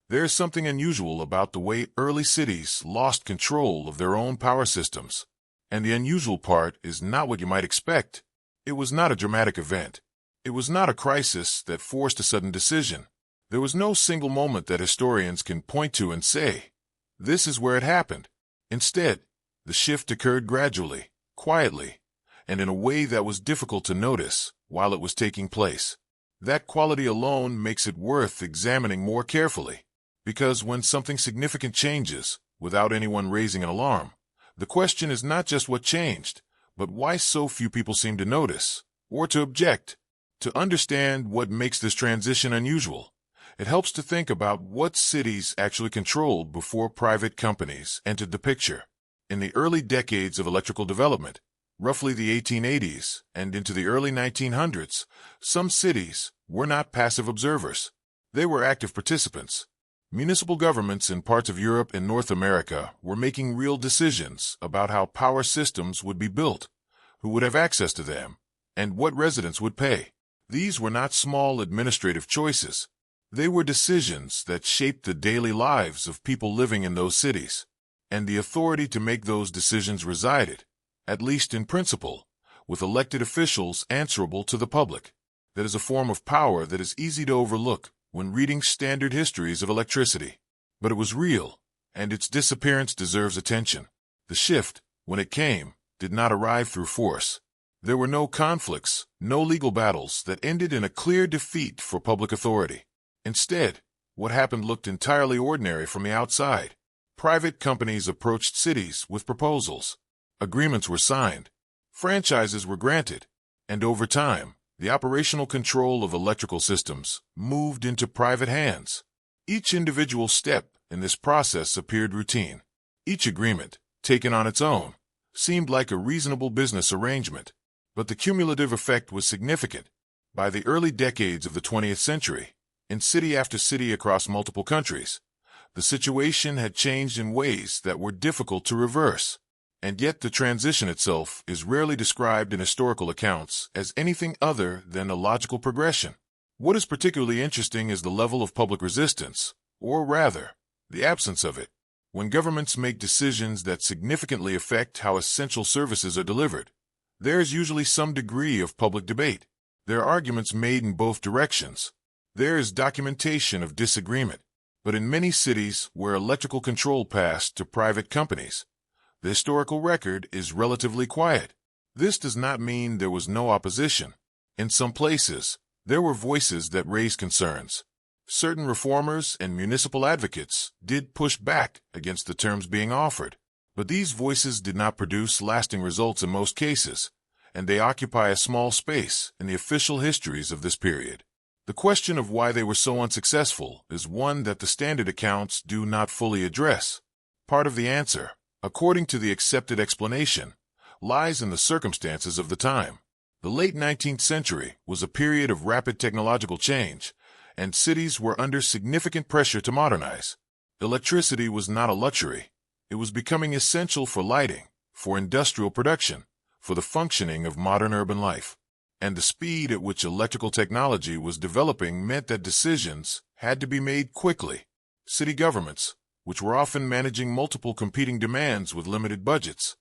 There is something unusual about the way early cities lost control of their own power systems. And the unusual part is not what you might expect. It was not a dramatic event. It was not a crisis that forced a sudden decision. There was no single moment that historians can point to and say, "This is where it happened." Instead, the shift occurred gradually, quietly, and in a way that was difficult to notice while it was taking place. That quality alone makes it worth examining more carefully, because when something significant changes without anyone raising an alarm, the question is not just what changed, but why so few people seem to notice or to object. To understand what makes this transition unusual, it helps to think about what cities actually controlled before private companies entered the picture. In the early decades of electrical development, roughly the 1880s and into the early 1900s, some cities were not passive observers. They were active participants. Municipal governments in parts of Europe and North America were making real decisions about how power systems would be built, who would have access to them, and what residents would pay. These were not small administrative choices. They were decisions that shaped the daily lives of people living in those cities. And the authority to make those decisions resided, at least in principle, with elected officials answerable to the public. That is a form of power that is easy to overlook when reading standard histories of electricity. But it was real, and its disappearance deserves attention. The shift, when it came, did not arrive through force. There were no conflicts, no legal battles that ended in a clear defeat for public authority. Instead, what happened looked entirely ordinary from the outside. Private companies approached cities with proposals. Agreements were signed. Franchises were granted. And over time, the operational control of electrical systems moved into private hands. Each individual step in this process appeared routine. Each agreement, taken on its own, seemed like a reasonable business arrangement. But the cumulative effect was significant. By the early decades of the 20th century, in city after city across multiple countries, the situation had changed in ways that were difficult to reverse. And yet the transition itself is rarely described in historical accounts as anything other than a logical progression. What is particularly interesting is the level of public resistance, or rather, the absence of it. When governments make decisions that significantly affect how essential services are delivered, there is usually some degree of public debate. There are arguments made in both directions. There is documentation of disagreement. But in many cities where electrical control passed to private companies, the historical record is relatively quiet. This does not mean there was no opposition. In some places, there were voices that raised concerns. Certain reformers and municipal advocates did push back against the terms being offered. But these voices did not produce lasting results in most cases, and they occupy a small space in the official histories of this period. The question of why they were so unsuccessful is one that the standard accounts do not fully address. Part of the answer, according to the accepted explanation, lies in the circumstances of the time. The late 19th century was a period of rapid technological change, and cities were under significant pressure to modernize. Electricity was not a luxury. It was becoming essential for lighting, for industrial production, for the functioning of modern urban life. And the speed at which electrical technology was developing meant that decisions had to be made quickly. City governments, which were often managing multiple competing demands with limited budgets,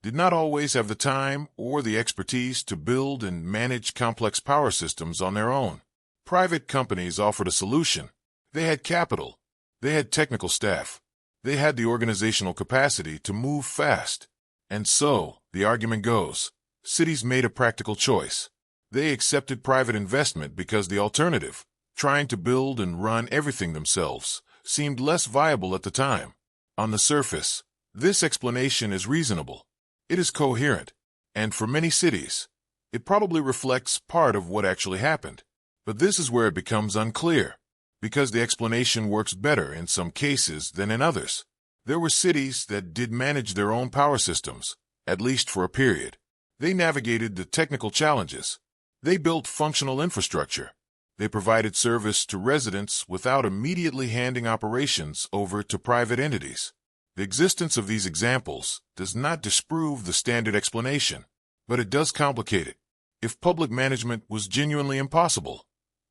did not always have the time or the expertise to build and manage complex power systems on their own. Private companies offered a solution. They had capital. They had technical staff. They had the organizational capacity to move fast. And so, the argument goes, cities made a practical choice. They accepted private investment because the alternative, trying to build and run everything themselves, seemed less viable at the time. On the surface, this explanation is reasonable. It is coherent. And for many cities, it probably reflects part of what actually happened. But this is where it becomes unclear, because the explanation works better in some cases than in others. There were cities that did manage their own power systems, at least for a period. They navigated the technical challenges. They built functional infrastructure. They provided service to residents without immediately handing operations over to private entities. The existence of these examples does not disprove the standard explanation, but it does complicate it. If public management was genuinely impossible,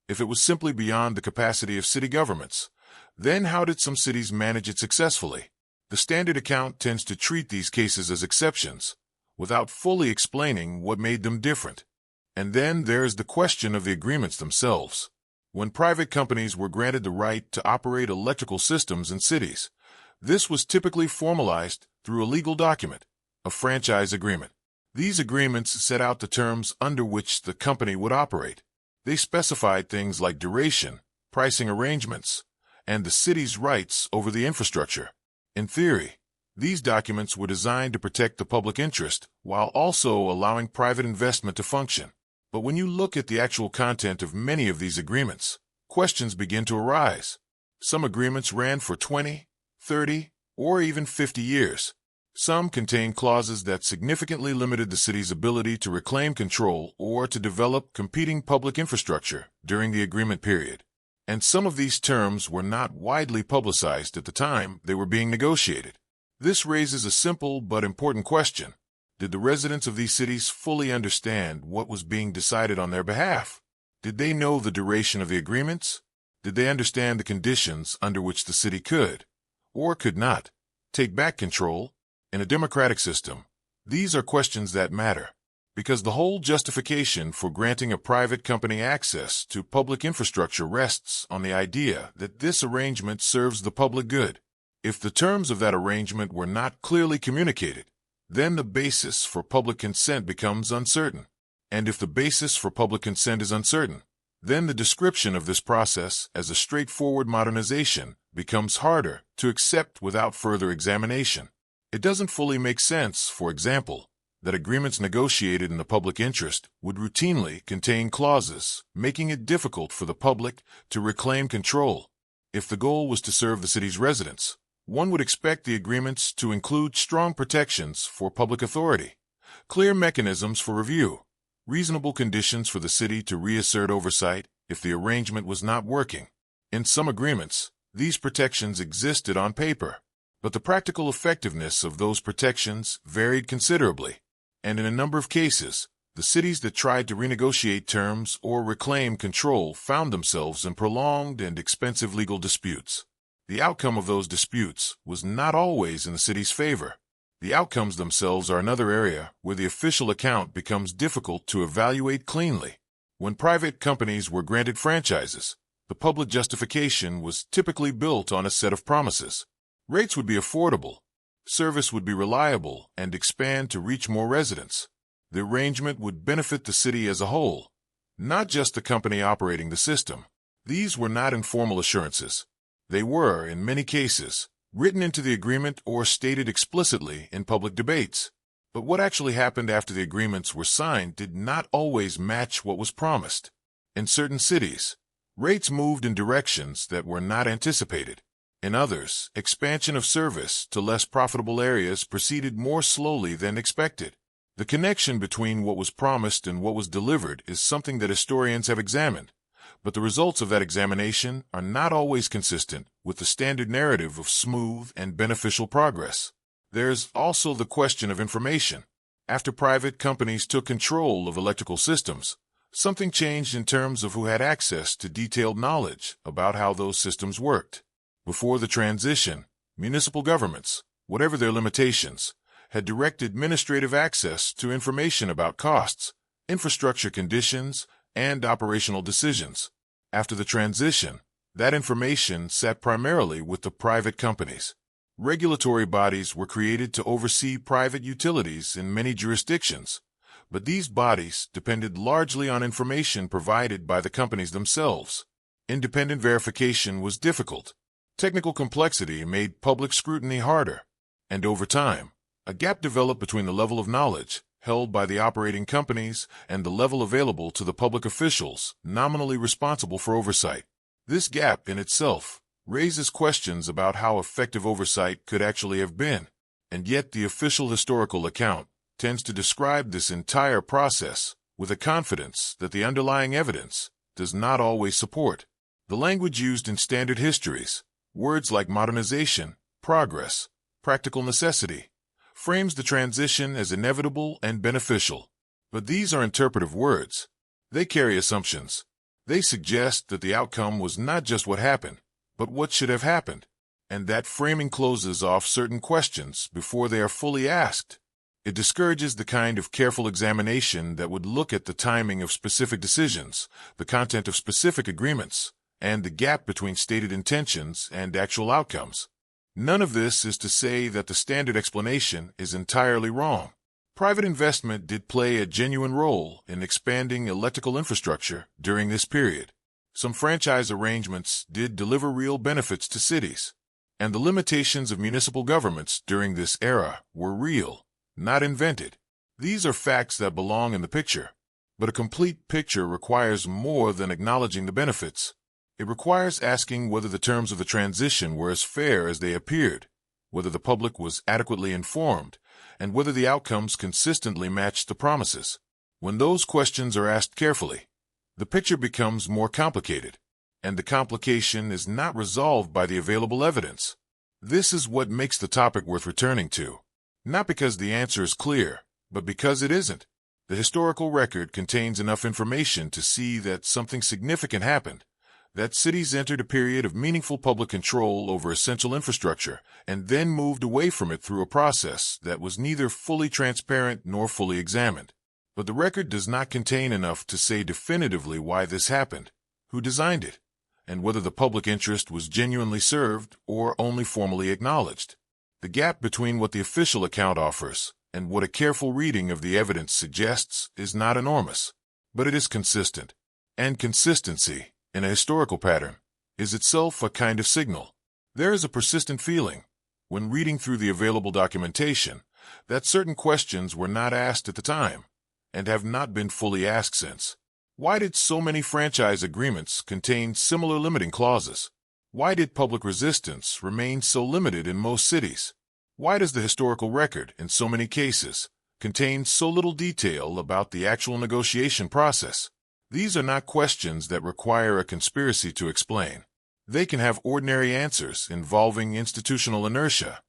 if it was simply beyond the capacity of city governments, Then how did some cities manage it successfully? The standard account tends to treat these cases as exceptions, without fully explaining what made them different. And then there's the question of the agreements themselves. When private companies were granted the right to operate electrical systems in cities, this was typically formalized through a legal document, a franchise agreement. These agreements set out the terms under which the company would operate. They specified things like duration, pricing arrangements, and the city's rights over the infrastructure. In theory, these documents were designed to protect the public interest while also allowing private investment to function. But when you look at the actual content of many of these agreements, questions begin to arise. Some agreements ran for 20, 30, or even 50 years. Some contained clauses that significantly limited the city's ability to reclaim control or to develop competing public infrastructure during the agreement period. And some of these terms were not widely publicized at the time they were being negotiated. This raises a simple but important question. Did the residents of these cities fully understand what was being decided on their behalf? Did they know the duration of the agreements? Did they understand the conditions under which the city could, or could not, take back control? In a democratic system, these are questions that matter, because the whole justification for granting a private company access to public infrastructure rests on the idea that this arrangement serves the public good. If the terms of that arrangement were not clearly communicated, then the basis for public consent becomes uncertain. And if the basis for public consent is uncertain, then the description of this process as a straightforward modernization becomes harder to accept without further examination. It doesn't fully make sense, for example, that agreements negotiated in the public interest would routinely contain clauses making it difficult for the public to reclaim control. If the goal was to serve the city's residents, one would expect the agreements to include strong protections for public authority, clear mechanisms for review, reasonable conditions for the city to reassert oversight if the arrangement was not working. In some agreements, these protections existed on paper, but the practical effectiveness of those protections varied considerably, and in a number of cases, the cities that tried to renegotiate terms or reclaim control found themselves in prolonged and expensive legal disputes. The outcome of those disputes was not always in the city's favor. The outcomes themselves are another area where the official account becomes difficult to evaluate cleanly. When private companies were granted franchises, the public justification was typically built on a set of promises. Rates would be affordable, service would be reliable, and expand to reach more residents. The arrangement would benefit the city as a whole, not just the company operating the system. These were not informal assurances. They were, in many cases, written into the agreement or stated explicitly in public debates. But what actually happened after the agreements were signed did not always match what was promised. In certain cities, rates moved in directions that were not anticipated. In others, expansion of service to less profitable areas proceeded more slowly than expected. The connection between what was promised and what was delivered is something that historians have examined, but the results of that examination are not always consistent with the standard narrative of smooth and beneficial progress. There's also the question of information. After private companies took control of electrical systems, something changed in terms of who had access to detailed knowledge about how those systems worked. Before the transition, municipal governments, whatever their limitations, had direct administrative access to information about costs, infrastructure conditions, and operational decisions. After the transition, that information sat primarily with the private companies. Regulatory bodies were created to oversee private utilities in many jurisdictions, but these bodies depended largely on information provided by the companies themselves. Independent verification was difficult. Technical complexity made public scrutiny harder, and over time, a gap developed between the level of knowledge held by the operating companies and the level available to the public officials nominally responsible for oversight. This gap in itself raises questions about how effective oversight could actually have been, and yet the official historical account tends to describe this entire process with a confidence that the underlying evidence does not always support. The language used in standard histories, words like modernization, progress, practical necessity, frames the transition as inevitable and beneficial. But these are interpretive words. They carry assumptions. They suggest that the outcome was not just what happened, but what should have happened. And that framing closes off certain questions before they are fully asked. It discourages the kind of careful examination that would look at the timing of specific decisions, the content of specific agreements, and the gap between stated intentions and actual outcomes. None of this is to say that the standard explanation is entirely wrong. Private investment did play a genuine role in expanding electrical infrastructure during this period. Some franchise arrangements did deliver real benefits to cities, and the limitations of municipal governments during this era were real, not invented. These are facts that belong in the picture, but a complete picture requires more than acknowledging the benefits. It requires asking whether the terms of the transition were as fair as they appeared, whether the public was adequately informed, and whether the outcomes consistently matched the promises. When those questions are asked carefully, the picture becomes more complicated, and the complication is not resolved by the available evidence. This is what makes the topic worth returning to, not because the answer is clear, but because it isn't. The historical record contains enough information to see that something significant happened, that cities entered a period of meaningful public control over essential infrastructure and then moved away from it through a process that was neither fully transparent nor fully examined. But the record does not contain enough to say definitively why this happened, who designed it, and whether the public interest was genuinely served or only formally acknowledged. The gap between what the official account offers and what a careful reading of the evidence suggests is not enormous, but it is consistent. And consistency, in a historical pattern, is itself a kind of signal. There is a persistent feeling, when reading through the available documentation, that certain questions were not asked at the time, and have not been fully asked since. Why did so many franchise agreements contain similar limiting clauses? Why did public resistance remain so limited in most cities? Why does the historical record, in so many cases, contain so little detail about the actual negotiation process? These are not questions that require a conspiracy to explain. They can have ordinary answers involving institutional inertia,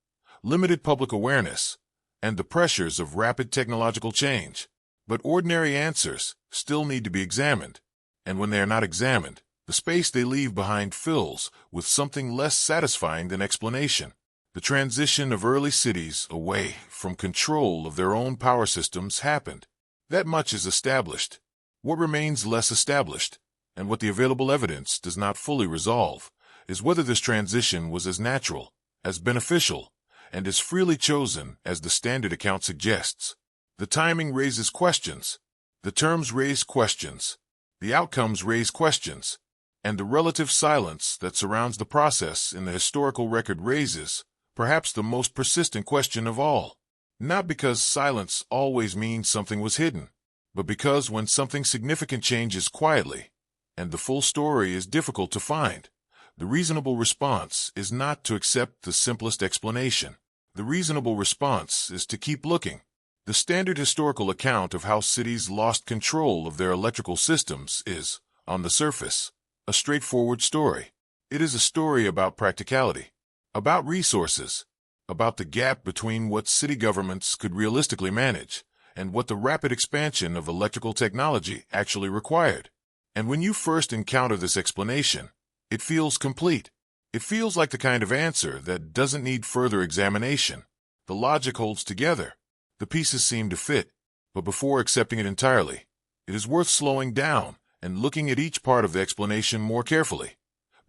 limited public awareness, and the pressures of rapid technological change. But ordinary answers still need to be examined, and when they are not examined, the space they leave behind fills with something less satisfying than explanation. The transition of early cities away from control of their own power systems happened. That much is established. What remains less established, and what the available evidence does not fully resolve, is whether this transition was as natural, as beneficial, and as freely chosen as the standard account suggests. The timing raises questions, the terms raise questions, the outcomes raise questions, and the relative silence that surrounds the process in the historical record raises, perhaps the most persistent question of all. Not because silence always means something was hidden, but because when something significant changes quietly, and the full story is difficult to find, the reasonable response is not to accept the simplest explanation. The reasonable response is to keep looking. The standard historical account of how cities lost control of their electrical systems is, on the surface, a straightforward story. It is a story about practicality, about resources, about the gap between what city governments could realistically manage and what the rapid expansion of electrical technology actually required. And when you first encounter this explanation, it feels complete. It feels like the kind of answer that doesn't need further examination. The logic holds together. The pieces seem to fit, but before accepting it entirely, it is worth slowing down and looking at each part of the explanation more carefully,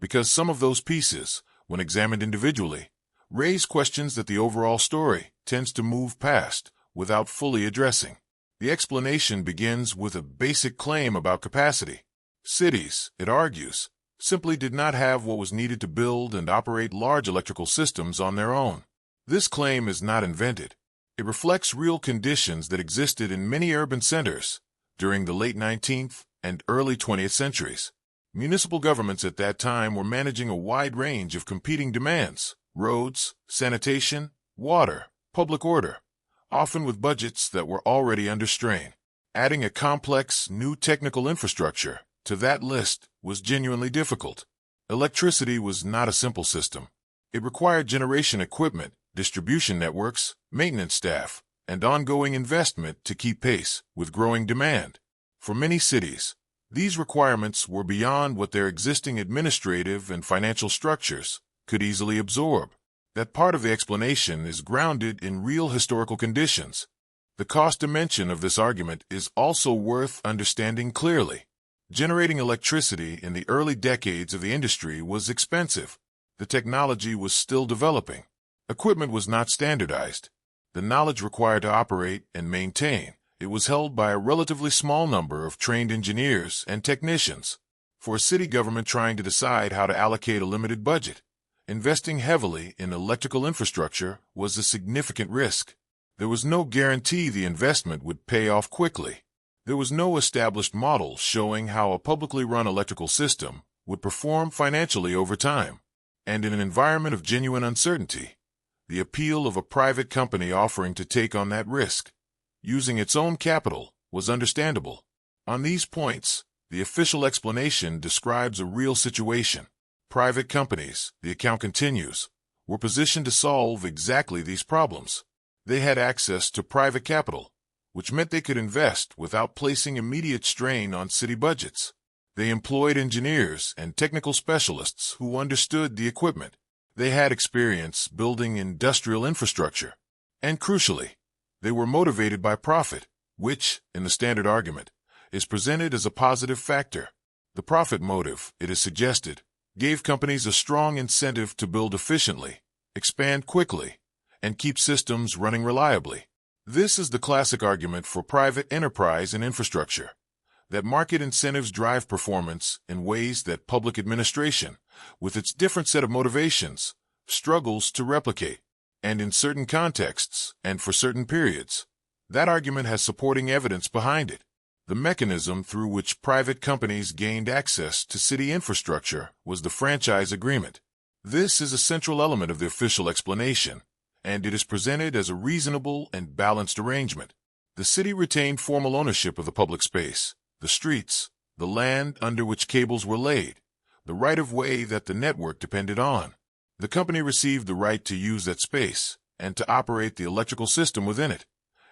because some of those pieces, when examined individually, raise questions that the overall story tends to move past without fully addressing. The explanation begins with a basic claim about capacity. Cities, it argues, simply did not have what was needed to build and operate large electrical systems on their own. This claim is not invented. It reflects real conditions that existed in many urban centers during the late 19th and early 20th centuries. Municipal governments at that time were managing a wide range of competing demands: roads, sanitation, water, public order, often with budgets that were already under strain. Adding a complex, new technical infrastructure to that list was genuinely difficult. Electricity was not a simple system. It required generation equipment, distribution networks, maintenance staff, and ongoing investment to keep pace with growing demand. For many cities, These requirements were beyond what their existing administrative and financial structures could easily absorb. That part of the explanation is grounded in real historical conditions. The cost dimension of this argument is also worth understanding clearly. Generating electricity in the early decades of the industry was expensive. The technology was still developing. Equipment was not standardized. The knowledge required to operate and maintain it was held by a relatively small number of trained engineers and technicians. For a city government trying to decide how to allocate a limited budget, investing heavily in electrical infrastructure was a significant risk. There was no guarantee the investment would pay off quickly. There was no established model showing how a publicly run electrical system would perform financially over time. And in an environment of genuine uncertainty, the appeal of a private company offering to take on that risk, using its own capital, was understandable. On these points, the official explanation describes a real situation. Private companies, the account continues, were positioned to solve exactly these problems. They had access to private capital, which meant they could invest without placing immediate strain on city budgets. They employed engineers and technical specialists who understood the equipment. They had experience building industrial infrastructure. And crucially, they were motivated by profit, which, in the standard argument, is presented as a positive factor. The profit motive, it is suggested, gave companies a strong incentive to build efficiently, expand quickly, and keep systems running reliably. This is the classic argument for private enterprise and infrastructure, that market incentives drive performance in ways that public administration, with its different set of motivations, struggles to replicate. And in certain contexts, and for certain periods, that argument has supporting evidence behind it. The mechanism through which private companies gained access to city infrastructure was the franchise agreement. This is a central element of the official explanation, and it is presented as a reasonable and balanced arrangement. The city retained formal ownership of the public space, the streets, the land under which cables were laid, the right-of-way that the network depended on. The company received the right to use that space and to operate the electrical system within it,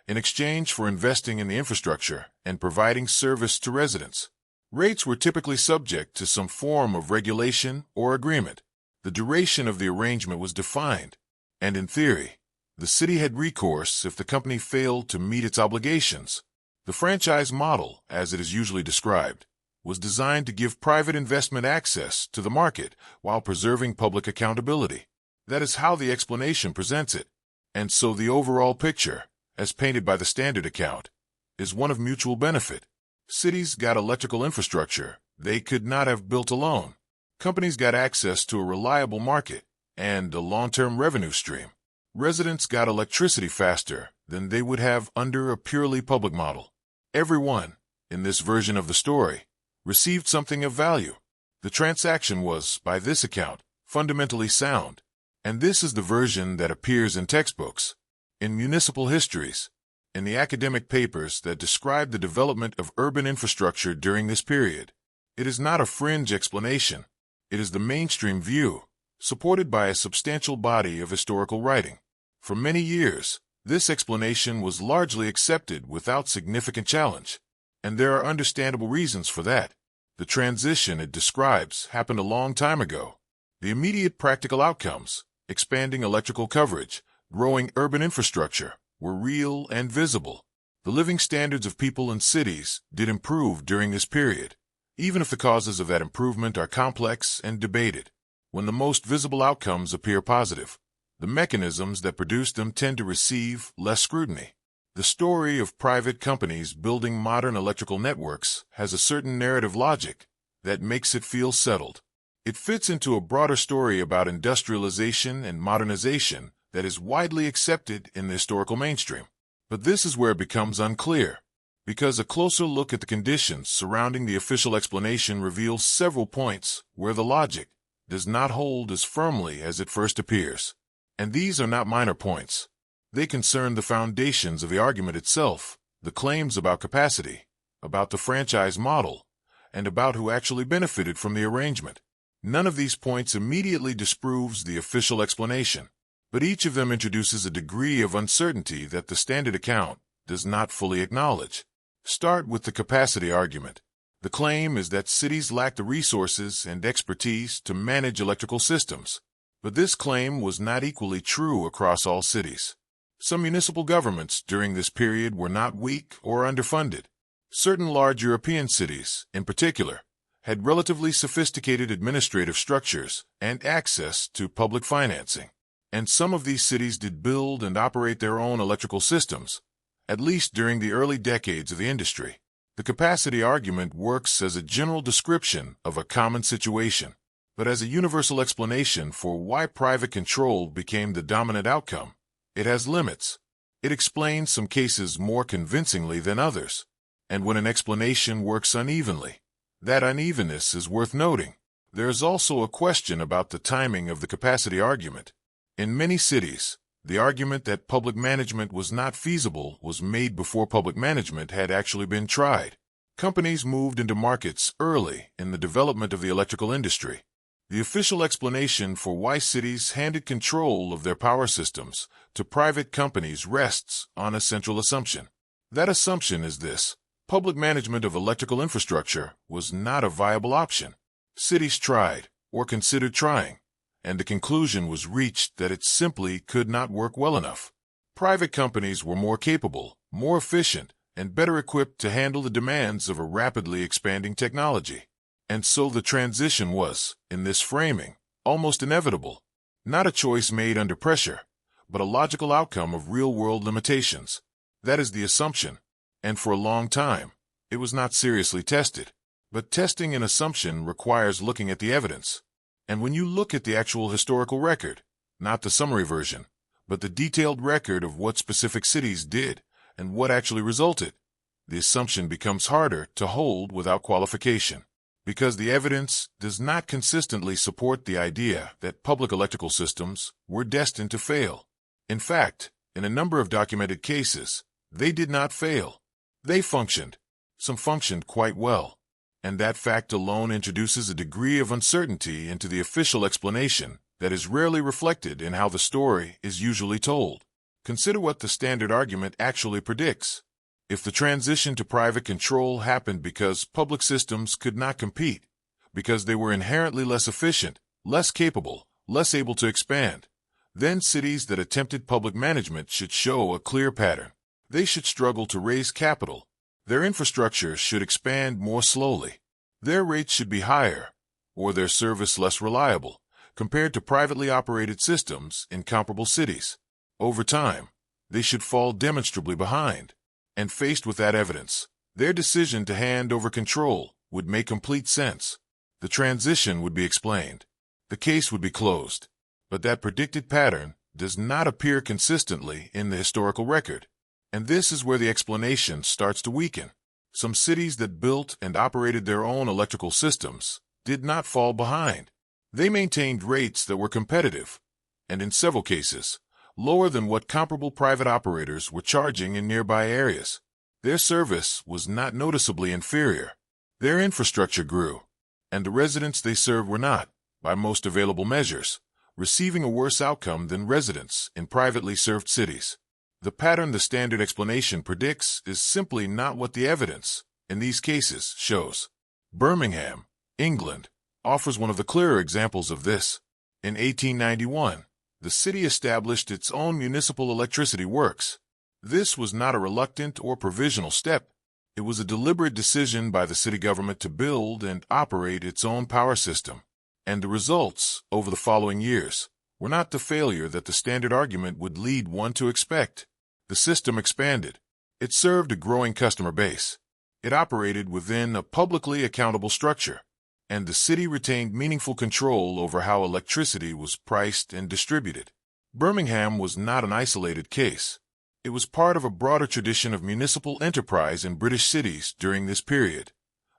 in exchange for investing in the infrastructure and providing service to residents. Rates were typically subject to some form of regulation or agreement. The duration of the arrangement was defined, and in theory, the city had recourse if the company failed to meet its obligations. The franchise model, as it is usually described, was designed to give private investment access to the market while preserving public accountability. That is how the explanation presents it. And so the overall picture, as painted by the standard account, is one of mutual benefit. Cities got electrical infrastructure they could not have built alone. Companies got access to a reliable market and a long-term revenue stream. Residents got electricity faster than they would have under a purely public model. Everyone, in this version of the story, received something of value. The transaction was, by this account, fundamentally sound, and this is the version that appears in textbooks, in municipal histories, in the academic papers that describe the development of urban infrastructure during this period. It is not a fringe explanation. It is the mainstream view, supported by a substantial body of historical writing. For many years, this explanation was largely accepted without significant challenge. And there are understandable reasons for that. The transition it describes happened a long time ago. The immediate practical outcomes, expanding electrical coverage, growing urban infrastructure, were real and visible. The living standards of people in cities did improve during this period, even if the causes of that improvement are complex and debated. When the most visible outcomes appear positive, the mechanisms that produce them tend to receive less scrutiny. The story of private companies building modern electrical networks has a certain narrative logic that makes it feel settled. It fits into a broader story about industrialization and modernization that is widely accepted in the historical mainstream. But this is where it becomes unclear, because a closer look at the conditions surrounding the official explanation reveals several points where the logic does not hold as firmly as it first appears. And these are not minor points. They concern the foundations of the argument itself, the claims about capacity, about the franchise model, and about who actually benefited from the arrangement. None of these points immediately disproves the official explanation, but each of them introduces a degree of uncertainty that the standard account does not fully acknowledge. Start with the capacity argument. The claim is that cities lack the resources and expertise to manage electrical systems. But this claim was not equally true across all cities. Some municipal governments during this period were not weak or underfunded. Certain large European cities, in particular, had relatively sophisticated administrative structures and access to public financing. And some of these cities did build and operate their own electrical systems, at least during the early decades of the industry. The capacity argument works as a general description of a common situation, but as a universal explanation for why private control became the dominant outcome. It has limits. It explains some cases more convincingly than others. And when an explanation works unevenly, that unevenness is worth noting. There is also a question about the timing of the capacity argument. In many cities, the argument that public management was not feasible was made before public management had actually been tried. Companies moved into markets early in the development of the electrical industry. The official explanation for why cities handed control of their power systems to private companies rests on a central assumption. That assumption is this: public management of electrical infrastructure was not a viable option. Cities tried, or considered trying, and the conclusion was reached that it simply could not work well enough. Private companies were more capable, more efficient, and better equipped to handle the demands of a rapidly expanding technology. And so the transition was, in this framing, almost inevitable. Not a choice made under pressure, but a logical outcome of real-world limitations. That is the assumption, and for a long time, it was not seriously tested. But testing an assumption requires looking at the evidence. And when you look at the actual historical record, not the summary version, but the detailed record of what specific cities did and what actually resulted, the assumption becomes harder to hold without qualification, because the evidence does not consistently support the idea that public electrical systems were destined to fail. In fact, in a number of documented cases, they did not fail. They functioned. Some functioned quite well. And that fact alone introduces a degree of uncertainty into the official explanation that is rarely reflected in how the story is usually told. Consider what the standard argument actually predicts. If the transition to private control happened because public systems could not compete, because they were inherently less efficient, less capable, less able to expand, then cities that attempted public management should show a clear pattern. They should struggle to raise capital. Their infrastructure should expand more slowly. Their rates should be higher, or their service less reliable, compared to privately operated systems in comparable cities. Over time, they should fall demonstrably behind. And faced with that evidence, their decision to hand over control would make complete sense. The transition would be explained. The case would be closed. But that predicted pattern does not appear consistently in the historical record. And this is where the explanation starts to weaken. Some cities that built and operated their own electrical systems did not fall behind. They maintained rates that were competitive, and in several cases, lower than what comparable private operators were charging in nearby areas. Their service was not noticeably inferior. Their infrastructure grew, and the residents they served were not, by most available measures, receiving a worse outcome than residents in privately served cities. The pattern the standard explanation predicts is simply not what the evidence, in these cases, shows. Birmingham, England, offers one of the clearer examples of this. In 1891, the city established its own municipal electricity works. This was not a reluctant or provisional step. It was a deliberate decision by the city government to build and operate its own power system. And the results, over the following years, were not the failure that the standard argument would lead one to expect. The system expanded. It served a growing customer base. It operated within a publicly accountable structure, and the city retained meaningful control over how electricity was priced and distributed. Birmingham was not an isolated case. It was part of a broader tradition of municipal enterprise in British cities during this period,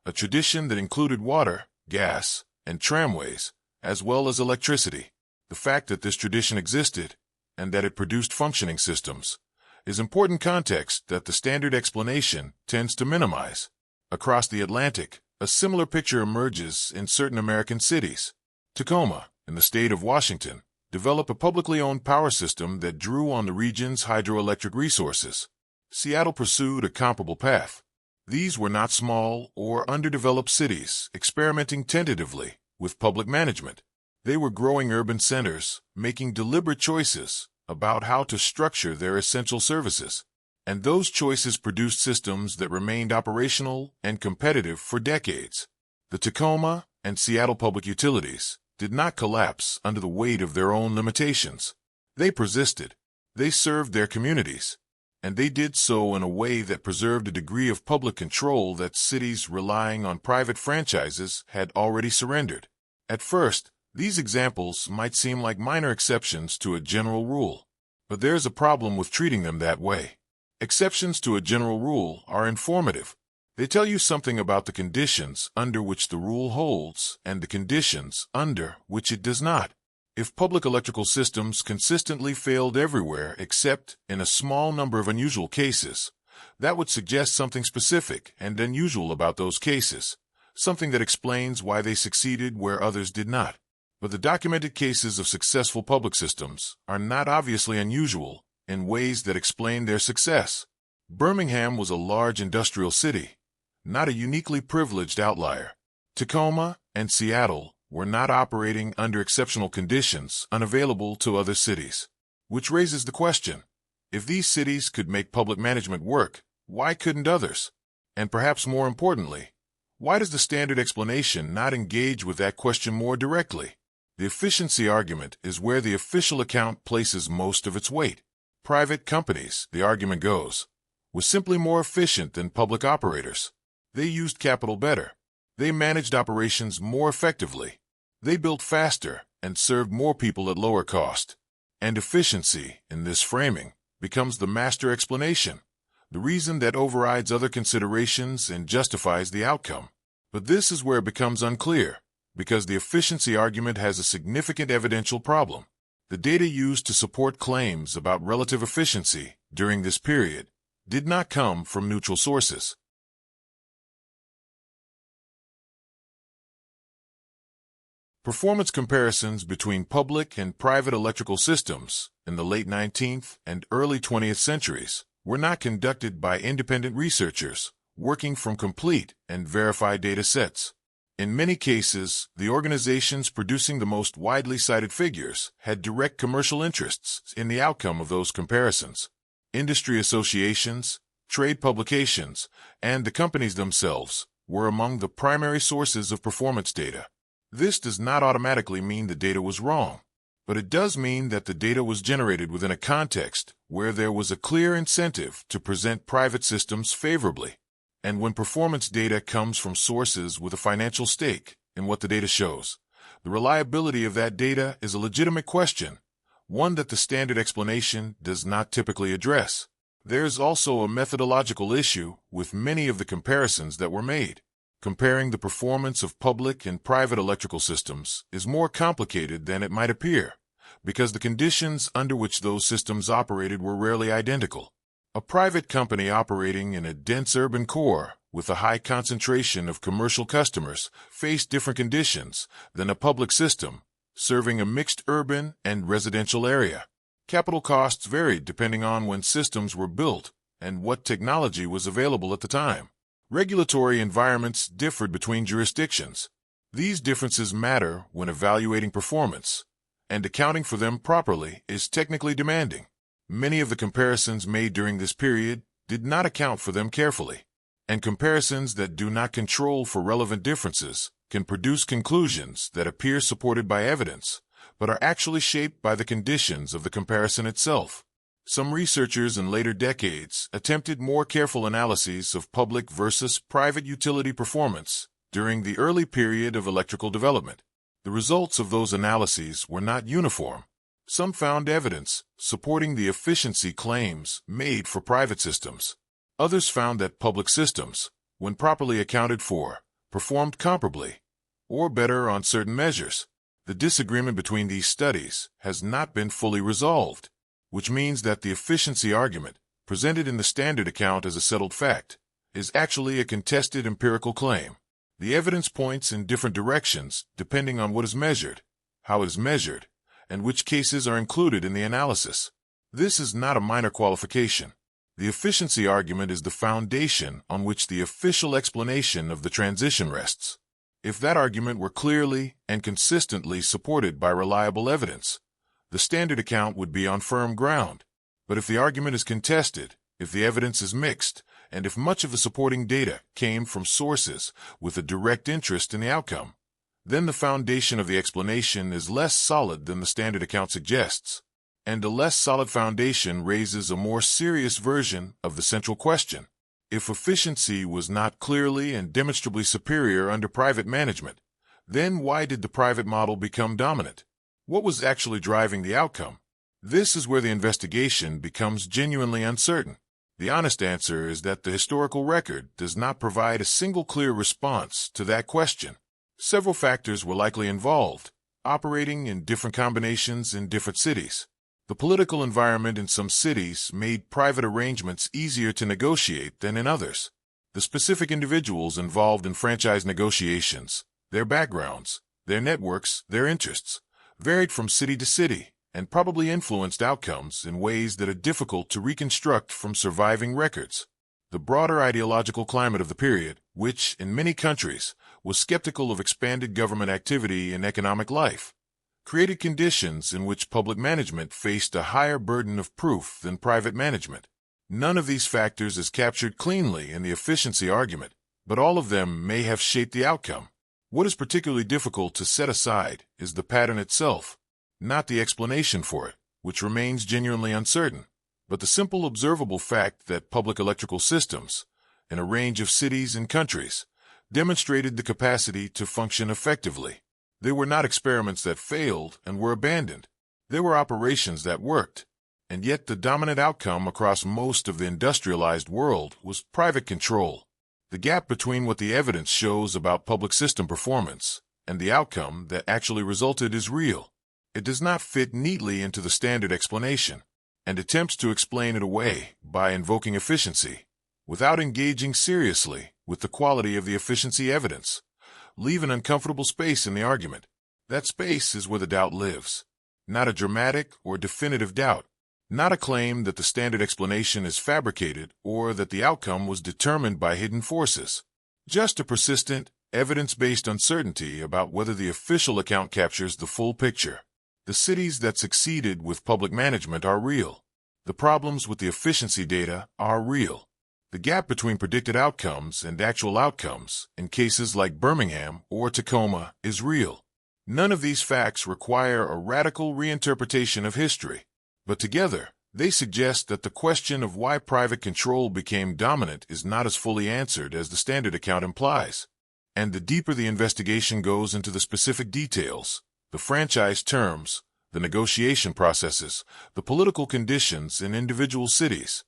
a tradition that included water, gas, and tramways, as well as electricity. The fact that this tradition existed, and that it produced functioning systems, is important context that the standard explanation tends to minimize. Across the Atlantic, a similar picture emerges in certain American cities. Tacoma, in the state of Washington, developed a publicly owned power system that drew on the region's hydroelectric resources. Seattle pursued a comparable path. These were not small or underdeveloped cities experimenting tentatively with public management. They were growing urban centers, making deliberate choices about how to structure their essential services. And those choices produced systems that remained operational and competitive for decades. The Tacoma and Seattle public utilities did not collapse under the weight of their own limitations. They persisted. They served their communities. And they did so in a way that preserved a degree of public control that cities relying on private franchises had already surrendered. At first, these examples might seem like minor exceptions to a general rule. But there's a problem with treating them that way. Exceptions to a general rule are informative. They tell you something about the conditions under which the rule holds and the conditions under which it does not. If public electrical systems consistently failed everywhere except in a small number of unusual cases, that would suggest something specific and unusual about those cases, something that explains why they succeeded where others did not. But the documented cases of successful public systems are not obviously unusual in ways that explain their success. Birmingham was a large industrial city, not a uniquely privileged outlier. Tacoma and Seattle were not operating under exceptional conditions unavailable to other cities. Which raises the question, if these cities could make public management work, why couldn't others? And perhaps more importantly, why does the standard explanation not engage with that question more directly? The efficiency argument is where the official account places most of its weight. Private companies, the argument goes, were simply more efficient than public operators. They used capital better. They managed operations more effectively. They built faster and served more people at lower cost. And efficiency, in this framing, becomes the master explanation, the reason that overrides other considerations and justifies the outcome. But this is where it becomes unclear, because the efficiency argument has a significant evidential problem. The data used to support claims about relative efficiency during this period did not come from neutral sources. Performance comparisons between public and private electrical systems in the late 19th and early 20th centuries were not conducted by independent researchers working from complete and verified data sets. In many cases, the organizations producing the most widely cited figures had direct commercial interests in the outcome of those comparisons. Industry associations, trade publications, and the companies themselves were among the primary sources of performance data. This does not automatically mean the data was wrong, but it does mean that the data was generated within a context where there was a clear incentive to present private systems favorably. And when performance data comes from sources with a financial stake in what the data shows, the reliability of that data is a legitimate question, one that the standard explanation does not typically address. There's also a methodological issue with many of the comparisons that were made. Comparing the performance of public and private electrical systems is more complicated than it might appear, because the conditions under which those systems operated were rarely identical. A private company operating in a dense urban core with a high concentration of commercial customers faced different conditions than a public system serving a mixed urban and residential area. Capital costs varied depending on when systems were built and what technology was available at the time. Regulatory environments differed between jurisdictions. These differences matter when evaluating performance, and accounting for them properly is technically demanding. Many of the comparisons made during this period did not account for them carefully, and comparisons that do not control for relevant differences can produce conclusions that appear supported by evidence, but are actually shaped by the conditions of the comparison itself. Some researchers in later decades attempted more careful analyses of public versus private utility performance during the early period of electrical development. The results of those analyses were not uniform. Some found evidence supporting the efficiency claims made for private systems. Others found that public systems, when properly accounted for, performed comparably or better on certain measures. The disagreement between these studies has not been fully resolved, which means that the efficiency argument, presented in the standard account as a settled fact, is actually a contested empirical claim. The evidence points in different directions depending on what is measured, how it is measured, and which cases are included in the analysis. This is not a minor qualification. The efficiency argument is the foundation on which the official explanation of the transition rests. If that argument were clearly and consistently supported by reliable evidence, the standard account would be on firm ground. But if the argument is contested, if the evidence is mixed, and if much of the supporting data came from sources with a direct interest in the outcome, then the foundation of the explanation is less solid than the standard account suggests. And a less solid foundation raises a more serious version of the central question. If efficiency was not clearly and demonstrably superior under private management, then why did the private model become dominant? What was actually driving the outcome? This is where the investigation becomes genuinely uncertain. The honest answer is that the historical record does not provide a single clear response to that question. Several factors were likely involved, operating in different combinations in different cities. The political environment in some cities made private arrangements easier to negotiate than in others. The specific individuals involved in franchise negotiations, their backgrounds, their networks, their interests, varied from city to city and probably influenced outcomes in ways that are difficult to reconstruct from surviving records. The broader ideological climate of the period, which, in many countries, was skeptical of expanded government activity in economic life, created conditions in which public management faced a higher burden of proof than private management. None of these factors is captured cleanly in the efficiency argument, but all of them may have shaped the outcome. What is particularly difficult to set aside is the pattern itself, not the explanation for it, which remains genuinely uncertain, but the simple observable fact that public electrical systems, in a range of cities and countries, demonstrated the capacity to function effectively. They were not experiments that failed and were abandoned. They were operations that worked. And yet the dominant outcome across most of the industrialized world was private control. The gap between what the evidence shows about public system performance and the outcome that actually resulted is real. It does not fit neatly into the standard explanation, and attempts to explain it away by invoking efficiency, without engaging seriously with the quality of the efficiency evidence, leave an uncomfortable space in the argument. That space is where the doubt lives. Not a dramatic or definitive doubt. Not a claim that the standard explanation is fabricated or that the outcome was determined by hidden forces. Just a persistent, evidence-based uncertainty about whether the official account captures the full picture. The cities that succeeded with public management are real. The problems with the efficiency data are real. The gap between predicted outcomes and actual outcomes in cases like Birmingham or Tacoma is real. None of these facts require a radical reinterpretation of history, but together they suggest that the question of why private control became dominant is not as fully answered as the standard account implies. And the deeper the investigation goes into the specific details, the franchise terms, the negotiation processes, the political conditions in individual cities,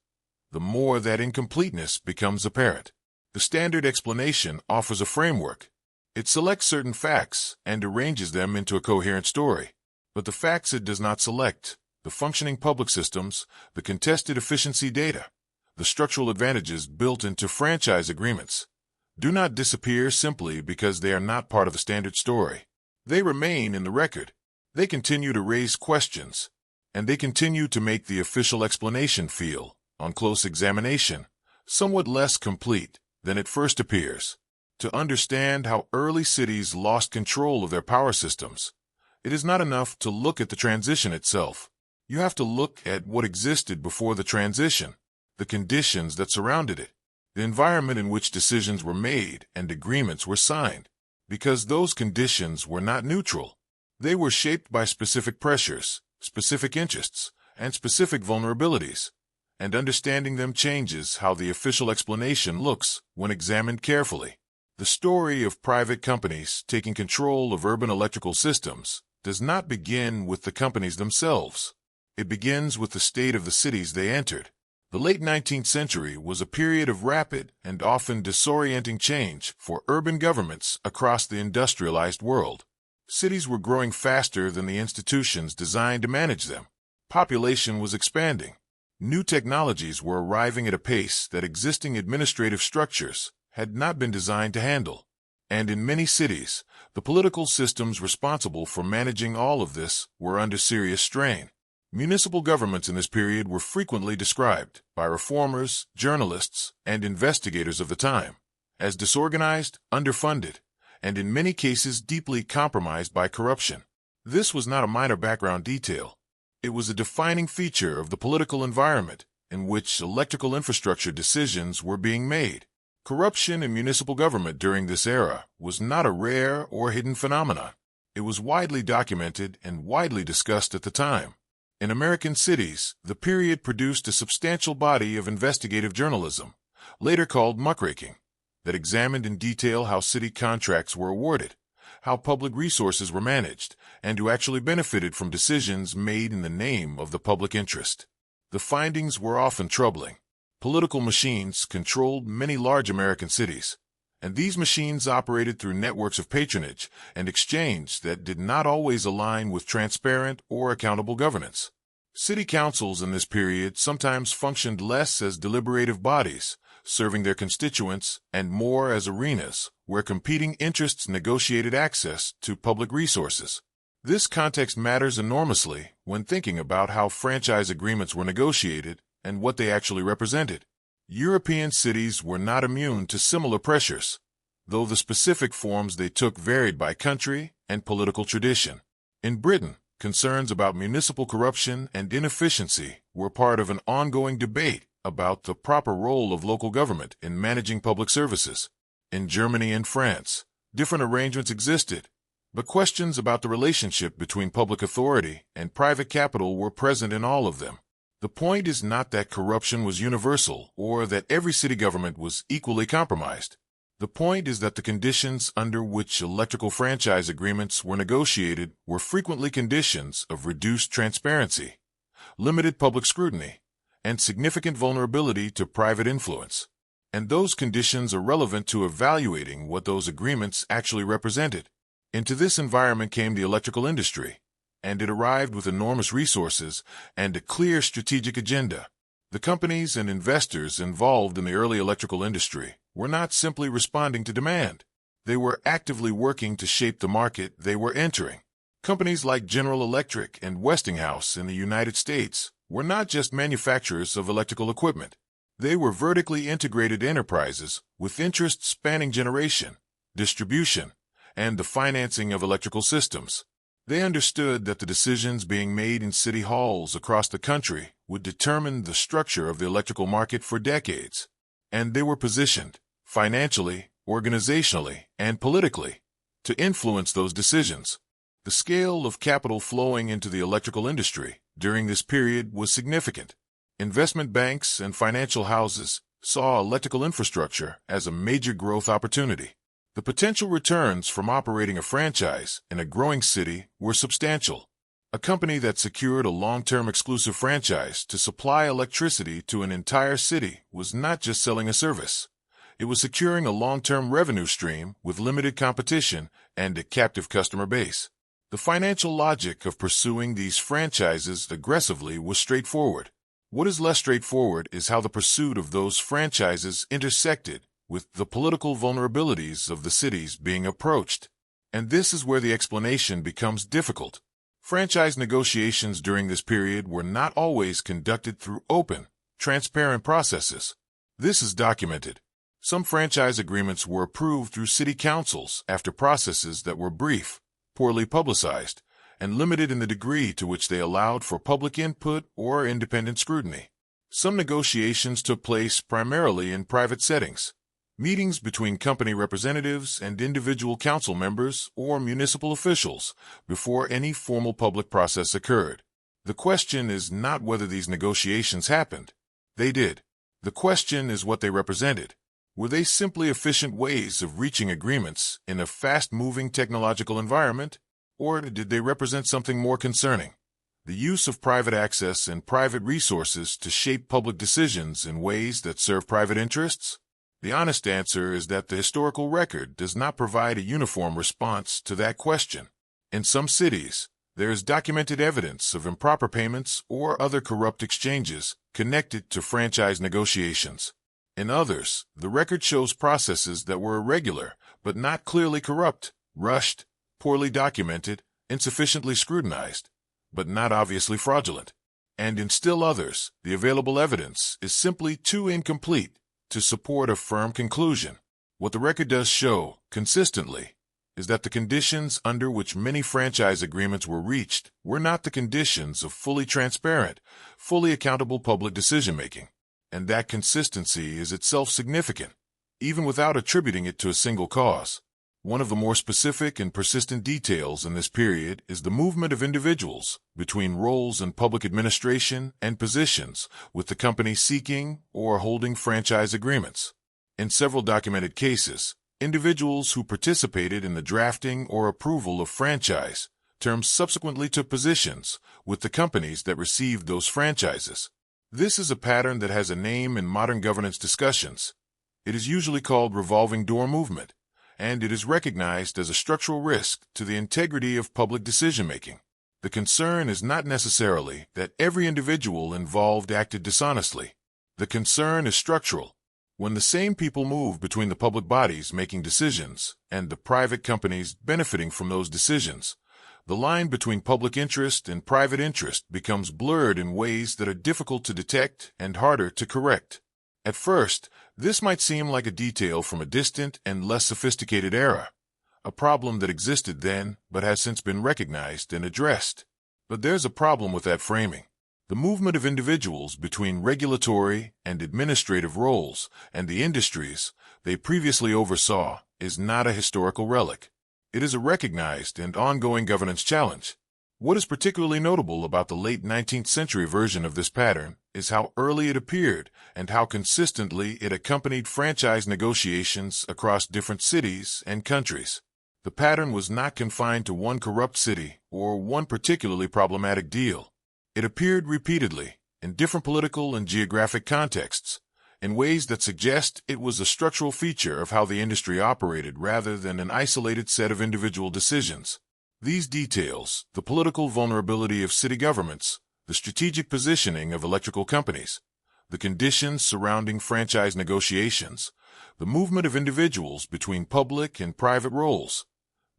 the more that incompleteness becomes apparent. The standard explanation offers a framework. It selects certain facts and arranges them into a coherent story. But the facts it does not select, the functioning public systems, the contested efficiency data, the structural advantages built into franchise agreements, do not disappear simply because they are not part of the standard story. They remain in the record. They continue to raise questions, and they continue to make the official explanation feel, on close examination, somewhat less complete than it first appears. To understand how early cities lost control of their power systems, it is not enough to look at the transition itself. You have to look at what existed before the transition, the conditions that surrounded it, the environment in which decisions were made and agreements were signed, because those conditions were not neutral. They were shaped by specific pressures, specific interests, and specific vulnerabilities. And understanding them changes how the official explanation looks when examined carefully. The story of private companies taking control of urban electrical systems does not begin with the companies themselves. It begins with the state of the cities they entered. The late 19th century was a period of rapid and often disorienting change for urban governments across the industrialized world. Cities were growing faster than the institutions designed to manage them. Population was expanding. New technologies were arriving at a pace that existing administrative structures had not been designed to handle. And in many cities, the political systems responsible for managing all of this were under serious strain. Municipal governments in this period were frequently described by reformers, journalists, and investigators of the time as disorganized, underfunded, and in many cases deeply compromised by corruption. This was not a minor background detail. It was a defining feature of the political environment in which electrical infrastructure decisions were being made. Corruption in municipal government during this era was not a rare or hidden phenomenon. It was widely documented and widely discussed at the time. In American cities, the period produced a substantial body of investigative journalism, later called muckraking, that examined in detail how city contracts were awarded, how public resources were managed, and who actually benefited from decisions made in the name of the public interest. The findings were often troubling. Political machines controlled many large American cities, and these machines operated through networks of patronage and exchange that did not always align with transparent or accountable governance. City councils in this period sometimes functioned less as deliberative bodies, serving their constituents, and more as arenas where competing interests negotiated access to public resources. This context matters enormously when thinking about how franchise agreements were negotiated and what they actually represented. European cities were not immune to similar pressures, though the specific forms they took varied by country and political tradition. In Britain, concerns about municipal corruption and inefficiency were part of an ongoing debate about the proper role of local government in managing public services. In Germany and France, different arrangements existed, but questions about the relationship between public authority and private capital were present in all of them. The point is not that corruption was universal or that every city government was equally compromised. The point is that the conditions under which electrical franchise agreements were negotiated were frequently conditions of reduced transparency, limited public scrutiny, and significant vulnerability to private influence. And those conditions are relevant to evaluating what those agreements actually represented. Into this environment came the electrical industry, and it arrived with enormous resources and a clear strategic agenda. The companies and investors involved in the early electrical industry were not simply responding to demand. They were actively working to shape the market they were entering. Companies like General Electric and Westinghouse in the United States were not just manufacturers of electrical equipment. They were vertically integrated enterprises with interests spanning generation, distribution, and the financing of electrical systems. They understood that the decisions being made in city halls across the country would determine the structure of the electrical market for decades, and they were positioned, financially, organizationally, and politically, to influence those decisions. The scale of capital flowing into the electrical industry during this period was significant. Investment banks and financial houses saw electrical infrastructure as a major growth opportunity. The potential returns from operating a franchise in a growing city were substantial. A company that secured a long-term exclusive franchise to supply electricity to an entire city was not just selling a service. It was securing a long-term revenue stream with limited competition and a captive customer base. The financial logic of pursuing these franchises aggressively was straightforward. What is less straightforward is how the pursuit of those franchises intersected with the political vulnerabilities of the cities being approached. And this is where the explanation becomes difficult. Franchise negotiations during this period were not always conducted through open, transparent processes. This is documented. Some franchise agreements were approved through city councils after processes that were brief, poorly publicized, and limited in the degree to which they allowed for public input or independent scrutiny. Some negotiations took place primarily in private settings, meetings between company representatives and individual council members or municipal officials before any formal public process occurred. The question is not whether these negotiations happened. They did. The question is what they represented. Were they simply efficient ways of reaching agreements in a fast-moving technological environment, or did they represent something more concerning? The use of private access and private resources to shape public decisions in ways that serve private interests? The honest answer is that the historical record does not provide a uniform response to that question. In some cities, there is documented evidence of improper payments or other corrupt exchanges connected to franchise negotiations. In others, the record shows processes that were irregular, but not clearly corrupt, rushed, poorly documented, insufficiently scrutinized, but not obviously fraudulent. And in still others, the available evidence is simply too incomplete to support a firm conclusion. What the record does show, consistently, is that the conditions under which many franchise agreements were reached were not the conditions of fully transparent, fully accountable public decision-making. And that consistency is itself significant, even without attributing it to a single cause. One of the more specific and persistent details in this period is the movement of individuals between roles in public administration and positions with the company seeking or holding franchise agreements. In several documented cases, individuals who participated in the drafting or approval of franchise terms subsequently took positions with the companies that received those franchises. This is a pattern that has a name in modern governance discussions. It is usually called revolving door movement, and it is recognized as a structural risk to the integrity of public decision-making. The concern is not necessarily that every individual involved acted dishonestly. The concern is structural. When the same people move between the public bodies making decisions and the private companies benefiting from those decisions, the line between public interest and private interest becomes blurred in ways that are difficult to detect and harder to correct. At first, this might seem like a detail from a distant and less sophisticated era, a problem that existed then but has since been recognized and addressed. But there's a problem with that framing. The movement of individuals between regulatory and administrative roles and the industries they previously oversaw is not a historical relic. It is a recognized and ongoing governance challenge. What is particularly notable about the late 19th century version of this pattern is how early it appeared and how consistently it accompanied franchise negotiations across different cities and countries. The pattern was not confined to one corrupt city or one particularly problematic deal. It appeared repeatedly, in different political and geographic contexts, in ways that suggest it was a structural feature of how the industry operated rather than an isolated set of individual decisions. These details, the political vulnerability of city governments, the strategic positioning of electrical companies, the conditions surrounding franchise negotiations, the movement of individuals between public and private roles,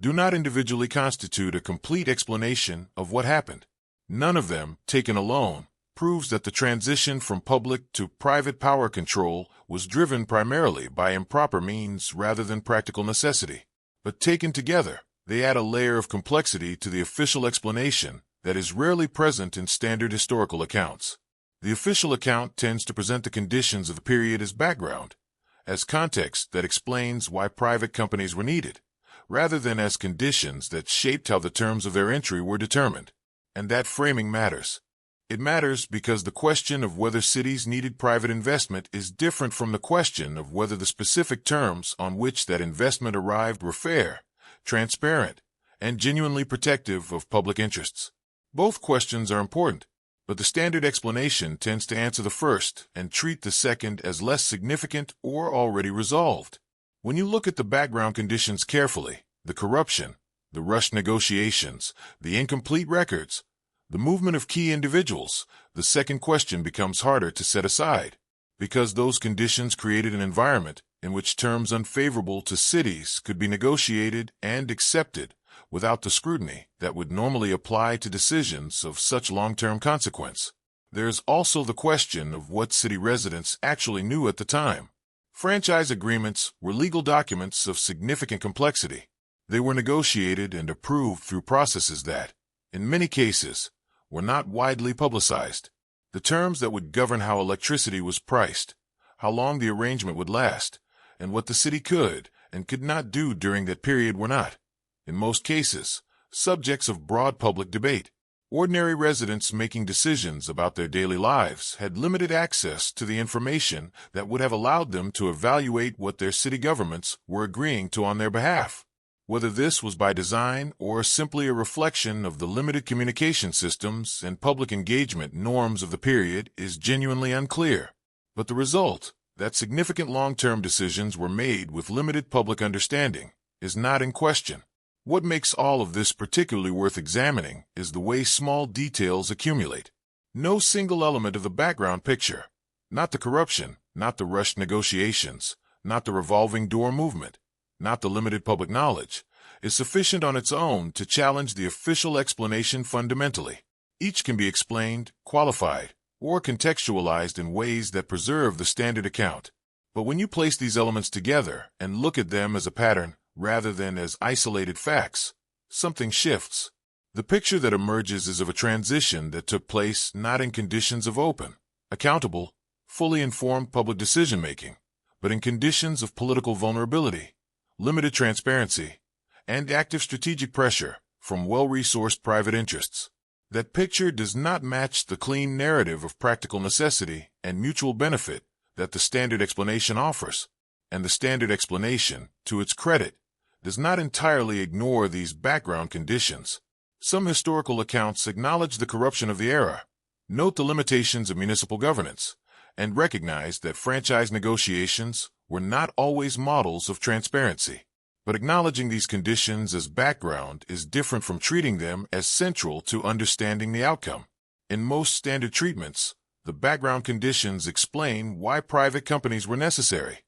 do not individually constitute a complete explanation of what happened. None of them, taken alone, proves that the transition from public to private power control was driven primarily by improper means rather than practical necessity. But taken together, they add a layer of complexity to the official explanation that is rarely present in standard historical accounts. The official account tends to present the conditions of the period as background, as context that explains why private companies were needed, rather than as conditions that shaped how the terms of their entry were determined. And that framing matters. It matters because the question of whether cities needed private investment is different from the question of whether the specific terms on which that investment arrived were fair, transparent, and genuinely protective of public interests. Both questions are important, but the standard explanation tends to answer the first and treat the second as less significant or already resolved. When you look at the background conditions carefully, the corruption, the rushed negotiations, the incomplete records, the movement of key individuals, the second question becomes harder to set aside, because those conditions created an environment in which terms unfavorable to cities could be negotiated and accepted without the scrutiny that would normally apply to decisions of such long-term consequence. There's also the question of what city residents actually knew at the time. Franchise agreements were legal documents of significant complexity. They were negotiated and approved through processes that, in many cases, were not widely publicized. The terms that would govern how electricity was priced, how long the arrangement would last, and what the city could and could not do during that period were not, in most cases, subjects of broad public debate. Ordinary residents making decisions about their daily lives had limited access to the information that would have allowed them to evaluate what their city governments were agreeing to on their behalf. Whether this was by design or simply a reflection of the limited communication systems and public engagement norms of the period is genuinely unclear. But the result, that significant long-term decisions were made with limited public understanding, is not in question. What makes all of this particularly worth examining is the way small details accumulate. No single element of the background picture, not the corruption, not the rushed negotiations, not the revolving door movement, not the limited public knowledge, is sufficient on its own to challenge the official explanation fundamentally. Each can be explained, qualified, or contextualized in ways that preserve the standard account. But when you place these elements together and look at them as a pattern rather than as isolated facts, something shifts. The picture that emerges is of a transition that took place not in conditions of open, accountable, fully informed public decision-making, but in conditions of political vulnerability, limited transparency, and active strategic pressure from well-resourced private interests. That picture does not match the clean narrative of practical necessity and mutual benefit that the standard explanation offers, and the standard explanation, to its credit, does not entirely ignore these background conditions. Some historical accounts acknowledge the corruption of the era, note the limitations of municipal governance, and recognize that franchise negotiations were not always models of transparency. But acknowledging these conditions as background is different from treating them as central to understanding the outcome. In most standard treatments, the background conditions explain why private companies were necessary.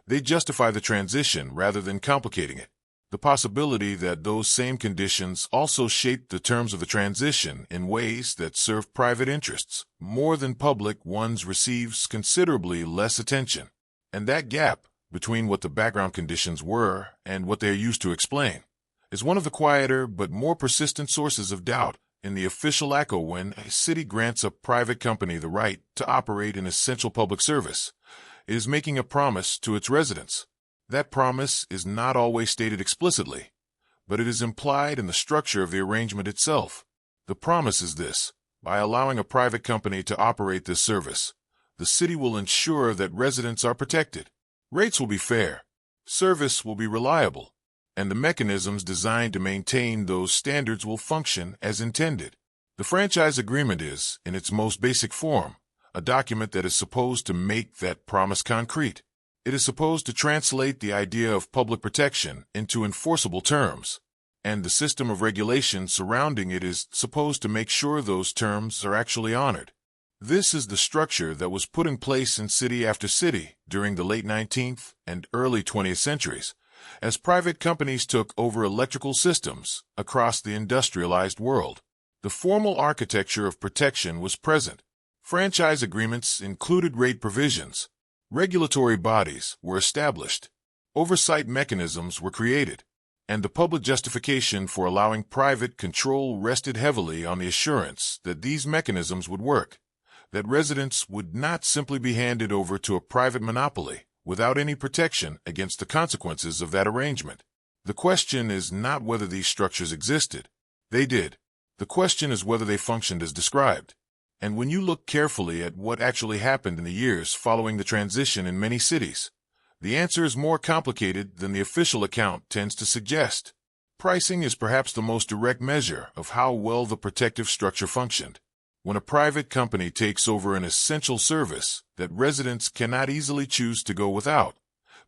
They justify the transition rather than complicating it. The possibility that those same conditions also shape the terms of the transition in ways that serve private interests more than public ones receives considerably less attention. And that gap between what the background conditions were and what they are used to explain is one of the quieter but more persistent sources of doubt in the official echo when a city grants a private company the right to operate an essential public service. It is making a promise to its residents. That promise is not always stated explicitly, but it is implied in the structure of the arrangement itself. The promise is this: by allowing a private company to operate this service, the city will ensure that residents are protected. Rates will be fair, service will be reliable, and the mechanisms designed to maintain those standards will function as intended. The franchise agreement is, in its most basic form, a document that is supposed to make that promise concrete. It is supposed to translate the idea of public protection into enforceable terms, and the system of regulation surrounding it is supposed to make sure those terms are actually honored. This is the structure that was put in place in city after city during the late 19th and early 20th centuries, as private companies took over electrical systems across the industrialized world. The formal architecture of protection was present. Franchise agreements included rate provisions. Regulatory bodies were established, oversight mechanisms were created, and the public justification for allowing private control rested heavily on the assurance that these mechanisms would work, that residents would not simply be handed over to a private monopoly without any protection against the consequences of that arrangement. The question is not whether these structures existed. They did. The question is whether they functioned as described. And when you look carefully at what actually happened in the years following the transition in many cities, the answer is more complicated than the official account tends to suggest. Pricing is perhaps the most direct measure of how well the protective structure functioned. When a private company takes over an essential service that residents cannot easily choose to go without,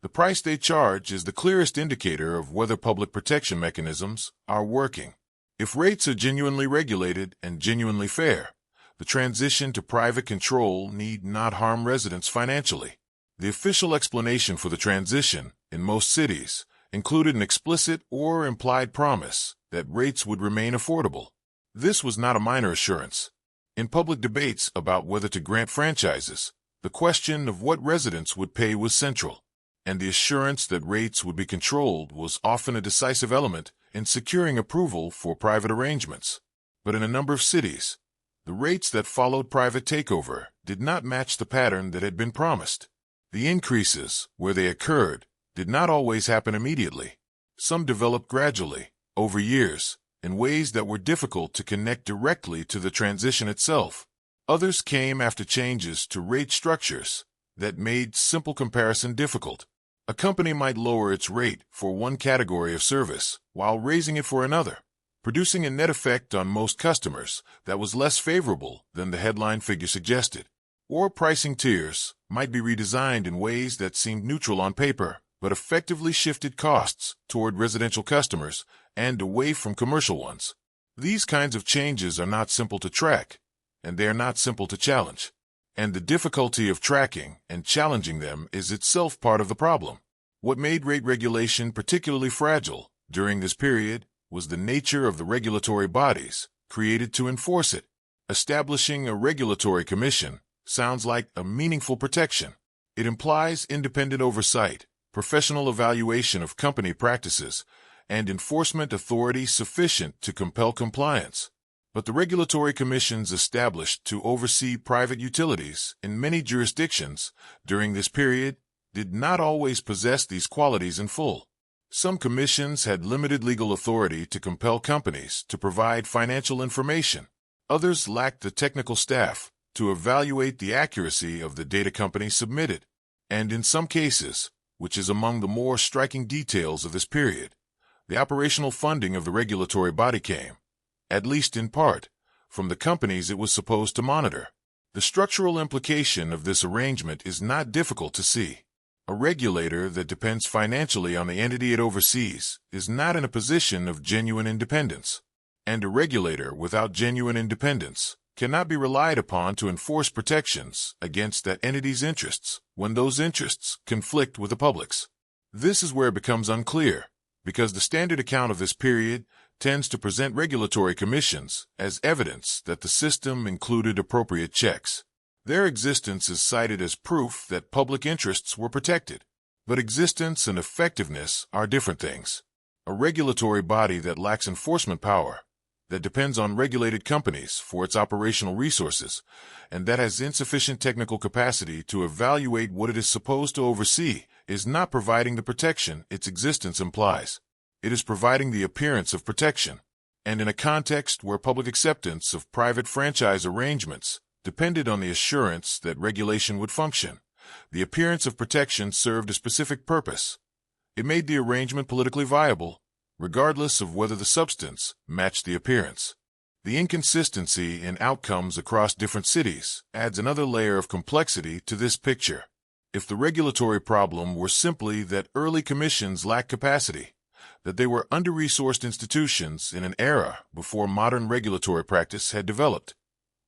the price they charge is the clearest indicator of whether public protection mechanisms are working. If rates are genuinely regulated and genuinely fair, the transition to private control need not harm residents financially. The official explanation for the transition, in most cities, included an explicit or implied promise that rates would remain affordable. This was not a minor assurance. In public debates about whether to grant franchises, the question of what residents would pay was central, and the assurance that rates would be controlled was often a decisive element in securing approval for private arrangements. But in a number of cities, the rates that followed private takeover did not match the pattern that had been promised. The increases, where they occurred, did not always happen immediately. Some developed gradually, over years, in ways that were difficult to connect directly to the transition itself. Others came after changes to rate structures that made simple comparison difficult. A company might lower its rate for one category of service while raising it for another, producing a net effect on most customers that was less favorable than the headline figure suggested. Or pricing tiers might be redesigned in ways that seemed neutral on paper, but effectively shifted costs toward residential customers and away from commercial ones. These kinds of changes are not simple to track, and they are not simple to challenge. And the difficulty of tracking and challenging them is itself part of the problem. What made rate regulation particularly fragile during this period was the nature of the regulatory bodies created to enforce it. Establishing a regulatory commission sounds like a meaningful protection. It implies independent oversight, professional evaluation of company practices, and enforcement authority sufficient to compel compliance. But the regulatory commissions established to oversee private utilities in many jurisdictions during this period did not always possess these qualities in full. Some commissions had limited legal authority to compel companies to provide financial information. Others lacked the technical staff to evaluate the accuracy of the data companies submitted. And in some cases, which is among the more striking details of this period, the operational funding of the regulatory body came, at least in part, from the companies it was supposed to monitor. The structural implication of this arrangement is not difficult to see. A regulator that depends financially on the entity it oversees is not in a position of genuine independence. And a regulator without genuine independence cannot be relied upon to enforce protections against that entity's interests when those interests conflict with the public's. This is where it becomes unclear, because the standard account of this period tends to present regulatory commissions as evidence that the system included appropriate checks. Their existence is cited as proof that public interests were protected. But existence and effectiveness are different things. A regulatory body that lacks enforcement power, that depends on regulated companies for its operational resources, and that has insufficient technical capacity to evaluate what it is supposed to oversee, is not providing the protection its existence implies. It is providing the appearance of protection. And in a context where public acceptance of private franchise arrangements depended on the assurance that regulation would function, the appearance of protection served a specific purpose. It made the arrangement politically viable, regardless of whether the substance matched the appearance. The inconsistency in outcomes across different cities adds another layer of complexity to this picture. If the regulatory problem were simply that early commissions lacked capacity, that they were under-resourced institutions in an era before modern regulatory practice had developed,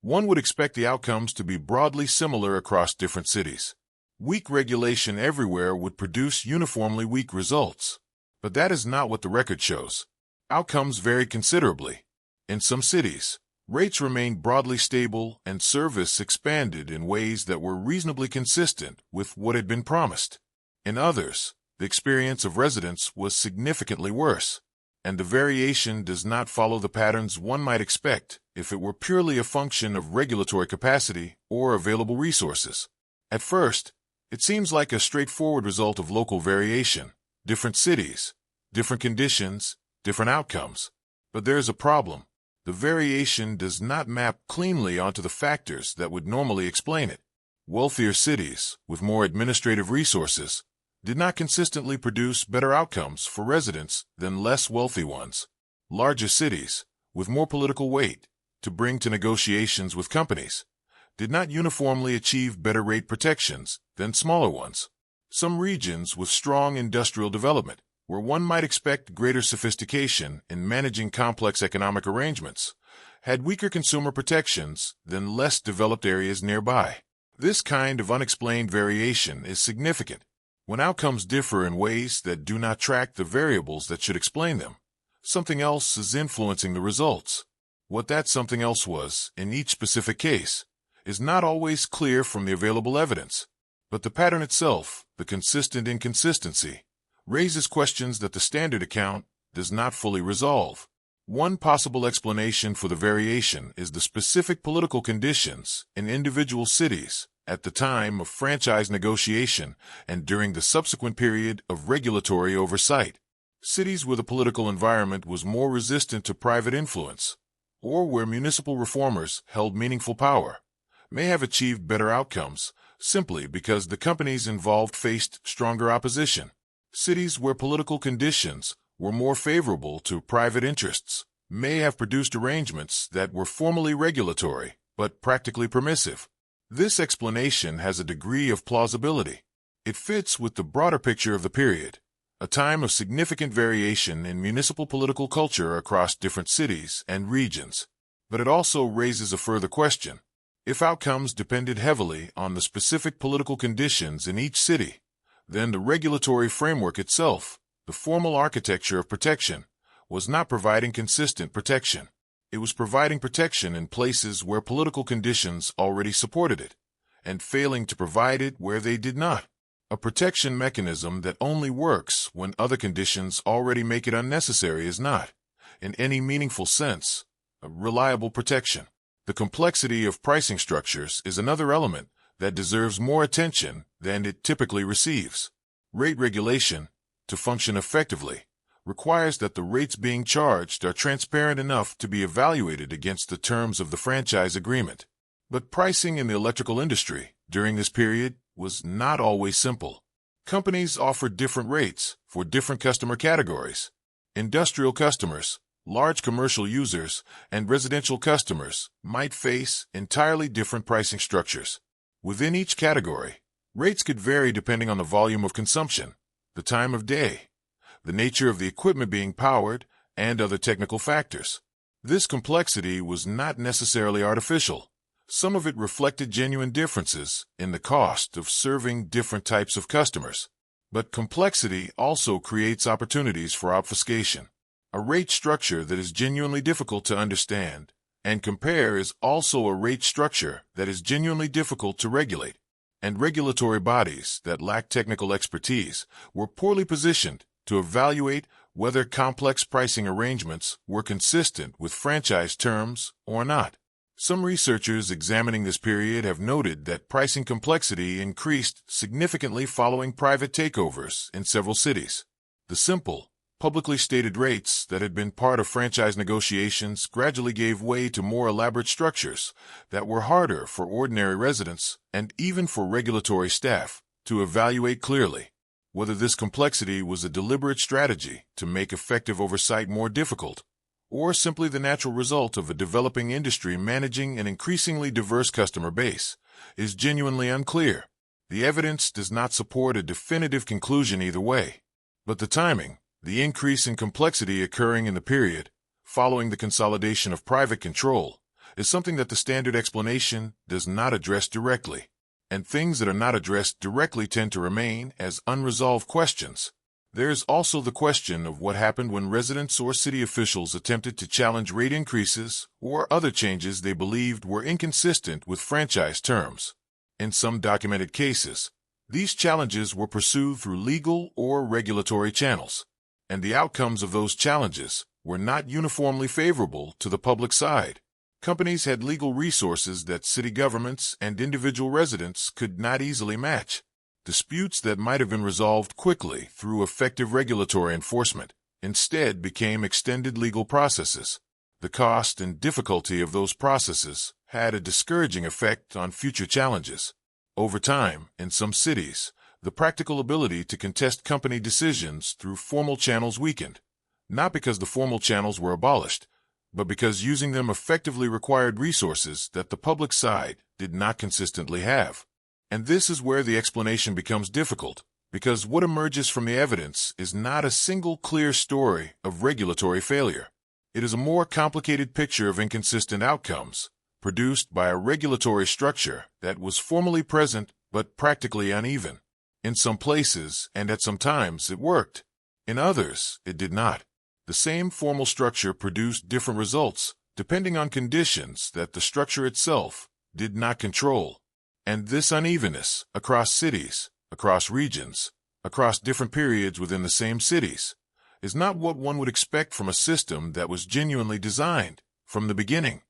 one would expect the outcomes to be broadly similar across different cities. Weak regulation everywhere would produce uniformly weak results. But that is not what the record shows. Outcomes varied considerably. In some cities, rates remained broadly stable and service expanded in ways that were reasonably consistent with what had been promised. In others, the experience of residents was significantly worse, and the variation does not follow the patterns one might expect if it were purely a function of regulatory capacity or available resources. At first, it seems like a straightforward result of local variation. Different cities, different conditions, different outcomes. But there is a problem. The variation does not map cleanly onto the factors that would normally explain it. Wealthier cities, with more administrative resources, did not consistently produce better outcomes for residents than less wealthy ones. Larger cities, with more political weight to bring to negotiations with companies, did not uniformly achieve better rate protections than smaller ones. Some regions with strong industrial development, where one might expect greater sophistication in managing complex economic arrangements, had weaker consumer protections than less developed areas nearby. This kind of unexplained variation is significant. When outcomes differ in ways that do not track the variables that should explain them, something else is influencing the results. What that something else was, in each specific case, is not always clear from the available evidence. But the pattern itself, the consistent inconsistency, raises questions that the standard account does not fully resolve. One possible explanation for the variation is the specific political conditions in individual cities at the time of franchise negotiation and during the subsequent period of regulatory oversight. Cities where the political environment was more resistant to private influence, or where municipal reformers held meaningful power, may have achieved better outcomes simply because the companies involved faced stronger opposition. Cities where political conditions were more favorable to private interests may have produced arrangements that were formally regulatory but practically permissive. This explanation has a degree of plausibility. It fits with the broader picture of the period, a time of significant variation in municipal political culture across different cities and regions. But it also raises a further question. If outcomes depended heavily on the specific political conditions in each city, then the regulatory framework itself, the formal architecture of protection, was not providing consistent protection. It was providing protection in places where political conditions already supported it, and failing to provide it where they did not. A protection mechanism that only works when other conditions already make it unnecessary is not, in any meaningful sense, a reliable protection. The complexity of pricing structures is another element that deserves more attention than it typically receives. Rate regulation, to function effectively, requires that the rates being charged are transparent enough to be evaluated against the terms of the franchise agreement. But pricing in the electrical industry during this period was not always simple. Companies offered different rates for different customer categories. Industrial customers, large commercial users, and residential customers might face entirely different pricing structures. Within each category, rates could vary depending on the volume of consumption, the time of day, the nature of the equipment being powered, and other technical factors. This complexity was not necessarily artificial. Some of it reflected genuine differences in the cost of serving different types of customers. But complexity also creates opportunities for obfuscation. A rate structure that is genuinely difficult to understand and compare is also a rate structure that is genuinely difficult to regulate. And regulatory bodies that lack technical expertise were poorly positioned to evaluate whether complex pricing arrangements were consistent with franchise terms or not. Some researchers examining this period have noted that pricing complexity increased significantly following private takeovers in several cities. The simple, publicly stated rates that had been part of franchise negotiations gradually gave way to more elaborate structures that were harder for ordinary residents and even for regulatory staff to evaluate clearly. Whether this complexity was a deliberate strategy to make effective oversight more difficult, or simply the natural result of a developing industry managing an increasingly diverse customer base, is genuinely unclear. The evidence does not support a definitive conclusion either way. But the timing, the increase in complexity occurring in the period following the consolidation of private control, is something that the standard explanation does not address directly. And things that are not addressed directly tend to remain as unresolved questions. There is also the question of what happened when residents or city officials attempted to challenge rate increases or other changes they believed were inconsistent with franchise terms. In some documented cases, these challenges were pursued through legal or regulatory channels, and the outcomes of those challenges were not uniformly favorable to the public side. Companies had legal resources that city governments and individual residents could not easily match. Disputes that might have been resolved quickly through effective regulatory enforcement instead became extended legal processes. The cost and difficulty of those processes had a discouraging effect on future challenges. Over time, in some cities, the practical ability to contest company decisions through formal channels weakened, not because the formal channels were abolished, but because using them effectively required resources that the public side did not consistently have. And this is where the explanation becomes difficult, because what emerges from the evidence is not a single clear story of regulatory failure. It is a more complicated picture of inconsistent outcomes, produced by a regulatory structure that was formally present but practically uneven. In some places and at some times it worked. In others, it did not. The same formal structure produced different results, depending on conditions that the structure itself did not control. And this unevenness across cities, across regions, across different periods within the same cities, is not what one would expect from a system that was genuinely designed, from the beginning,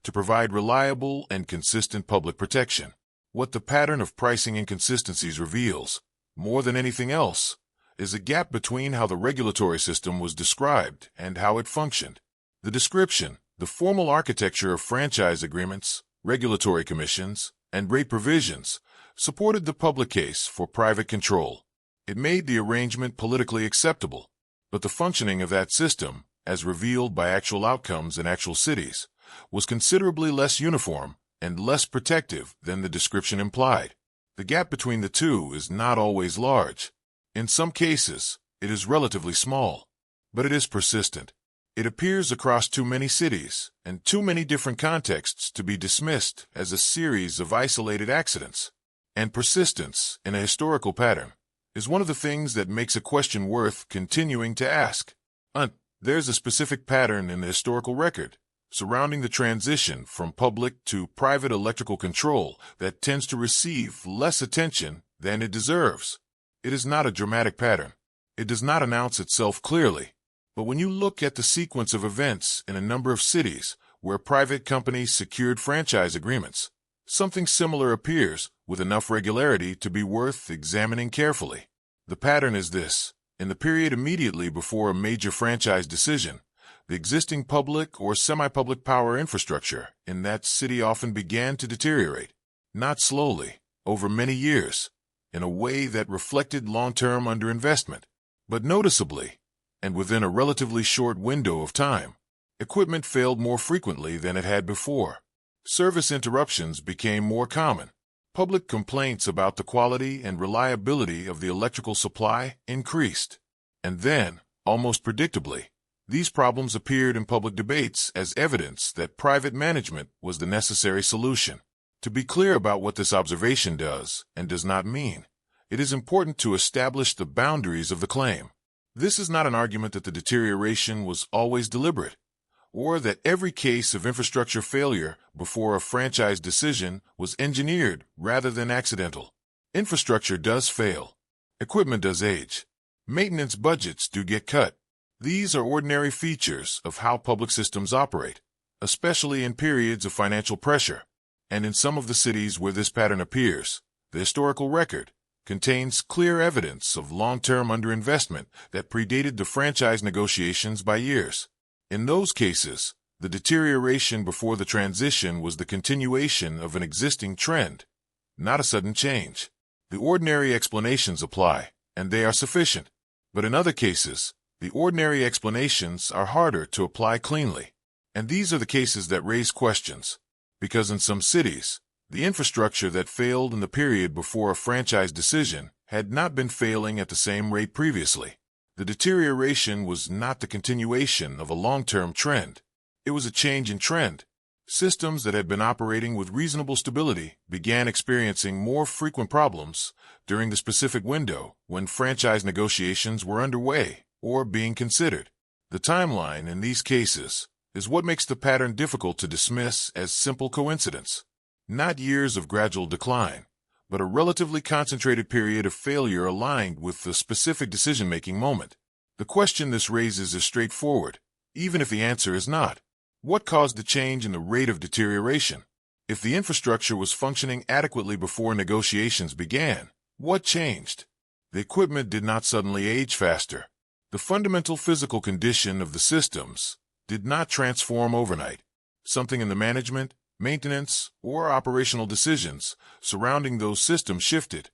to provide reliable and consistent public protection. What the pattern of pricing inconsistencies reveals, more than anything else, is a gap between how the regulatory system was described and how it functioned. The description, the formal architecture of franchise agreements, regulatory commissions, and rate provisions, supported the public case for private control. It made the arrangement politically acceptable, but the functioning of that system, as revealed by actual outcomes in actual cities, was considerably less uniform and less protective than the description implied. The gap between the two is not always large. In some cases, it is relatively small, but it is persistent. It appears across too many cities and too many different contexts to be dismissed as a series of isolated accidents. And persistence in a historical pattern is one of the things that makes a question worth continuing to ask. There's a specific pattern in the historical record surrounding the transition from public to private electrical control that tends to receive less attention than it deserves. It is not a dramatic pattern. It does not announce itself clearly. But when you look at the sequence of events in a number of cities where private companies secured franchise agreements, something similar appears with enough regularity to be worth examining carefully. The pattern is this. In the period immediately before a major franchise decision, the existing public or semi-public power infrastructure in that city often began to deteriorate, not slowly, over many years, in a way that reflected long-term underinvestment, but noticeably, and within a relatively short window of time. Equipment failed more frequently than it had before. Service interruptions became more common. Public complaints about the quality and reliability of the electrical supply increased. And then, almost predictably, these problems appeared in public debates as evidence that private management was the necessary solution. To be clear about what this observation does and does not mean, it is important to establish the boundaries of the claim. This is not an argument that the deterioration was always deliberate, or that every case of infrastructure failure before a franchise decision was engineered rather than accidental. Infrastructure does fail. Equipment does age. Maintenance budgets do get cut. These are ordinary features of how public systems operate, especially in periods of financial pressure. And in some of the cities where this pattern appears, the historical record contains clear evidence of long-term underinvestment that predated the franchise negotiations by years. In those cases, the deterioration before the transition was the continuation of an existing trend, not a sudden change. The ordinary explanations apply, and they are sufficient. But in other cases, the ordinary explanations are harder to apply cleanly. And these are the cases that raise questions, because in some cities, the infrastructure that failed in the period before a franchise decision had not been failing at the same rate previously. The deterioration was not the continuation of a long-term trend. It was a change in trend. Systems that had been operating with reasonable stability began experiencing more frequent problems during the specific window when franchise negotiations were underway or being considered. The timeline in these cases is what makes the pattern difficult to dismiss as simple coincidence. Not years of gradual decline, but a relatively concentrated period of failure aligned with the specific decision-making moment. The question this raises is straightforward, even if the answer is not. What caused the change in the rate of deterioration? If the infrastructure was functioning adequately before negotiations began, what changed? The equipment did not suddenly age faster. The fundamental physical condition of the systems did not transform overnight. Something in the management, maintenance, or operational decisions surrounding those systems shifted,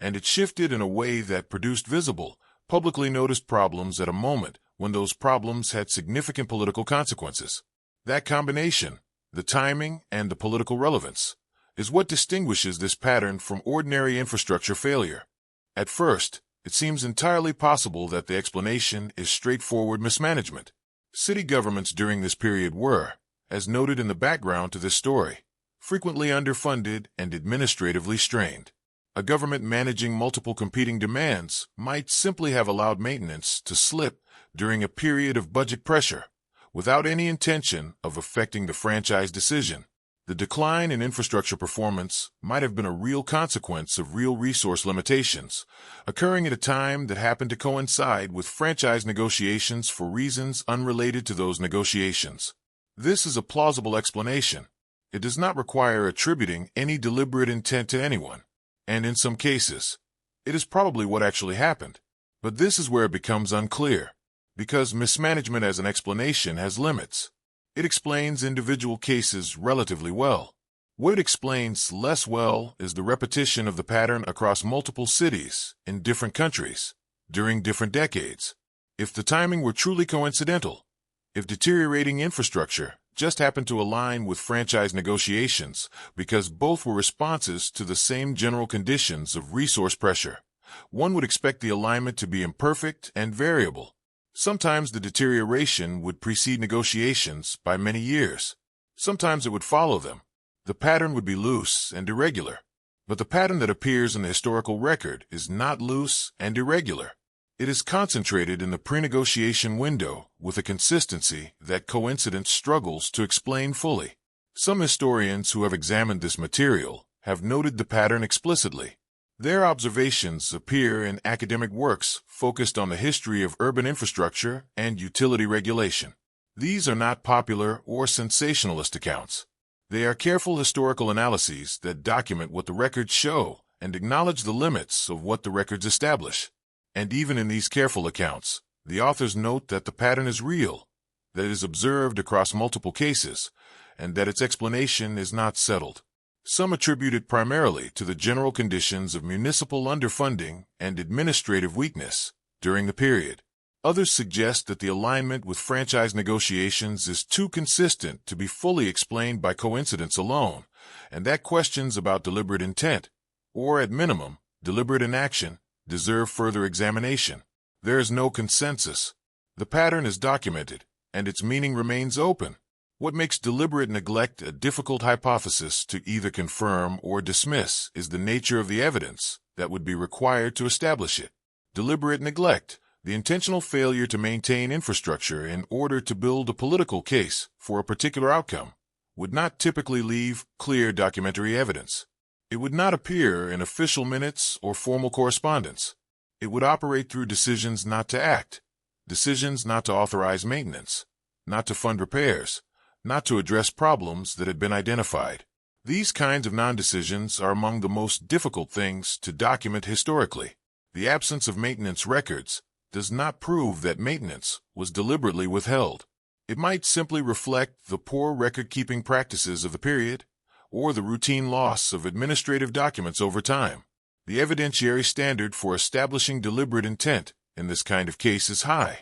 and it shifted in a way that produced visible, publicly noticed problems at a moment when those problems had significant political consequences. That combination, the timing and the political relevance, is what distinguishes this pattern from ordinary infrastructure failure. At first, it seems entirely possible that the explanation is straightforward mismanagement. City governments during this period were, as noted in the background to this story, frequently underfunded and administratively strained. A government managing multiple competing demands might simply have allowed maintenance to slip during a period of budget pressure, without any intention of affecting the franchise decision. The decline in infrastructure performance might have been a real consequence of real resource limitations, occurring at a time that happened to coincide with franchise negotiations for reasons unrelated to those negotiations. This is a plausible explanation. It does not require attributing any deliberate intent to anyone, and in some cases, it is probably what actually happened. But this is where it becomes unclear, because mismanagement as an explanation has limits. It explains individual cases relatively well. What it explains less well is the repetition of the pattern across multiple cities in different countries during different decades. If the timing were truly coincidental, if deteriorating infrastructure just happened to align with franchise negotiations because both were responses to the same general conditions of resource pressure, one would expect the alignment to be imperfect and variable. Sometimes the deterioration would precede negotiations by many years. Sometimes it would follow them. The pattern would be loose and irregular. But the pattern that appears in the historical record is not loose and irregular. It is concentrated in the pre-negotiation window with a consistency that coincidence struggles to explain fully. Some historians who have examined this material have noted the pattern explicitly. Their observations appear in academic works focused on the history of urban infrastructure and utility regulation. These are not popular or sensationalist accounts. They are careful historical analyses that document what the records show and acknowledge the limits of what the records establish. And even in these careful accounts, the authors note that the pattern is real, that it is observed across multiple cases, and that its explanation is not settled. Some attribute it primarily to the general conditions of municipal underfunding and administrative weakness during the period. Others suggest that the alignment with franchise negotiations is too consistent to be fully explained by coincidence alone, and that questions about deliberate intent, or at minimum, deliberate inaction, deserve further examination. There is no consensus. The pattern is documented, and its meaning remains open. What makes deliberate neglect a difficult hypothesis to either confirm or dismiss is the nature of the evidence that would be required to establish it. Deliberate neglect, the intentional failure to maintain infrastructure in order to build a political case for a particular outcome, would not typically leave clear documentary evidence. It would not appear in official minutes or formal correspondence. It would operate through decisions not to act, decisions not to authorize maintenance, not to fund repairs, not to address problems that had been identified. These kinds of non-decisions are among the most difficult things to document historically. The absence of maintenance records does not prove that maintenance was deliberately withheld. It might simply reflect the poor record-keeping practices of the period, or the routine loss of administrative documents over time. The evidentiary standard for establishing deliberate intent in this kind of case is high,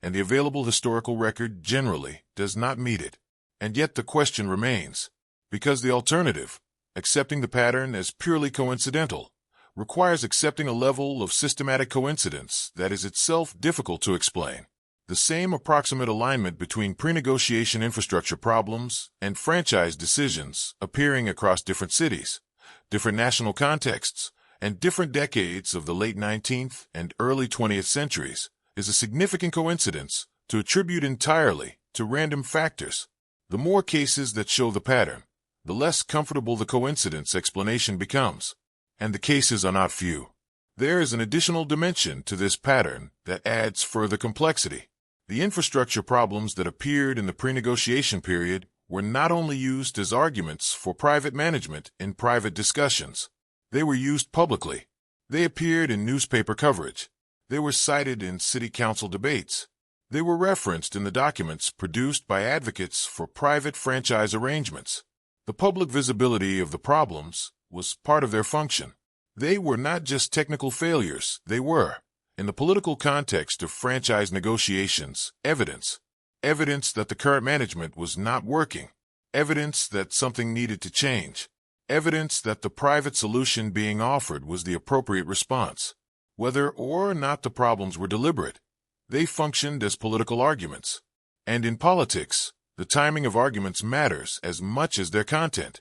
and the available historical record generally does not meet it. And yet the question remains, because the alternative, accepting the pattern as purely coincidental, requires accepting a level of systematic coincidence that is itself difficult to explain. The same approximate alignment between pre-negotiation infrastructure problems and franchise decisions appearing across different cities, different national contexts, and different decades of the late 19th and early 20th centuries is a significant coincidence to attribute entirely to random factors. The more cases that show the pattern, the less comfortable the coincidence explanation becomes. And the cases are not few. There is an additional dimension to this pattern that adds further complexity. The infrastructure problems that appeared in the pre-negotiation period were not only used as arguments for private management in private discussions. They were used publicly. They appeared in newspaper coverage. They were cited in city council debates. They were referenced in the documents produced by advocates for private franchise arrangements. The public visibility of the problems was part of their function. They were not just technical failures, they were, in the political context of franchise negotiations, evidence that the current management was not working, evidence that something needed to change, evidence that the private solution being offered was the appropriate response. Whether or not the problems were deliberate, they functioned as political arguments. And in politics, the timing of arguments matters as much as their content.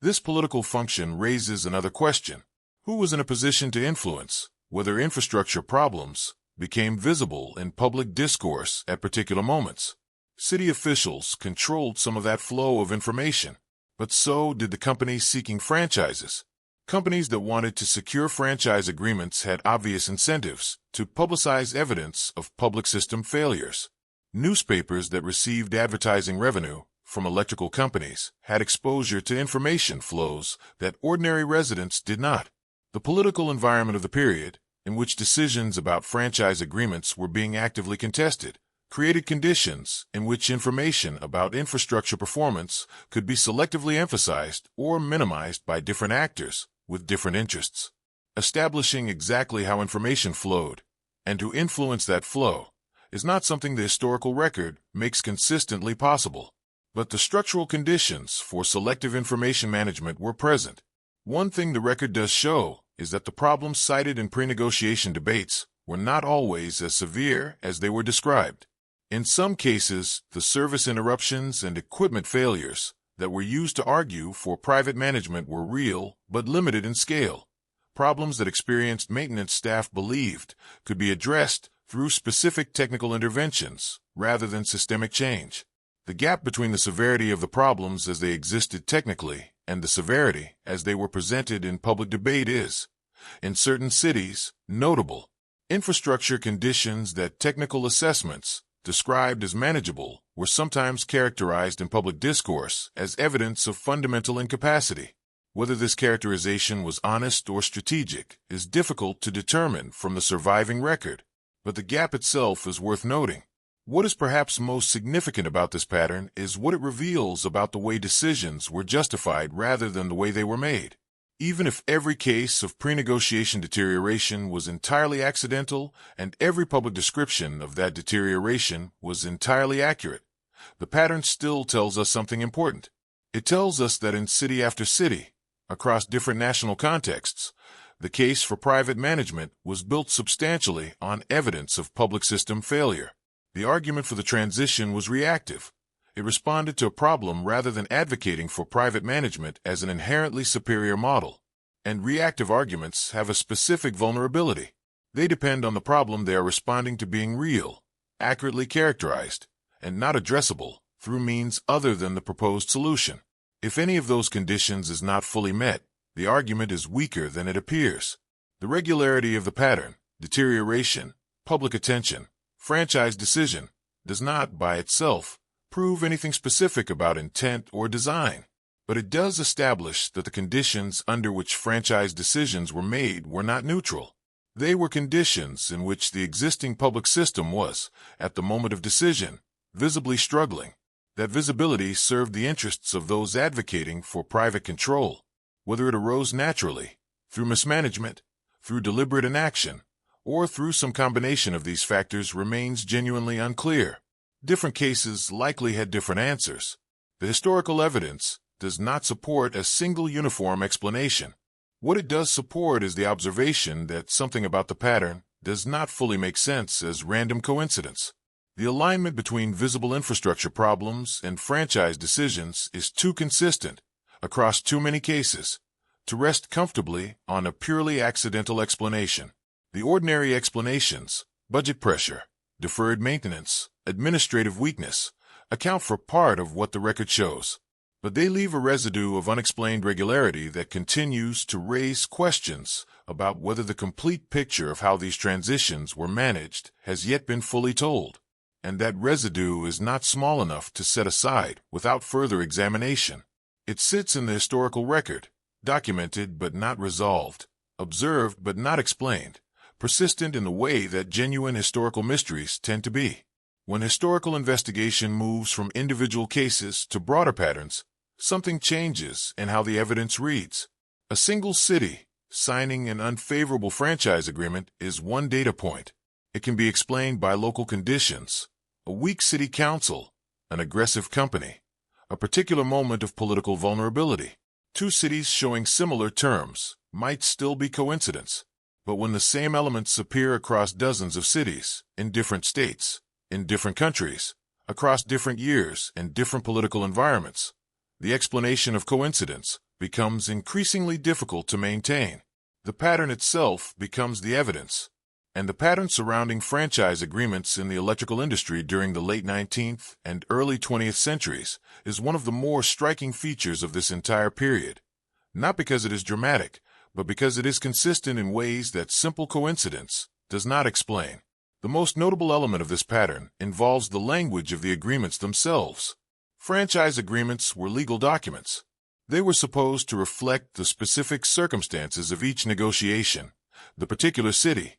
This political function raises another question. Who was in a position to influence whether infrastructure problems became visible in public discourse at particular moments? City officials controlled some of that flow of information, but so did the companies seeking franchises. Companies that wanted to secure franchise agreements had obvious incentives to publicize evidence of public system failures. Newspapers that received advertising revenue from electrical companies had exposure to information flows that ordinary residents did not. The political environment of the period, in which decisions about franchise agreements were being actively contested, created conditions in which information about infrastructure performance could be selectively emphasized or minimized by different actors with different interests. Establishing exactly how information flowed and to influence that flow is not something the historical record makes consistently possible. But the structural conditions for selective information management were present. One thing the record does show is that the problems cited in pre-negotiation debates were not always as severe as they were described. In some cases, the service interruptions and equipment failures that were used to argue for private management were real but limited in scale. problems that experienced maintenance staff believed could be addressed through specific technical interventions rather than systemic change. The gap between the severity of the problems as they existed technically and the severity as they were presented in public debate is, in certain cities, notable. Infrastructure conditions that technical assessments described as manageable were sometimes characterized in public discourse as evidence of fundamental incapacity. Whether this characterization was honest or strategic is difficult to determine from the surviving record, but the gap itself is worth noting. What is perhaps most significant about this pattern is what it reveals about the way decisions were justified rather than the way they were made. Even if every case of pre-negotiation deterioration was entirely accidental and every public description of that deterioration was entirely accurate, the pattern still tells us something important. It tells us that in city after city, across different national contexts, the case for private management was built substantially on evidence of public system failure. The argument for the transition was reactive. It responded to a problem rather than advocating for private management as an inherently superior model. And reactive arguments have a specific vulnerability. They depend on the problem they are responding to being real, accurately characterized, and not addressable through means other than the proposed solution. If any of those conditions is not fully met, the argument is weaker than it appears. The regularity of the pattern, deterioration, public attention, franchise decision, does not, by itself, prove anything specific about intent or design, but it does establish that the conditions under which franchise decisions were made were not neutral. They were conditions in which the existing public system was, at the moment of decision, visibly struggling. That visibility served the interests of those advocating for private control, whether it arose naturally, through mismanagement, through deliberate inaction, or through some combination of these factors remains genuinely unclear. Different cases likely had different answers. The historical evidence does not support a single uniform explanation. What it does support is the observation that something about the pattern does not fully make sense as random coincidence. The alignment between visible infrastructure problems and franchise decisions is too consistent, across too many cases, to rest comfortably on a purely accidental explanation. The ordinary explanations, budget pressure, deferred maintenance, administrative weakness, account for part of what the record shows, but they leave a residue of unexplained regularity that continues to raise questions about whether the complete picture of how these transitions were managed has yet been fully told, and that residue is not small enough to set aside without further examination. It sits in the historical record, documented but not resolved, observed but not explained, persistent in the way that genuine historical mysteries tend to be. When historical investigation moves from individual cases to broader patterns, something changes in how the evidence reads. A single city signing an unfavorable franchise agreement is one data point. It can be explained by local conditions, a weak city council, an aggressive company, a particular moment of political vulnerability. Two cities showing similar terms might still be coincidence. But when the same elements appear across dozens of cities, in different states, in different countries, across different years and different political environments, the explanation of coincidence becomes increasingly difficult to maintain. The pattern itself becomes the evidence, and the pattern surrounding franchise agreements in the electrical industry during the late 19th and early 20th centuries is one of the more striking features of this entire period, not because it is dramatic, but because it is consistent in ways that simple coincidence does not explain. The most notable element of this pattern involves the language of the agreements themselves. Franchise agreements were legal documents. They were supposed to reflect the specific circumstances of each negotiation, the particular city,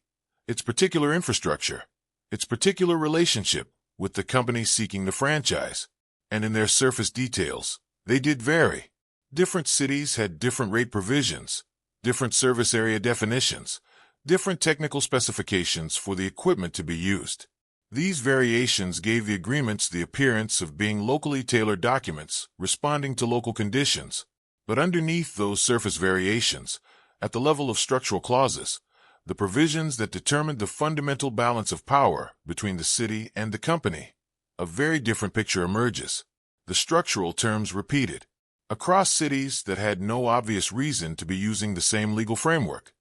its particular infrastructure, its particular relationship with the company seeking the franchise, and in their surface details, they did vary. Different cities had different rate provisions, different service area definitions, different technical specifications for the equipment to be used. These variations gave the agreements the appearance of being locally tailored documents responding to local conditions, but underneath those surface variations, at the level of structural clauses, the provisions that determined the fundamental balance of power between the city and the company, a very different picture emerges. The structural terms repeated across cities that had no obvious reason to be using the same legal framework.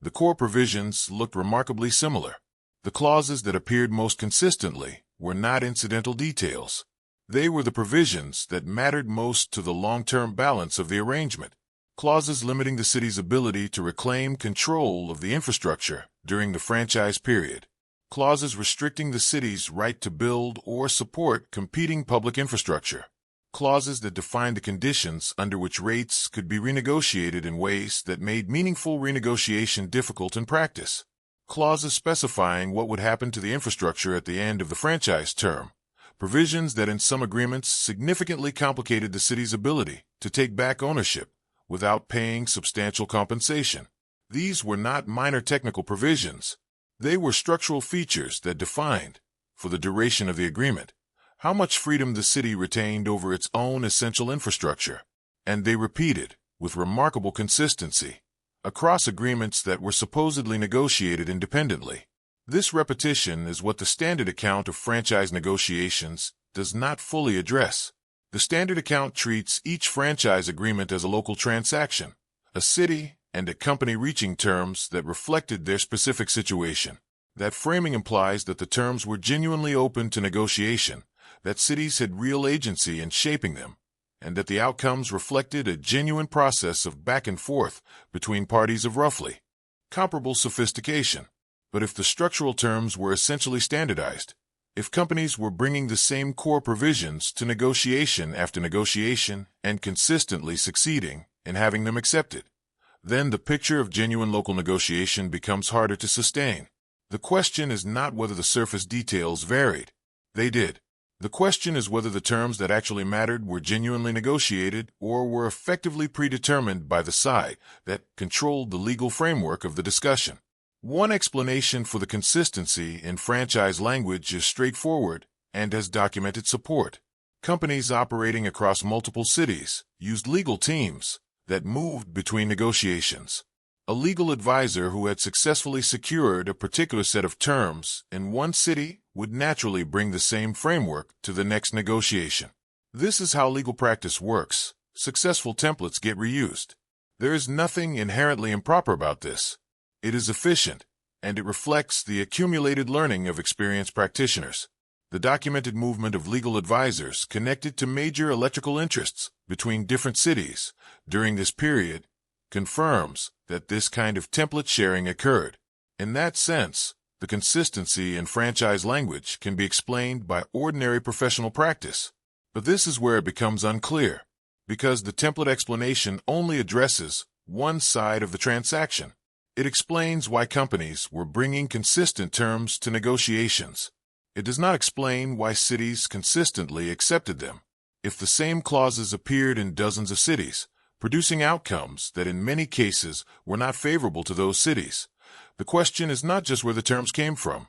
The core provisions looked remarkably similar. The clauses that appeared most consistently were not incidental details. They were the provisions that mattered most to the long-term balance of the arrangement. Clauses limiting the city's ability to reclaim control of the infrastructure during the franchise period. Clauses restricting the city's right to build or support competing public infrastructure. Clauses that defined the conditions under which rates could be renegotiated in ways that made meaningful renegotiation difficult in practice. Clauses specifying what would happen to the infrastructure at the end of the franchise term. Provisions that in some agreements significantly complicated the city's ability to take back ownership without paying substantial compensation. These were not minor technical provisions. They were structural features that defined, for the duration of the agreement, how much freedom the city retained over its own essential infrastructure. And they repeated, with remarkable consistency, across agreements that were supposedly negotiated independently. This repetition is what the standard account of franchise negotiations does not fully address. The standard account treats each franchise agreement as a local transaction, a city and a company reaching terms that reflected their specific situation. That framing implies that the terms were genuinely open to negotiation, that cities had real agency in shaping them, and that the outcomes reflected a genuine process of back and forth between parties of roughly comparable sophistication. But if the structural terms were essentially standardized, if companies were bringing the same core provisions to negotiation after negotiation and consistently succeeding in having them accepted, then the picture of genuine local negotiation becomes harder to sustain. The question is not whether the surface details varied. They did. The question is whether the terms that actually mattered were genuinely negotiated or were effectively predetermined by the side that controlled the legal framework of the discussion. One explanation for the consistency in franchise language is straightforward and has documented support. Companies operating across multiple cities used legal teams that moved between negotiations. A legal advisor who had successfully secured a particular set of terms in one city would naturally bring the same framework to the next negotiation. This is how legal practice works. Successful templates get reused. There is nothing inherently improper about this. It is efficient, and it reflects the accumulated learning of experienced practitioners. The documented movement of legal advisors connected to major electrical interests between different cities during this period confirms that this kind of template sharing occurred. In that sense, the consistency in franchise language can be explained by ordinary professional practice. But this is where it becomes unclear, because the template explanation only addresses one side of the transaction. It explains why companies were bringing consistent terms to negotiations. It does not explain why cities consistently accepted them. If the same clauses appeared in dozens of cities, producing outcomes that in many cases were not favorable to those cities, the question is not just where the terms came from.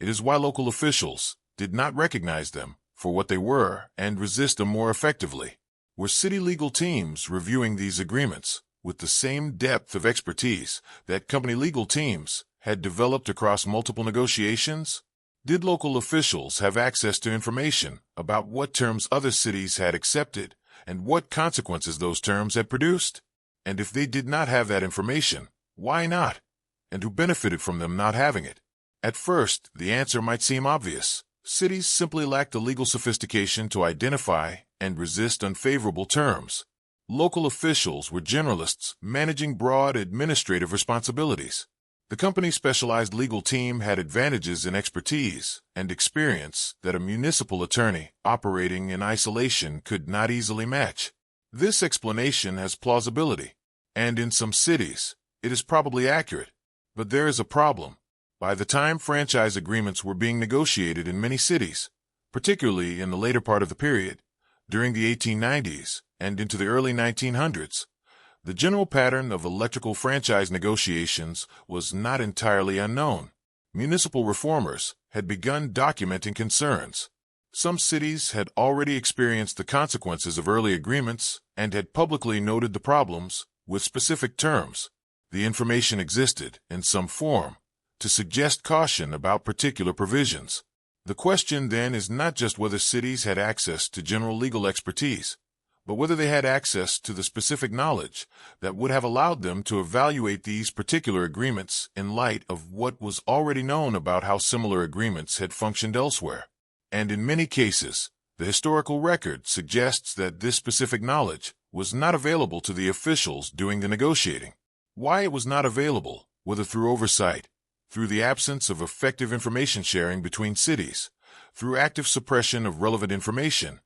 It is why local officials did not recognize them for what they were and resist them more effectively. Were city legal teams reviewing these agreements with the same depth of expertise that company legal teams had developed across multiple negotiations? Did local officials have access to information about what terms other cities had accepted and what consequences those terms had produced? And if they did not have that information, why not? And who benefited from them not having it? At first, the answer might seem obvious. Cities simply lacked the legal sophistication to identify and resist unfavorable terms. Local officials were generalists managing broad administrative responsibilities. The company's specialized legal team had advantages in expertise and experience that a municipal attorney operating in isolation could not easily match. This explanation has plausibility, and in some cities, it is probably accurate. But there is a problem. By the time franchise agreements were being negotiated in many cities, particularly in the later part of the period, during the 1890s and into the early 1900s, the general pattern of electrical franchise negotiations was not entirely unknown. Municipal reformers had begun documenting concerns. Some cities had already experienced the consequences of early agreements and had publicly noted the problems with specific terms. The information existed in some form to suggest caution about particular provisions. The question then is not just whether cities had access to general legal expertise, but whether they had access to the specific knowledge that would have allowed them to evaluate these particular agreements in light of what was already known about how similar agreements had functioned elsewhere. And in many cases, the historical record suggests that this specific knowledge was not available to the officials doing the negotiating. Why it was not available, whether through oversight, through the absence of effective information sharing between cities, through active suppression of relevant information,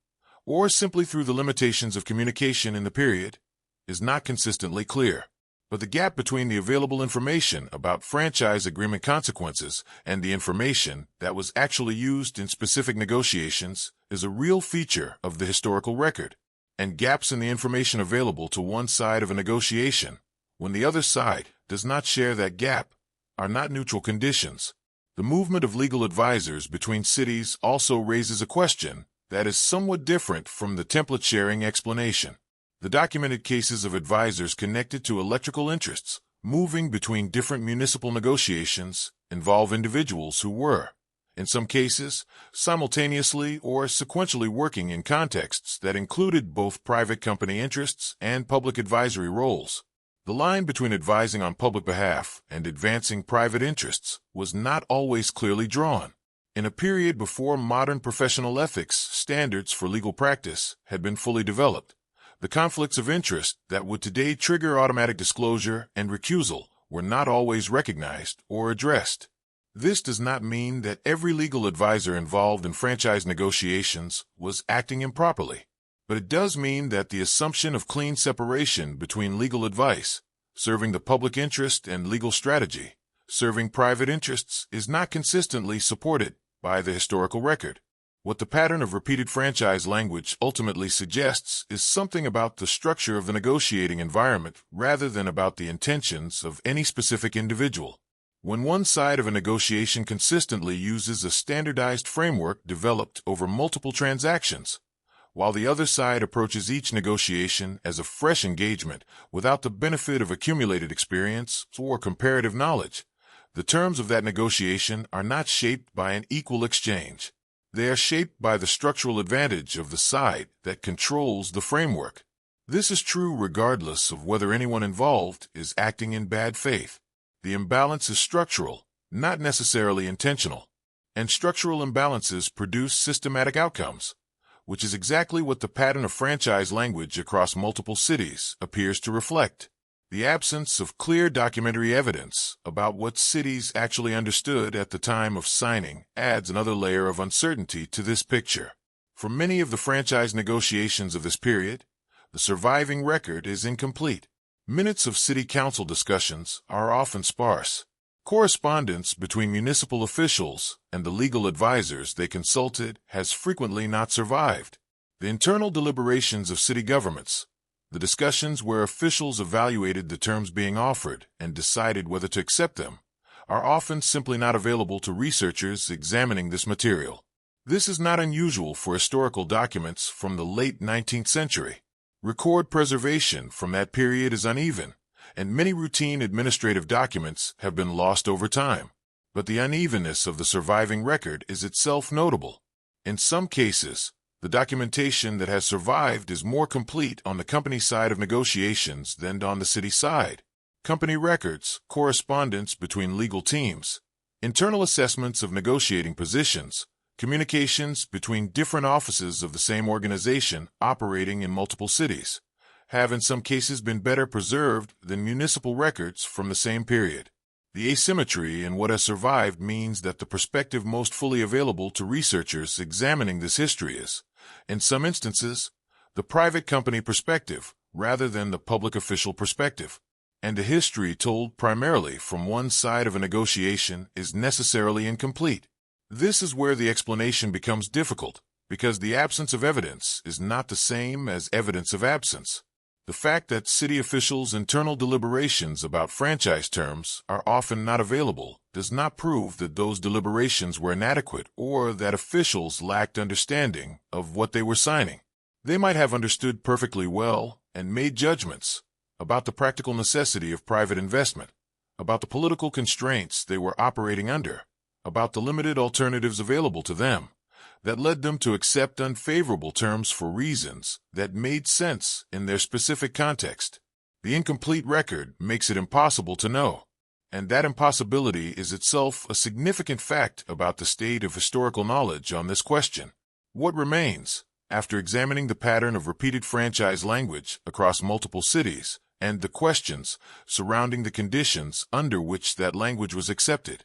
or simply through the limitations of communication in the period, is not consistently clear. But the gap between the available information about franchise agreement consequences and the information that was actually used in specific negotiations is a real feature of the historical record. And gaps in the information available to one side of a negotiation, when the other side does not share that gap, are not neutral conditions. The movement of legal advisors between cities also raises a question that is somewhat different from the template-sharing explanation. The documented cases of advisors connected to electrical interests moving between different municipal negotiations involve individuals who were, in some cases, simultaneously or sequentially working in contexts that included both private company interests and public advisory roles. The line between advising on public behalf and advancing private interests was not always clearly drawn. In a period before modern professional ethics standards for legal practice had been fully developed, the conflicts of interest that would today trigger automatic disclosure and recusal were not always recognized or addressed. This does not mean that every legal advisor involved in franchise negotiations was acting improperly, but it does mean that the assumption of clean separation between legal advice, serving the public interest, and legal strategy, serving private interests, is not consistently supported by the historical record. What the pattern of repeated franchise language ultimately suggests is something about the structure of the negotiating environment rather than about the intentions of any specific individual. When one side of a negotiation consistently uses a standardized framework developed over multiple transactions, while the other side approaches each negotiation as a fresh engagement without the benefit of accumulated experience or comparative knowledge, the terms of that negotiation are not shaped by an equal exchange. They are shaped by the structural advantage of the side that controls the framework. This is true regardless of whether anyone involved is acting in bad faith. The imbalance is structural, not necessarily intentional. And structural imbalances produce systematic outcomes, which is exactly what the pattern of franchise language across multiple cities appears to reflect. The absence of clear documentary evidence about what cities actually understood at the time of signing adds another layer of uncertainty to this picture. For many of the franchise negotiations of this period, the surviving record is incomplete. Minutes of city council discussions are often sparse. Correspondence between municipal officials and the legal advisors they consulted has frequently not survived. The internal deliberations of city governments, the discussions where officials evaluated the terms being offered and decided whether to accept them, are often simply not available to researchers examining this material. This is not unusual for historical documents from the late 19th century. Record preservation from that period is uneven, and many routine administrative documents have been lost over time. But the unevenness of the surviving record is itself notable. In some cases, the documentation that has survived is more complete on the company side of negotiations than on the city side. Company records, correspondence between legal teams, internal assessments of negotiating positions, communications between different offices of the same organization operating in multiple cities, have in some cases been better preserved than municipal records from the same period. The asymmetry in what has survived means that the perspective most fully available to researchers examining this history is, in some instances, the private company perspective rather than the public official perspective. And a history told primarily from one side of a negotiation is necessarily incomplete. This is where the explanation becomes difficult, because the absence of evidence is not the same as evidence of absence. The fact that city officials' internal deliberations about franchise terms are often not available does not prove that those deliberations were inadequate or that officials lacked understanding of what they were signing. They might have understood perfectly well and made judgments about the practical necessity of private investment, about the political constraints they were operating under, about the limited alternatives available to them, that led them to accept unfavorable terms for reasons that made sense in their specific context. The incomplete record makes it impossible to know, and that impossibility is itself a significant fact about the state of historical knowledge on this question. What remains, after examining the pattern of repeated franchise language across multiple cities and the questions surrounding the conditions under which that language was accepted,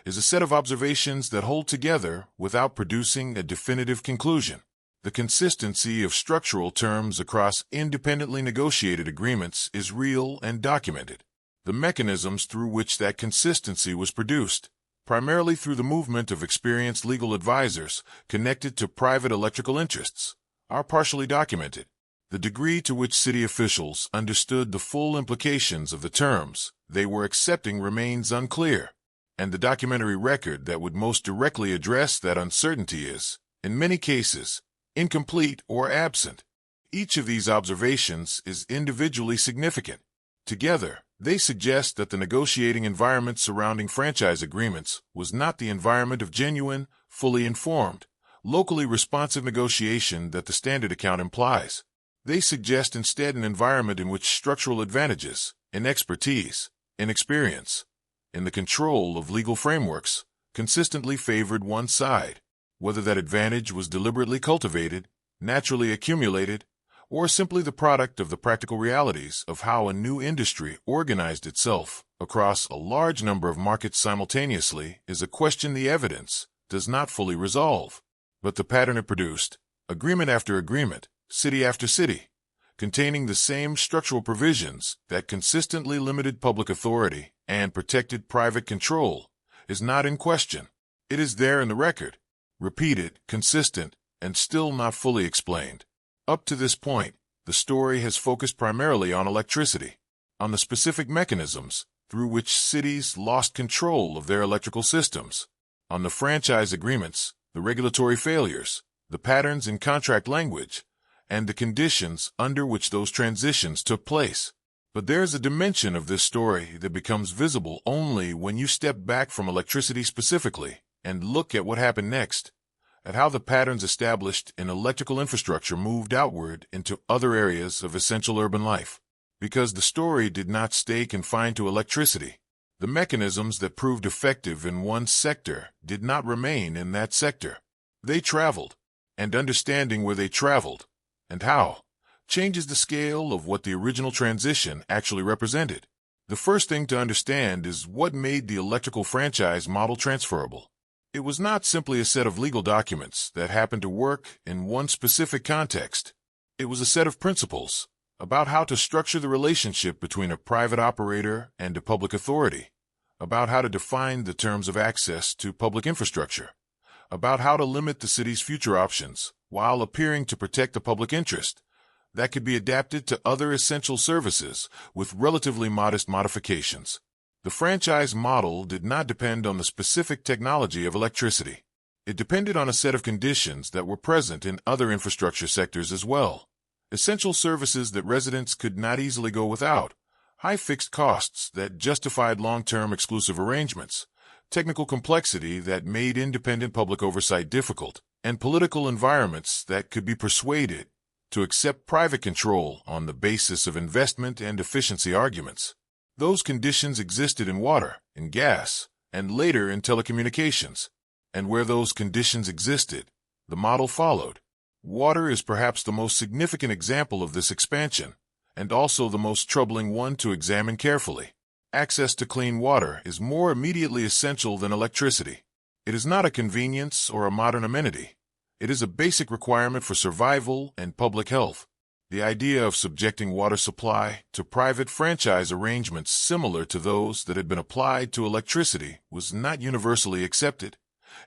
is a set of observations that hold together without producing a definitive conclusion. The consistency of structural terms across independently negotiated agreements is real and documented. The mechanisms through which that consistency was produced, primarily through the movement of experienced legal advisors connected to private electrical interests, are partially documented. The degree to which city officials understood the full implications of the terms they were accepting remains unclear, and the documentary record that would most directly address that uncertainty is, in many cases, incomplete or absent. Each of these observations is individually significant. Together, they suggest that the negotiating environment surrounding franchise agreements was not the environment of genuine, fully informed, locally responsive negotiation that the standard account implies. They suggest instead an environment in which structural advantages, in expertise, in experience, in the control of legal frameworks, consistently favored one side, whether that advantage was deliberately cultivated, naturally accumulated, or simply the product of the practical realities of how a new industry organized itself across a large number of markets simultaneously, is a question the evidence does not fully resolve. But the pattern it produced, agreement after agreement, city after city, containing the same structural provisions that consistently limited public authority and protected private control, is not in question. It is there in the record, repeated, consistent, and still not fully explained. Up to this point, the story has focused primarily on electricity, on the specific mechanisms through which cities lost control of their electrical systems, on the franchise agreements, the regulatory failures, the patterns in contract language, and the conditions under which those transitions took place. But there is a dimension of this story that becomes visible only when you step back from electricity specifically and look at what happened next, at how the patterns established in electrical infrastructure moved outward into other areas of essential urban life. Because the story did not stay confined to electricity, the mechanisms that proved effective in one sector did not remain in that sector. They traveled, and understanding where they traveled, and how, changes the scale of what the original transition actually represented. The first thing to understand is what made the electrical franchise model transferable. It was not simply a set of legal documents that happened to work in one specific context. It was a set of principles about how to structure the relationship between a private operator and a public authority, about how to define the terms of access to public infrastructure, about how to limit the city's future options while appearing to protect the public interest, that could be adapted to other essential services with relatively modest modifications. The franchise model did not depend on the specific technology of electricity. It depended on a set of conditions that were present in other infrastructure sectors as well. Essential services that residents could not easily go without, high fixed costs that justified long-term exclusive arrangements, technical complexity that made independent public oversight difficult, and political environments that could be persuaded to accept private control on the basis of investment and efficiency arguments. Those conditions existed in water, in gas, and later in telecommunications. And where those conditions existed, the model followed. Water is perhaps the most significant example of this expansion, and also the most troubling one to examine carefully. Access to clean water is more immediately essential than electricity. It is not a convenience or a modern amenity. It is a basic requirement for survival and public health. The idea of subjecting water supply to private franchise arrangements similar to those that had been applied to electricity was not universally accepted,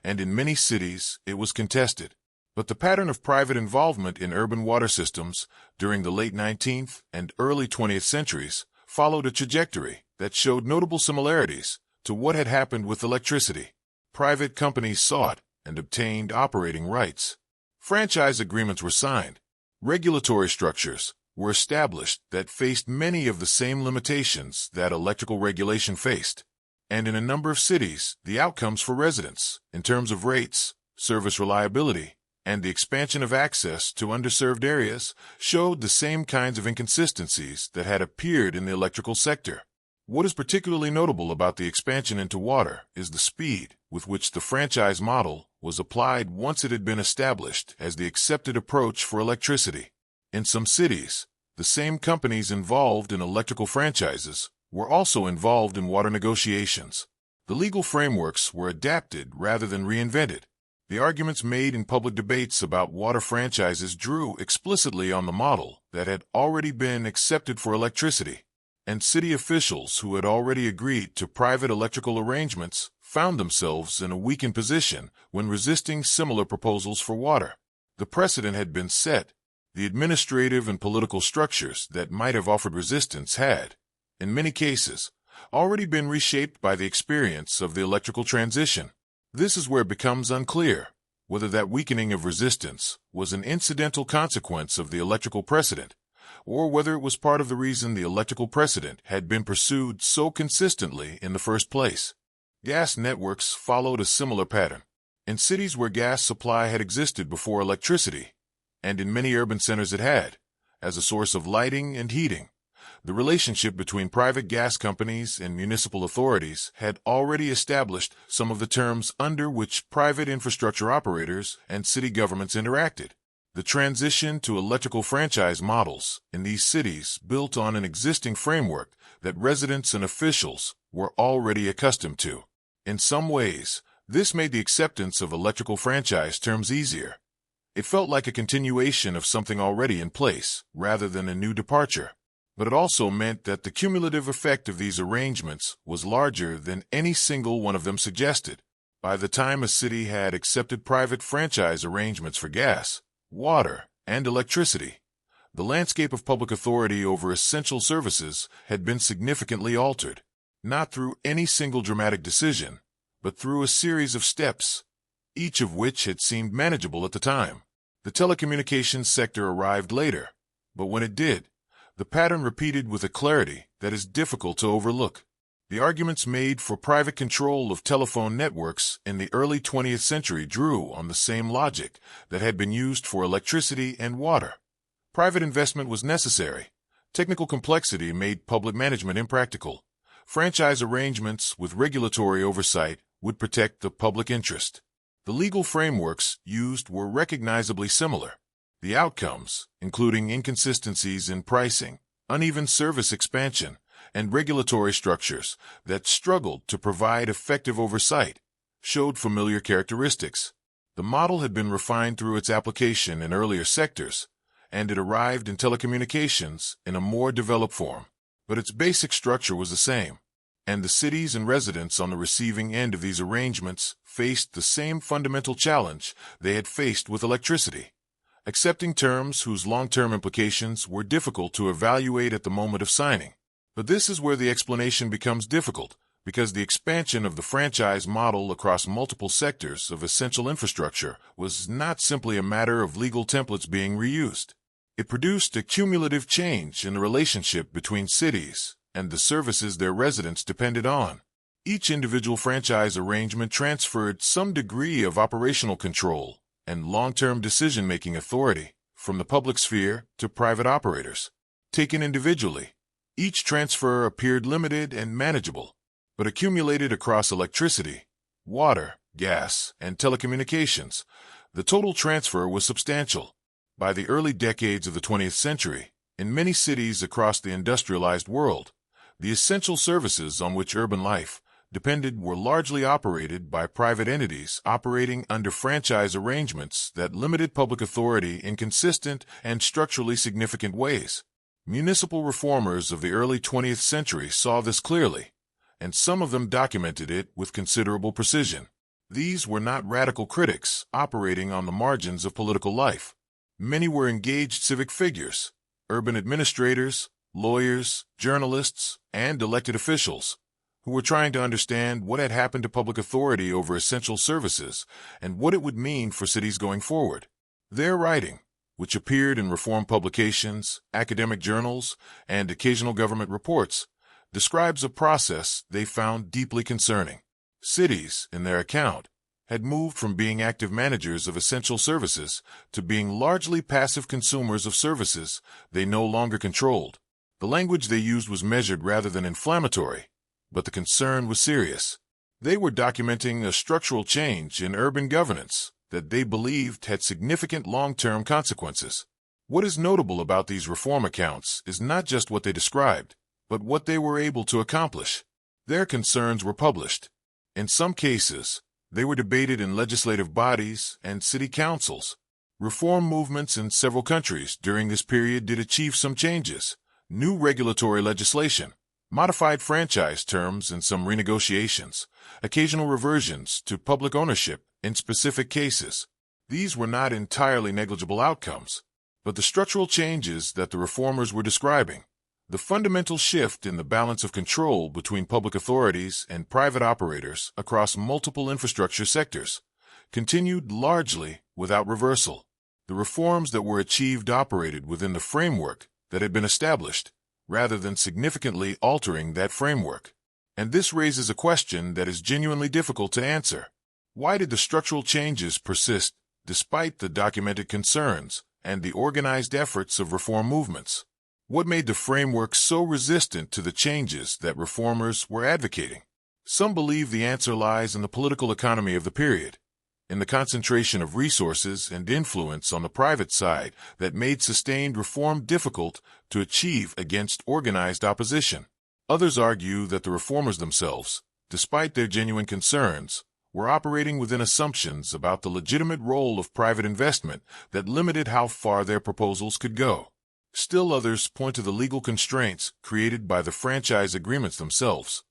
and in many cities it was contested. But the pattern of private involvement in urban water systems during the late 19th and early 20th centuries followed a trajectory that showed notable similarities to what had happened with electricity. Private companies sought and obtained operating rights. Franchise agreements were signed. Regulatory structures were established that faced many of the same limitations that electrical regulation faced. And in a number of cities, the outcomes for residents, in terms of rates, service reliability, and the expansion of access to underserved areas showed the same kinds of inconsistencies that had appeared in the electrical sector. What is particularly notable about the expansion into water is the speed with which the franchise model was applied once it had been established as the accepted approach for electricity. In some cities, the same companies involved in electrical franchises were also involved in water negotiations. The legal frameworks were adapted rather than reinvented. The arguments made in public debates about water franchises drew explicitly on the model that had already been accepted for electricity, and city officials who had already agreed to private electrical arrangements found themselves in a weakened position when resisting similar proposals for water. The precedent had been set. The administrative and political structures that might have offered resistance had, in many cases, already been reshaped by the experience of the electrical transition. This is where it becomes unclear whether that weakening of resistance was an incidental consequence of the electrical precedent, or whether it was part of the reason the electrical precedent had been pursued so consistently in the first place. Gas networks followed a similar pattern. In cities where gas supply had existed before electricity, and in many urban centers it had, as a source of lighting and heating, the relationship between private gas companies and municipal authorities had already established some of the terms under which private infrastructure operators and city governments interacted. The transition to electrical franchise models in these cities built on an existing framework that residents and officials were already accustomed to. In some ways, this made the acceptance of electrical franchise terms easier. It felt like a continuation of something already in place, rather than a new departure. But it also meant that the cumulative effect of these arrangements was larger than any single one of them suggested. By the time a city had accepted private franchise arrangements for gas, water, and electricity, the landscape of public authority over essential services had been significantly altered, not through any single dramatic decision, but through a series of steps, each of which had seemed manageable at the time. The telecommunications sector arrived later, but when it did, the pattern repeated with a clarity that is difficult to overlook. The arguments made for private control of telephone networks in the early 20th century drew on the same logic that had been used for electricity and water. Private investment was necessary. Technical complexity made public management impractical. Franchise arrangements with regulatory oversight would protect the public interest. The legal frameworks used were recognizably similar. The outcomes, including inconsistencies in pricing, uneven service expansion, and regulatory structures that struggled to provide effective oversight, showed familiar characteristics. The model had been refined through its application in earlier sectors, and it arrived in telecommunications in a more developed form. But its basic structure was the same, and the cities and residents on the receiving end of these arrangements faced the same fundamental challenge they had faced with electricity. Accepting terms whose long-term implications were difficult to evaluate at the moment of signing. But this is where the explanation becomes difficult, because the expansion of the franchise model across multiple sectors of essential infrastructure was not simply a matter of legal templates being reused. It produced a cumulative change in the relationship between cities and the services their residents depended on. Each individual franchise arrangement transferred some degree of operational control and long-term decision-making authority from the public sphere to private operators. Taken individually, each transfer appeared limited and manageable, but accumulated across electricity, water, gas, and telecommunications, the total transfer was substantial. By the early decades of the 20th century, in many cities across the industrialized world, the essential services on which urban life depended were largely operated by private entities operating under franchise arrangements that limited public authority in consistent and structurally significant ways. Municipal reformers of the early 20th century saw this clearly, and some of them documented it with considerable precision. These were not radical critics operating on the margins of political life. Many were engaged civic figures, urban administrators, lawyers, journalists, and elected officials, who were trying to understand what had happened to public authority over essential services and what it would mean for cities going forward. Their writing, which appeared in reform publications, academic journals, and occasional government reports, describes a process they found deeply concerning. Cities, in their account, had moved from being active managers of essential services to being largely passive consumers of services they no longer controlled. The language they used was measured rather than inflammatory, but the concern was serious. They were documenting a structural change in urban governance that they believed had significant long-term consequences. What is notable about these reform accounts is not just what they described, but what they were able to accomplish. Their concerns were published. In some cases, they were debated in legislative bodies and city councils. Reform movements in several countries during this period did achieve some changes: new regulatory legislation, modified franchise terms in some renegotiations, occasional reversions to public ownership in specific cases. These were not entirely negligible outcomes, but the structural changes that the reformers were describing, the fundamental shift in the balance of control between public authorities and private operators across multiple infrastructure sectors, continued largely without reversal. The reforms that were achieved operated within the framework that had been established, rather than significantly altering that framework. And this raises a question that is genuinely difficult to answer. Why did the structural changes persist despite the documented concerns and the organized efforts of reform movements? What made the framework so resistant to the changes that reformers were advocating? Some believe the answer lies in the political economy of the period, in the concentration of resources and influence on the private side that made sustained reform difficult to achieve against organized opposition. Others argue that the reformers themselves, despite their genuine concerns, were operating within assumptions about the legitimate role of private investment that limited how far their proposals could go. Still others point to the legal constraints created by the franchise agreements themselves.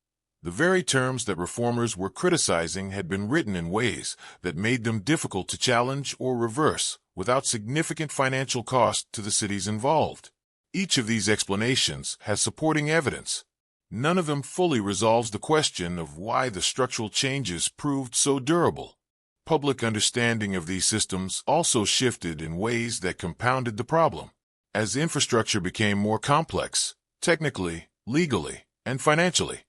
The very terms that reformers were criticizing had been written in ways that made them difficult to challenge or reverse without significant financial cost to the cities involved. Each of these explanations has supporting evidence. None of them fully resolves the question of why the structural changes proved so durable. Public understanding of these systems also shifted in ways that compounded the problem. As infrastructure became more complex, technically, legally, and financially,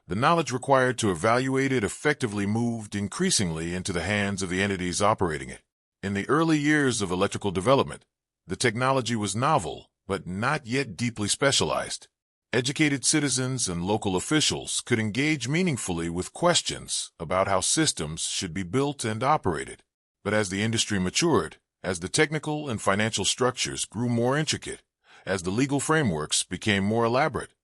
the knowledge required to evaluate it effectively moved increasingly into the hands of the entities operating it. In the early years of electrical development, the technology was novel, but not yet deeply specialized. Educated citizens and local officials could engage meaningfully with questions about how systems should be built and operated. But as the industry matured, as the technical and financial structures grew more intricate, as the legal frameworks became more elaborate,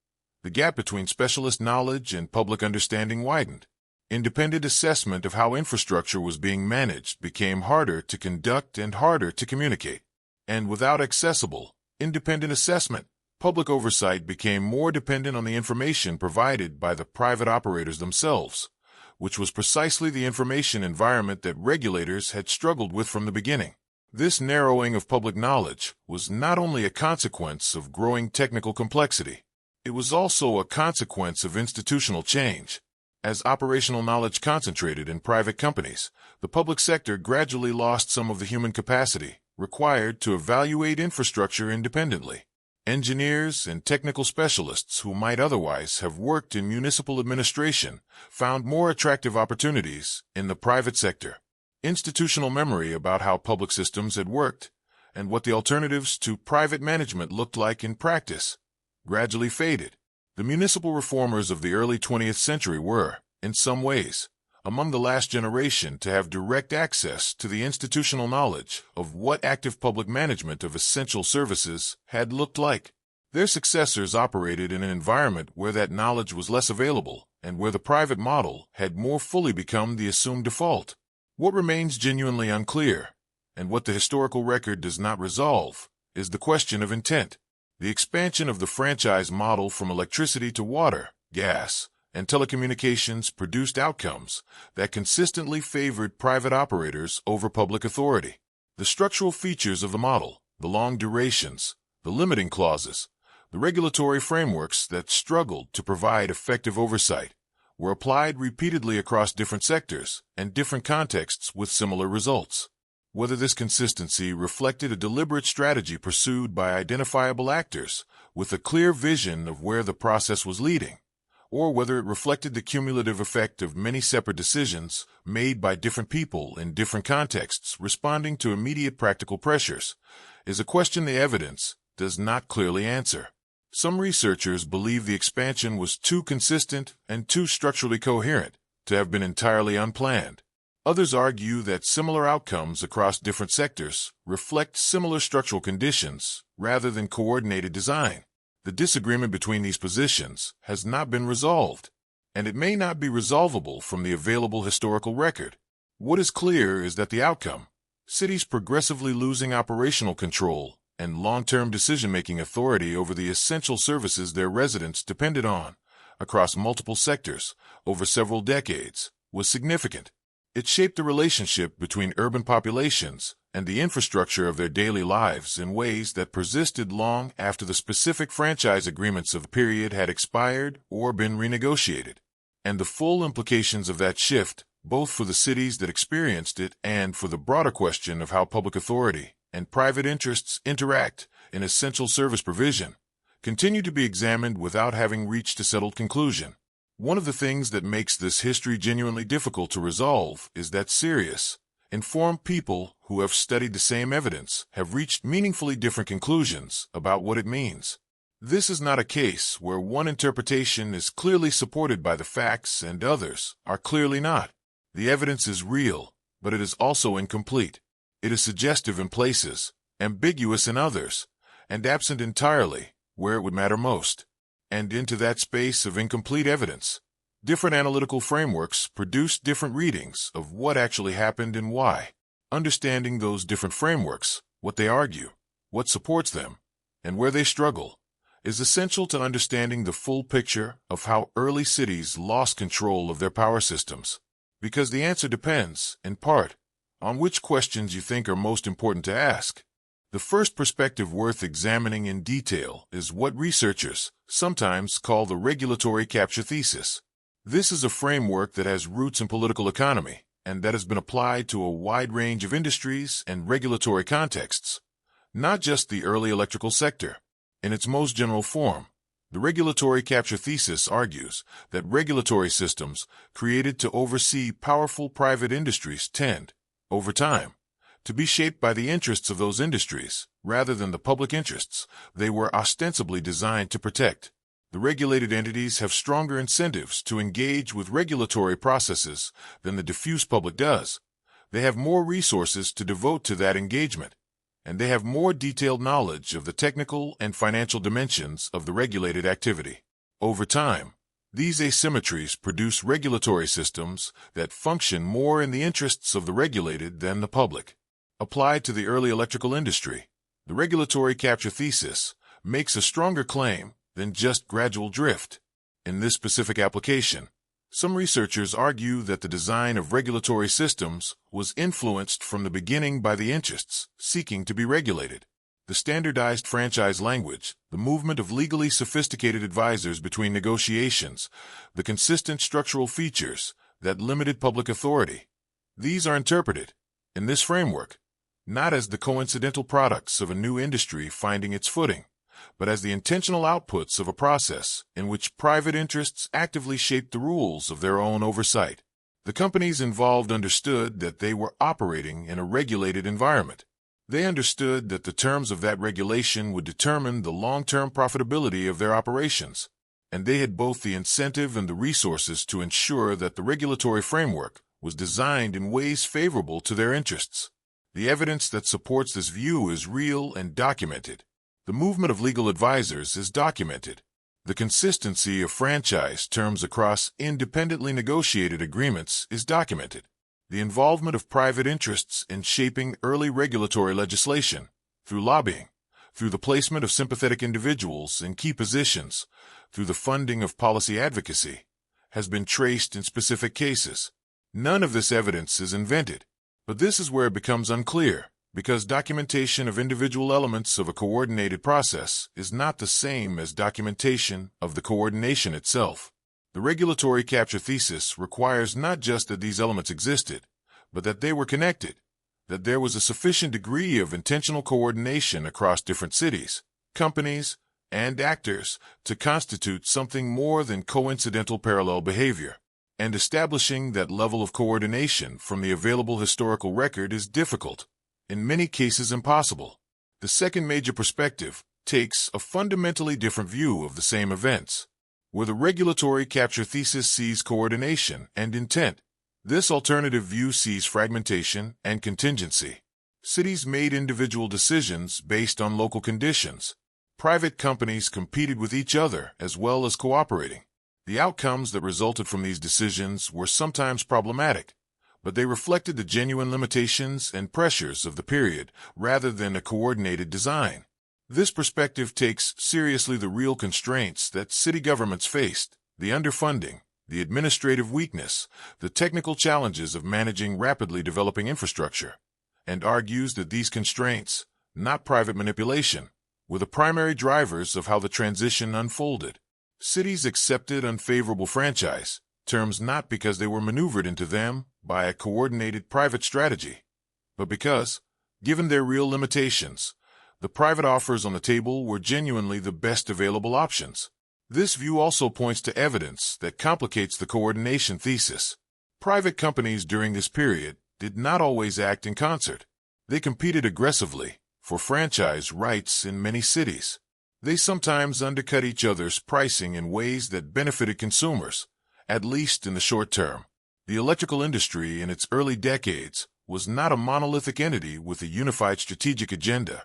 the gap between specialist knowledge and public understanding widened. Independent assessment of how infrastructure was being managed became harder to conduct and harder to communicate. And without accessible, independent assessment, public oversight became more dependent on the information provided by the private operators themselves, which was precisely the information environment that regulators had struggled with from the beginning. This narrowing of public knowledge was not only a consequence of growing technical complexity, it was also a consequence of institutional change. As operational knowledge concentrated in private companies, the public sector gradually lost some of the human capacity required to evaluate infrastructure independently. Engineers and technical specialists who might otherwise have worked in municipal administration found more attractive opportunities in the private sector. Institutional memory about how public systems had worked and what the alternatives to private management looked like in practice gradually faded. The municipal reformers of the early 20th century were, in some ways, among the last generation to have direct access to the institutional knowledge of what active public management of essential services had looked like. Their successors operated in an environment where that knowledge was less available and where the private model had more fully become the assumed default. What remains genuinely unclear, and what the historical record does not resolve, is the question of intent. The expansion of the franchise model from electricity to water, gas, and telecommunications produced outcomes that consistently favored private operators over public authority. The structural features of the model, the long durations, the limiting clauses, the regulatory frameworks that struggled to provide effective oversight, were applied repeatedly across different sectors and different contexts with similar results. Whether this consistency reflected a deliberate strategy pursued by identifiable actors with a clear vision of where the process was leading, or whether it reflected the cumulative effect of many separate decisions made by different people in different contexts responding to immediate practical pressures, is a question the evidence does not clearly answer. Some researchers believe the expansion was too consistent and too structurally coherent to have been entirely unplanned. Others argue that similar outcomes across different sectors reflect similar structural conditions rather than coordinated design. The disagreement between these positions has not been resolved, and it may not be resolvable from the available historical record. What is clear is that the outcome, cities progressively losing operational control and long-term decision-making authority over the essential services their residents depended on across multiple sectors over several decades, was significant. It shaped the relationship between urban populations and the infrastructure of their daily lives in ways that persisted long after the specific franchise agreements of the period had expired or been renegotiated. And the full implications of that shift, both for the cities that experienced it and for the broader question of how public authority and private interests interact in essential service provision, continue to be examined without having reached a settled conclusion. One of the things that makes this history genuinely difficult to resolve is that serious, informed people who have studied the same evidence have reached meaningfully different conclusions about what it means. This is not a case where one interpretation is clearly supported by the facts and others are clearly not. The evidence is real, but it is also incomplete. It is suggestive in places, ambiguous in others, and absent entirely where it would matter most. And into that space of incomplete evidence, different analytical frameworks produce different readings of what actually happened and why. Understanding those different frameworks, what they argue, what supports them, and where they struggle, is essential to understanding the full picture of how early cities lost control of their power systems. Because the answer depends, in part, on which questions you think are most important to ask. The first perspective worth examining in detail is what researchers sometimes call the regulatory capture thesis. This is a framework that has roots in political economy and that has been applied to a wide range of industries and regulatory contexts, not just the early electrical sector. In its most general form, the regulatory capture thesis argues that regulatory systems created to oversee powerful private industries tend, over time, to be shaped by the interests of those industries, rather than the public interests they were ostensibly designed to protect. The regulated entities have stronger incentives to engage with regulatory processes than the diffuse public does. They have more resources to devote to that engagement, and they have more detailed knowledge of the technical and financial dimensions of the regulated activity. Over time, these asymmetries produce regulatory systems that function more in the interests of the regulated than the public. Applied to the early electrical industry, the regulatory capture thesis makes a stronger claim than just gradual drift. In this specific application, some researchers argue that the design of regulatory systems was influenced from the beginning by the interests seeking to be regulated. The standardized franchise language, the movement of legally sophisticated advisors between negotiations, the consistent structural features that limited public authority. These are interpreted, in this framework, not as the coincidental products of a new industry finding its footing, but as the intentional outputs of a process in which private interests actively shaped the rules of their own oversight. The companies involved understood that they were operating in a regulated environment. They understood that the terms of that regulation would determine the long-term profitability of their operations, and they had both the incentive and the resources to ensure that the regulatory framework was designed in ways favorable to their interests. The evidence that supports this view is real and documented. The movement of legal advisors is documented. The consistency of franchise terms across independently negotiated agreements is documented. The involvement of private interests in shaping early regulatory legislation, through lobbying, through the placement of sympathetic individuals in key positions, through the funding of policy advocacy, has been traced in specific cases. None of this evidence is invented. But this is where it becomes unclear, because documentation of individual elements of a coordinated process is not the same as documentation of the coordination itself. The regulatory capture thesis requires not just that these elements existed, but that they were connected, that there was a sufficient degree of intentional coordination across different cities, companies, and actors to constitute something more than coincidental parallel behavior, and establishing that level of coordination from the available historical record is difficult, in many cases impossible. The second major perspective takes a fundamentally different view of the same events, where the regulatory capture thesis sees coordination and intent. This alternative view sees fragmentation and contingency. Cities made individual decisions based on local conditions. Private companies competed with each other as well as cooperating. The outcomes that resulted from these decisions were sometimes problematic, but they reflected the genuine limitations and pressures of the period rather than a coordinated design. This perspective takes seriously the real constraints that city governments faced: the underfunding, the administrative weakness, the technical challenges of managing rapidly developing infrastructure, and argues that these constraints, not private manipulation, were the primary drivers of how the transition unfolded. Cities accepted unfavorable franchise terms not because they were maneuvered into them by a coordinated private strategy, but because, given their real limitations, the private offers on the table were genuinely the best available options. This view also points to evidence that complicates the coordination thesis. Private companies during this period did not always act in concert. They competed aggressively for franchise rights in many cities. They sometimes undercut each other's pricing in ways that benefited consumers, at least in the short term. The electrical industry in its early decades was not a monolithic entity with a unified strategic agenda.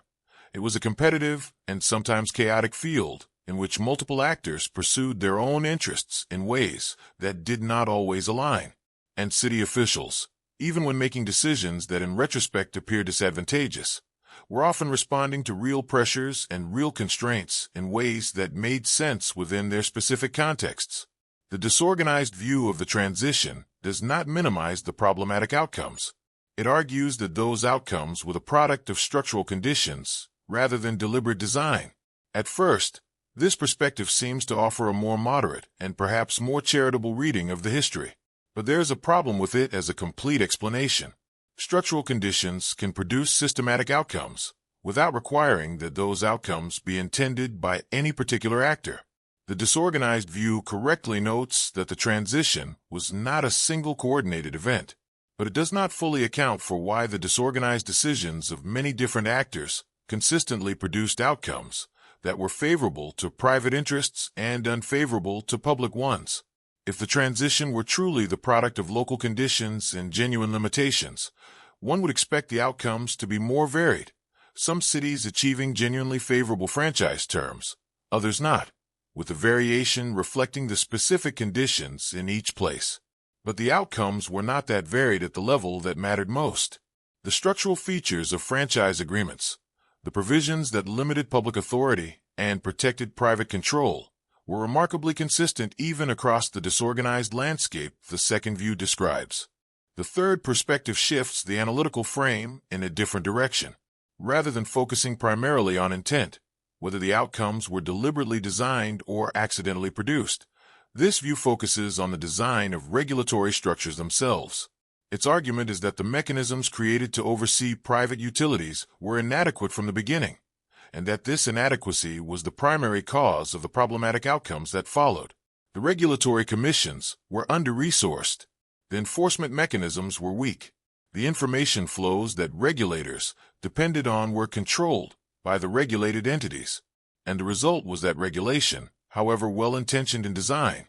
It was a competitive and sometimes chaotic field in which multiple actors pursued their own interests in ways that did not always align. And city officials, even when making decisions that in retrospect appear disadvantageous, were often responding to real pressures and real constraints in ways that made sense within their specific contexts. The disorganized view of the transition does not minimize the problematic outcomes. It argues that those outcomes were the product of structural conditions rather than deliberate design. At first, this perspective seems to offer a more moderate and perhaps more charitable reading of the history. But there is a problem with it as a complete explanation. Structural conditions can produce systematic outcomes without requiring that those outcomes be intended by any particular actor. The disorganized view correctly notes that the transition was not a single coordinated event, but it does not fully account for why the disorganized decisions of many different actors consistently produced outcomes that were favorable to private interests and unfavorable to public ones. If the transition were truly the product of local conditions and genuine limitations, one would expect the outcomes to be more varied, some cities achieving genuinely favorable franchise terms, others not, with the variation reflecting the specific conditions in each place. But the outcomes were not that varied at the level that mattered most. The structural features of franchise agreements, the provisions that limited public authority and protected private control, were remarkably consistent even across the disorganized landscape the second view describes. The third perspective shifts the analytical frame in a different direction. Rather than focusing primarily on intent, whether the outcomes were deliberately designed or accidentally produced, this view focuses on the design of regulatory structures themselves. Its argument is that the mechanisms created to oversee private utilities were inadequate from the beginning, and that this inadequacy was the primary cause of the problematic outcomes that followed. The regulatory commissions were under-resourced. The enforcement mechanisms were weak. The information flows that regulators depended on were controlled by the regulated entities, and the result was that regulation, however well-intentioned in design,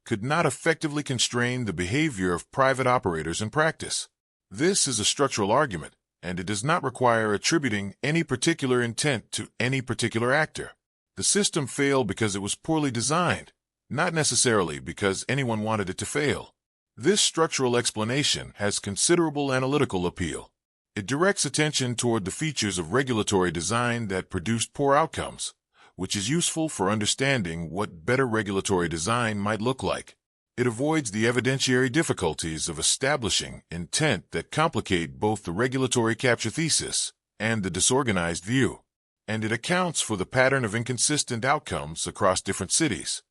could not effectively constrain the behavior of private operators in practice. This is a structural argument, and it does not require attributing any particular intent to any particular actor. The system failed because it was poorly designed, not necessarily because anyone wanted it to fail. This structural explanation has considerable analytical appeal. It directs attention toward the features of regulatory design that produced poor outcomes, which is useful for understanding what better regulatory design might look like. It avoids the evidentiary difficulties of establishing intent that complicate both the regulatory capture thesis and the disorganized view, and it accounts for the pattern of inconsistent outcomes across different cities,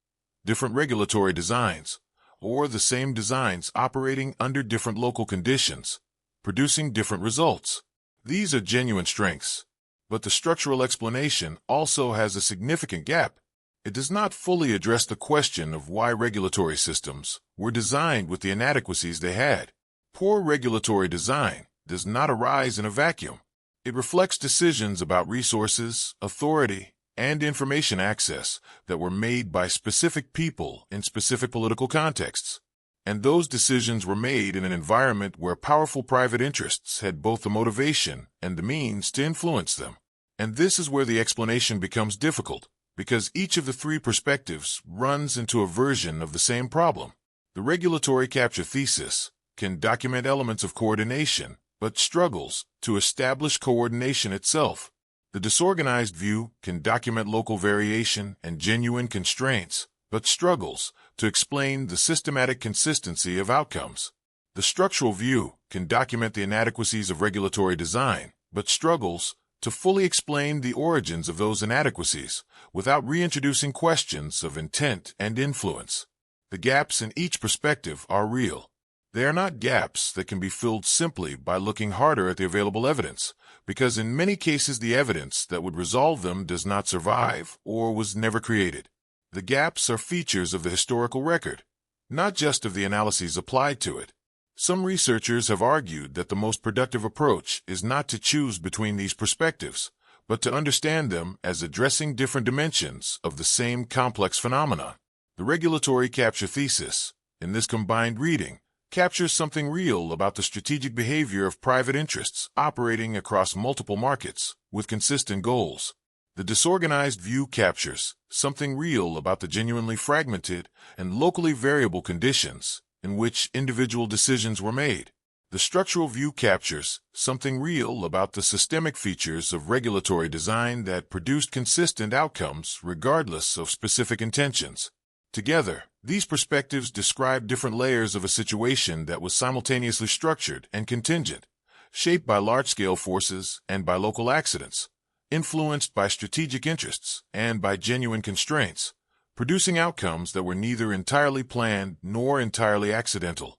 different regulatory designs, or the same designs operating under different local conditions, producing different results. These are genuine strengths, But the structural explanation also has a significant gap. It does not fully address the question of why regulatory systems were designed with the inadequacies they had. Poor regulatory design does not arise in a vacuum. It reflects decisions about resources, authority, and information access that were made by specific people in specific political contexts. And those decisions were made in an environment where powerful private interests had both the motivation and the means to influence them. And this is where the explanation becomes difficult, because each of the three perspectives runs into a version of the same problem. The regulatory capture thesis can document elements of coordination, but struggles to establish coordination itself. The disorganized view can document local variation and genuine constraints, but struggles to explain the systematic consistency of outcomes. The structural view can document the inadequacies of regulatory design, but struggles to fully explain the origins of those inadequacies without reintroducing questions of intent and influence. The gaps in each perspective are real. They are not gaps that can be filled simply by looking harder at the available evidence, because in many cases the evidence that would resolve them does not survive or was never created. The gaps are features of the historical record, not just of the analyses applied to it. Some researchers have argued that the most productive approach is not to choose between these perspectives, but to understand them as addressing different dimensions of the same complex phenomenon. The regulatory capture thesis, in this combined reading, captures something real about the strategic behavior of private interests operating across multiple markets with consistent goals. The disorganized view captures something real about the genuinely fragmented and locally variable conditions in which individual decisions were made. The structural view captures something real about the systemic features of regulatory design that produced consistent outcomes regardless of specific intentions. Together, these perspectives describe different layers of a situation that was simultaneously structured and contingent, shaped by large-scale forces and by local accidents, influenced by strategic interests and by genuine constraints, producing outcomes that were neither entirely planned nor entirely accidental.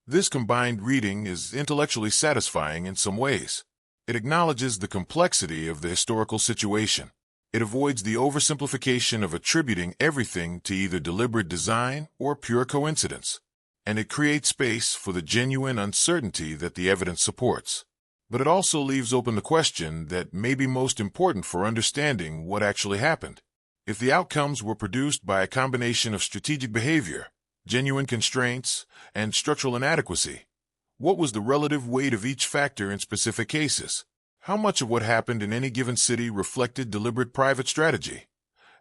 This combined reading is intellectually satisfying in some ways. It acknowledges the complexity of the historical situation. It avoids the oversimplification of attributing everything to either deliberate design or pure coincidence. And it creates space for the genuine uncertainty that the evidence supports. But it also leaves open the question that may be most important for understanding what actually happened. If the outcomes were produced by a combination of strategic behavior, genuine constraints, and structural inadequacy, what was the relative weight of each factor in specific cases? How much of what happened in any given city reflected deliberate private strategy?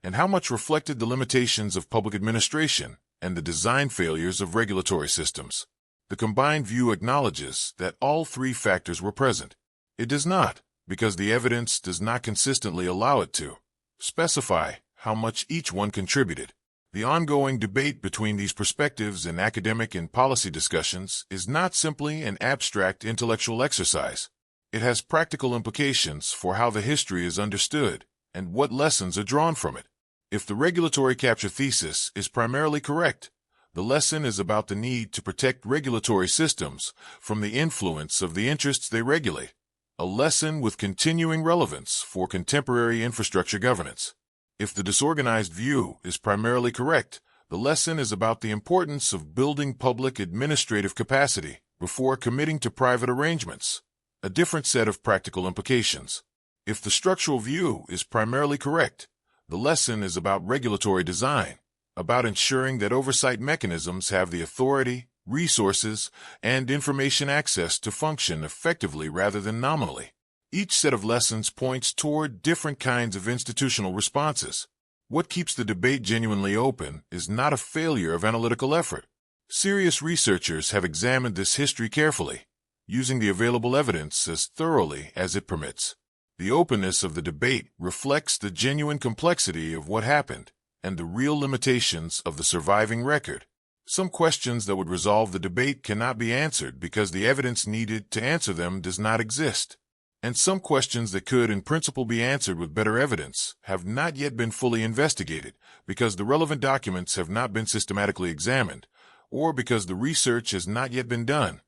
And how much reflected the limitations of public administration and the design failures of regulatory systems? The combined view acknowledges that all three factors were present. It does not, because the evidence does not consistently allow it to, specify how much each one contributed. The ongoing debate between these perspectives in academic and policy discussions is not simply an abstract intellectual exercise. It has practical implications for how the history is understood and what lessons are drawn from it. If the regulatory capture thesis is primarily correct, the lesson is about the need to protect regulatory systems from the influence of the interests they regulate, a lesson with continuing relevance for contemporary infrastructure governance. If the disorganized view is primarily correct, the lesson is about the importance of building public administrative capacity before committing to private arrangements, a different set of practical implications. If the structural view is primarily correct, the lesson is about regulatory design, about ensuring that oversight mechanisms have the authority, resources, and information access to function effectively rather than nominally. Each set of lessons points toward different kinds of institutional responses. What keeps the debate genuinely open is not a failure of analytical effort. Serious researchers have examined this history carefully, using the available evidence as thoroughly as it permits. The openness of the debate reflects the genuine complexity of what happened and the real limitations of the surviving record. Some questions that would resolve the debate cannot be answered because the evidence needed to answer them does not exist. And some questions that could in principle be answered with better evidence have not yet been fully investigated because the relevant documents have not been systematically examined, or because the research has not yet been done,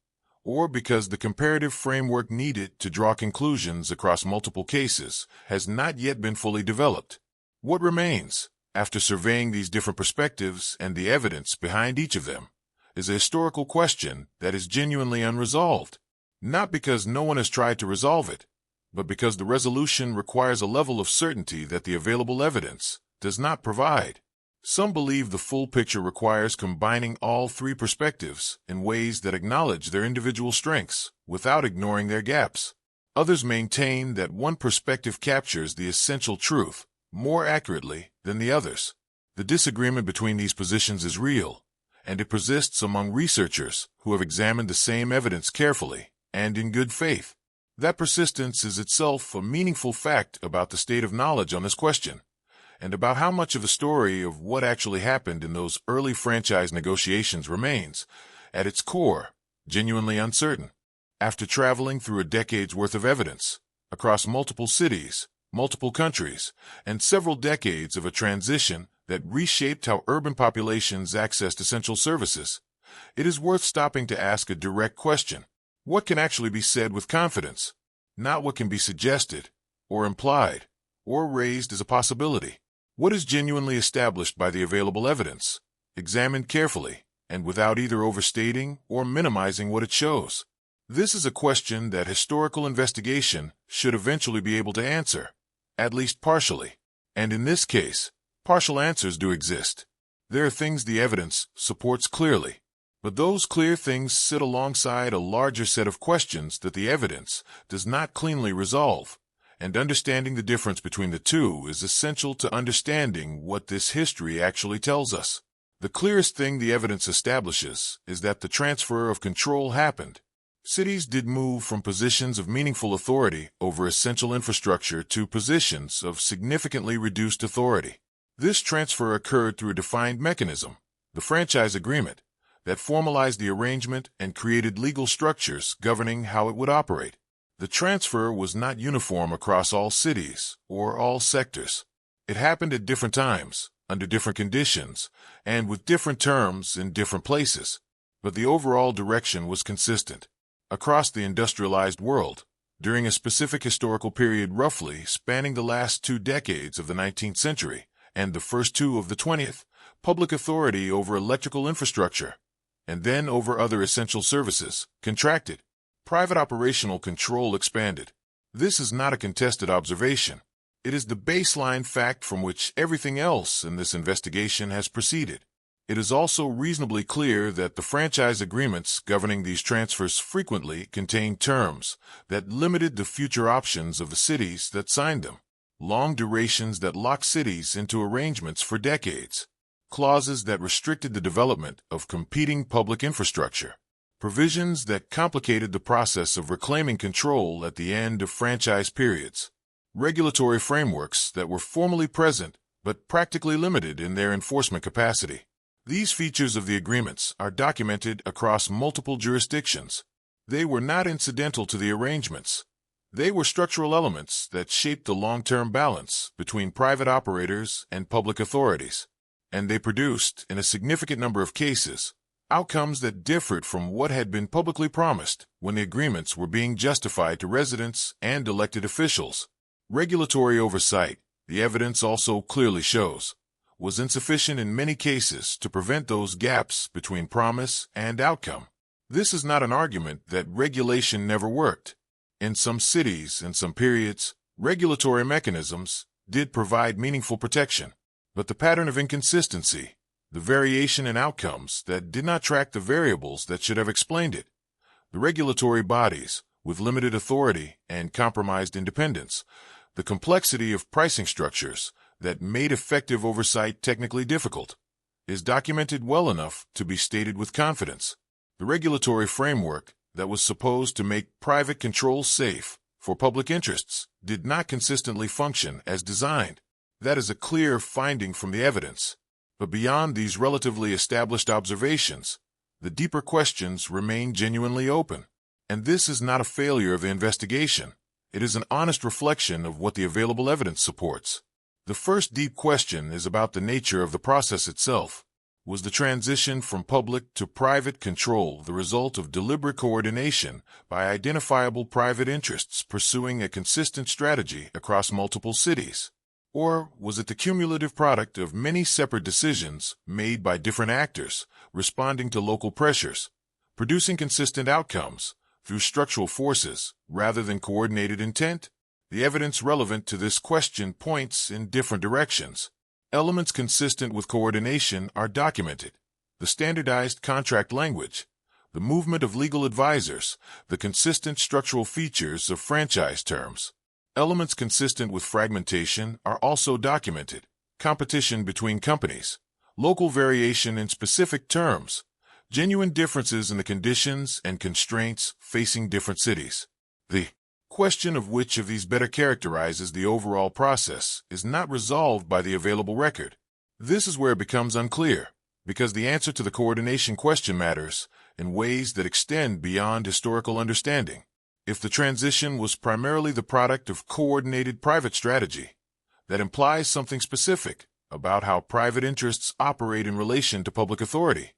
or because the comparative framework needed to draw conclusions across multiple cases has not yet been fully developed. What remains, after surveying these different perspectives and the evidence behind each of them, is a historical question that is genuinely unresolved, not because no one has tried to resolve it, but because the resolution requires a level of certainty that the available evidence does not provide. Some believe the full picture requires combining all three perspectives in ways that acknowledge their individual strengths without ignoring their gaps. Others maintain that one perspective captures the essential truth more accurately than the others. The disagreement between these positions is real, and it persists among researchers who have examined the same evidence carefully and in good faith. That persistence is itself a meaningful fact about the state of knowledge on this question, and about how much of the story of what actually happened in those early franchise negotiations remains, at its core, genuinely uncertain. After traveling through a decade's worth of evidence, across multiple cities, multiple countries, and several decades of a transition that reshaped how urban populations accessed essential services, it is worth stopping to ask a direct question. What can actually be said with confidence, not what can be suggested, or implied, or raised as a possibility? What is genuinely established by the available evidence, examined carefully, and without either overstating or minimizing what it shows? This is a question that historical investigation should eventually be able to answer, at least partially. And in this case, partial answers do exist. There are things the evidence supports clearly, but those clear things sit alongside a larger set of questions that the evidence does not cleanly resolve, and understanding the difference between the two is essential to understanding what this history actually tells us. The clearest thing the evidence establishes is that the transfer of control happened. Cities did move from positions of meaningful authority over essential infrastructure to positions of significantly reduced authority. This transfer occurred through a defined mechanism, the franchise agreement, that formalized the arrangement and created legal structures governing how it would operate. The transfer was not uniform across all cities or all sectors. It happened at different times, under different conditions, and with different terms in different places, but the overall direction was consistent. Across the industrialized world, during a specific historical period roughly spanning the last 2 decades of the 19th century and the first 2 of the 20th, public authority over electrical infrastructure, and then over other essential services, contracted. Private operational control expanded. This is not a contested observation. It is the baseline fact from which everything else in this investigation has proceeded. It is also reasonably clear that the franchise agreements governing these transfers frequently contained terms that limited the future options of the cities that signed them, long durations that locked cities into arrangements for decades, clauses that restricted the development of competing public infrastructure, provisions that complicated the process of reclaiming control at the end of franchise periods, regulatory frameworks that were formally present but practically limited in their enforcement capacity. These features of the agreements are documented across multiple jurisdictions. They were not incidental to the arrangements. They were structural elements that shaped the long-term balance between private operators and public authorities, and they produced, in a significant number of cases, outcomes that differed from what had been publicly promised when the agreements were being justified to residents and elected officials. Regulatory oversight, the evidence also clearly shows, was insufficient in many cases to prevent those gaps between promise and outcome. This is not an argument that regulation never worked. In some cities and some periods, regulatory mechanisms did provide meaningful protection, but the pattern of inconsistency, the variation in outcomes that did not track the variables that should have explained it, the regulatory bodies with limited authority and compromised independence, the complexity of pricing structures that made effective oversight technically difficult, is documented well enough to be stated with confidence. The regulatory framework that was supposed to make private control safe for public interests did not consistently function as designed. That is a clear finding from the evidence. But beyond these relatively established observations, the deeper questions remain genuinely open. And this is not a failure of the investigation. It is an honest reflection of what the available evidence supports. The first deep question is about the nature of the process itself. Was the transition from public to private control the result of deliberate coordination by identifiable private interests pursuing a consistent strategy across multiple cities? Or was it the cumulative product of many separate decisions made by different actors, responding to local pressures, producing consistent outcomes through structural forces rather than coordinated intent? The evidence relevant to this question points in different directions. Elements consistent with coordination are documented: the standardized contract language, the movement of legal advisors, the consistent structural features of franchise terms. Elements consistent with fragmentation are also documented: competition between companies, local variation in specific terms, genuine differences in the conditions and constraints facing different cities. The question of which of these better characterizes the overall process is not resolved by the available record. This is where it becomes unclear, because the answer to the coordination question matters in ways that extend beyond historical understanding. If the transition was primarily the product of coordinated private strategy, that implies something specific about how private interests operate in relation to public authority,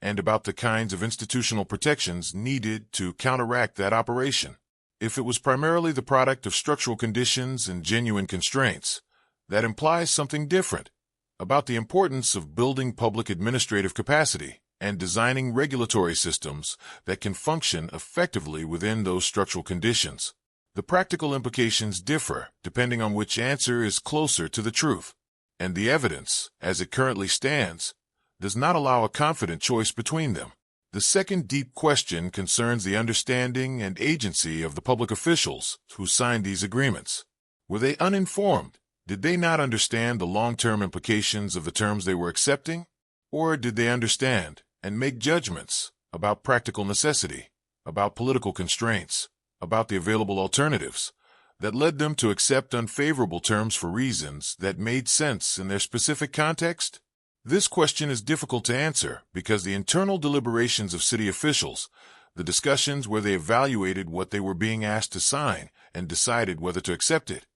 and about the kinds of institutional protections needed to counteract that operation. If it was primarily the product of structural conditions and genuine constraints, that implies something different about the importance of building public administrative capacity and designing regulatory systems that can function effectively within those structural conditions. The practical implications differ depending on which answer is closer to the truth, and the evidence, as it currently stands, does not allow a confident choice between them. The second deep question concerns the understanding and agency of the public officials who signed these agreements. Were they uninformed? Did they not understand the long-term implications of the terms they were accepting? Or did they understand and make judgments about practical necessity, about political constraints, about the available alternatives, that led them to accept unfavorable terms for reasons that made sense in their specific context? This question is difficult to answer because the internal deliberations of city officials, the discussions where they evaluated what they were being asked to sign and decided whether to accept it,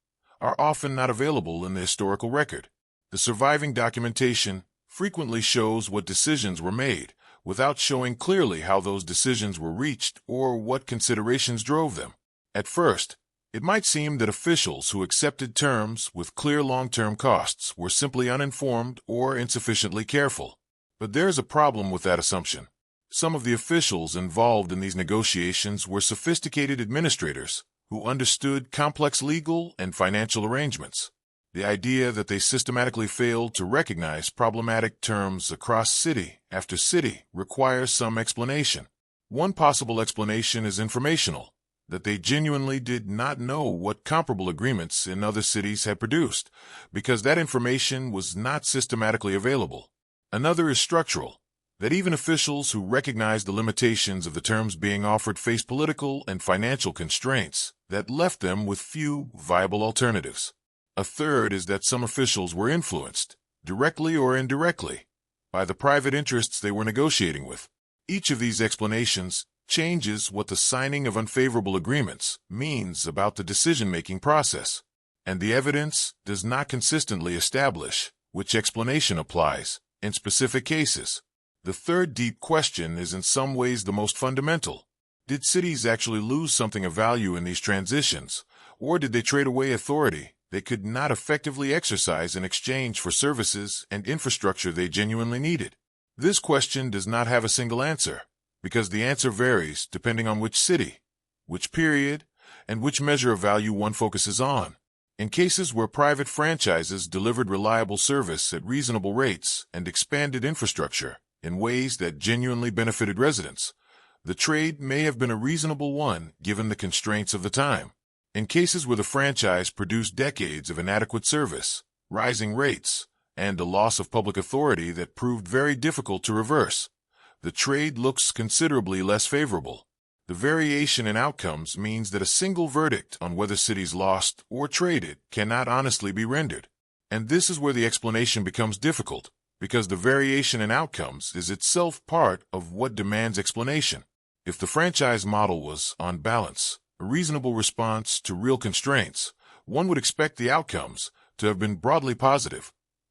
are often not available in the historical record. The surviving documentation frequently shows what decisions were made, without showing clearly how those decisions were reached or what considerations drove them. At first, it might seem that officials who accepted terms with clear long-term costs were simply uninformed or insufficiently careful. But there's a problem with that assumption. Some of the officials involved in these negotiations were sophisticated administrators who understood complex legal and financial arrangements. The idea that they systematically failed to recognize problematic terms across city after city requires some explanation. One possible explanation is informational, that they genuinely did not know what comparable agreements in other cities had produced, because that information was not systematically available. Another is structural, that even officials who recognized the limitations of the terms being offered faced political and financial constraints that left them with few viable alternatives. A third is that some officials were influenced, directly or indirectly, by the private interests they were negotiating with. Each of these explanations changes what the signing of unfavorable agreements means about the decision-making process, and the evidence does not consistently establish which explanation applies in specific cases. The third deep question is in some ways the most fundamental. Did cities actually lose something of value in these transitions, or did they trade away authority they could not effectively exercise in exchange for services and infrastructure they genuinely needed? This question does not have a single answer, because the answer varies depending on which city, which period, and which measure of value one focuses on. In cases where private franchises delivered reliable service at reasonable rates and expanded infrastructure in ways that genuinely benefited residents, the trade may have been a reasonable one given the constraints of the time. In cases where the franchise produced decades of inadequate service, rising rates, and a loss of public authority that proved very difficult to reverse, the trade looks considerably less favorable. The variation in outcomes means that a single verdict on whether cities lost or traded cannot honestly be rendered. And this is where the explanation becomes difficult, because the variation in outcomes is itself part of what demands explanation. If the franchise model was, on balance, a reasonable response to real constraints, one would expect the outcomes to have been broadly positive,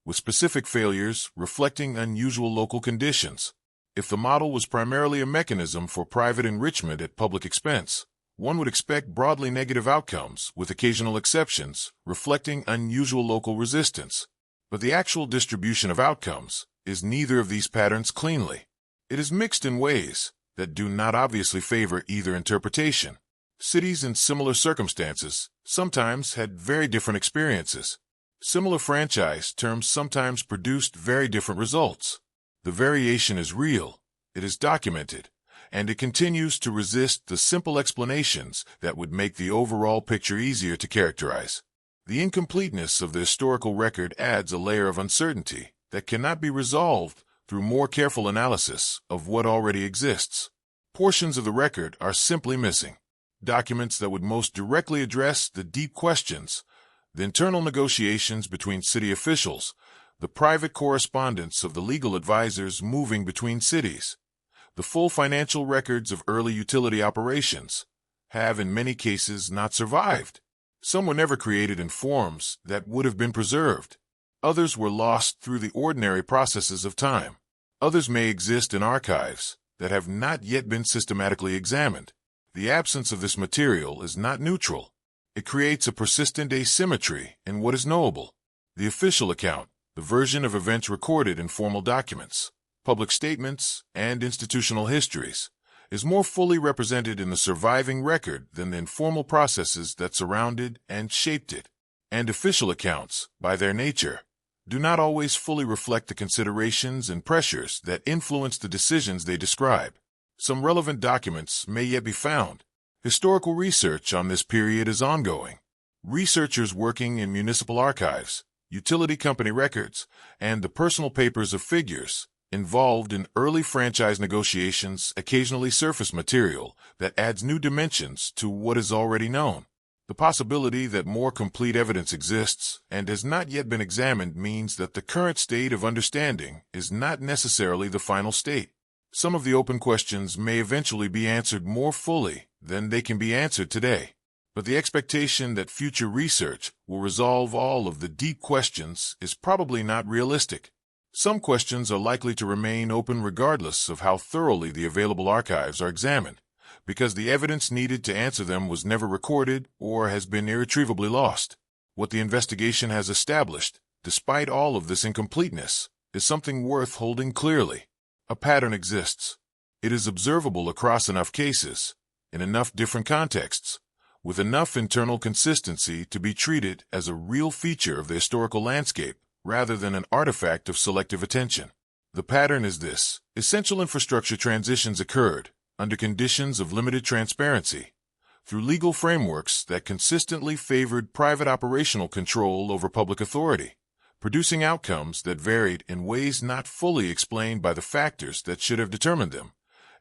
with specific failures reflecting unusual local conditions. If the model was primarily a mechanism for private enrichment at public expense, one would expect broadly negative outcomes, with occasional exceptions reflecting unusual local resistance. But the actual distribution of outcomes is neither of these patterns cleanly. It is mixed in ways that do not obviously favor either interpretation. Cities in similar circumstances sometimes had very different experiences. Similar franchise terms sometimes produced very different results. The variation is real, it is documented, and it continues to resist the simple explanations that would make the overall picture easier to characterize. The incompleteness of the historical record adds a layer of uncertainty that cannot be resolved through more careful analysis of what already exists. Portions of the record are simply missing. Documents that would most directly address the deep questions, the internal negotiations between city officials, the private correspondence of the legal advisors moving between cities, the full financial records of early utility operations, have in many cases not survived. Some were never created in forms that would have been preserved. Others were lost through the ordinary processes of time. Others may exist in archives that have not yet been systematically examined. The absence of this material is not neutral. It creates a persistent asymmetry in what is knowable. The official account, the version of events recorded in formal documents, public statements, and institutional histories, is more fully represented in the surviving record than the informal processes that surrounded and shaped it. And official accounts, by their nature, do not always fully reflect the considerations and pressures that influence the decisions they describe. Some relevant documents may yet be found. Historical research on this period is ongoing. Researchers working in municipal archives, utility company records, and the personal papers of figures involved in early franchise negotiations occasionally surface material that adds new dimensions to what is already known. The possibility that more complete evidence exists and has not yet been examined means that the current state of understanding is not necessarily the final state. Some of the open questions may eventually be answered more fully than they can be answered today, but the expectation that future research will resolve all of the deep questions is probably not realistic. Some questions are likely to remain open regardless of how thoroughly the available archives are examined, because the evidence needed to answer them was never recorded or has been irretrievably lost. What the investigation has established, despite all of this incompleteness, is something worth holding clearly. A pattern exists. It is observable across enough cases, in enough different contexts, with enough internal consistency to be treated as a real feature of the historical landscape rather than an artifact of selective attention. The pattern is this: essential infrastructure transitions occurred under conditions of limited transparency, through legal frameworks that consistently favored private operational control over public authority, producing outcomes that varied in ways not fully explained by the factors that should have determined them,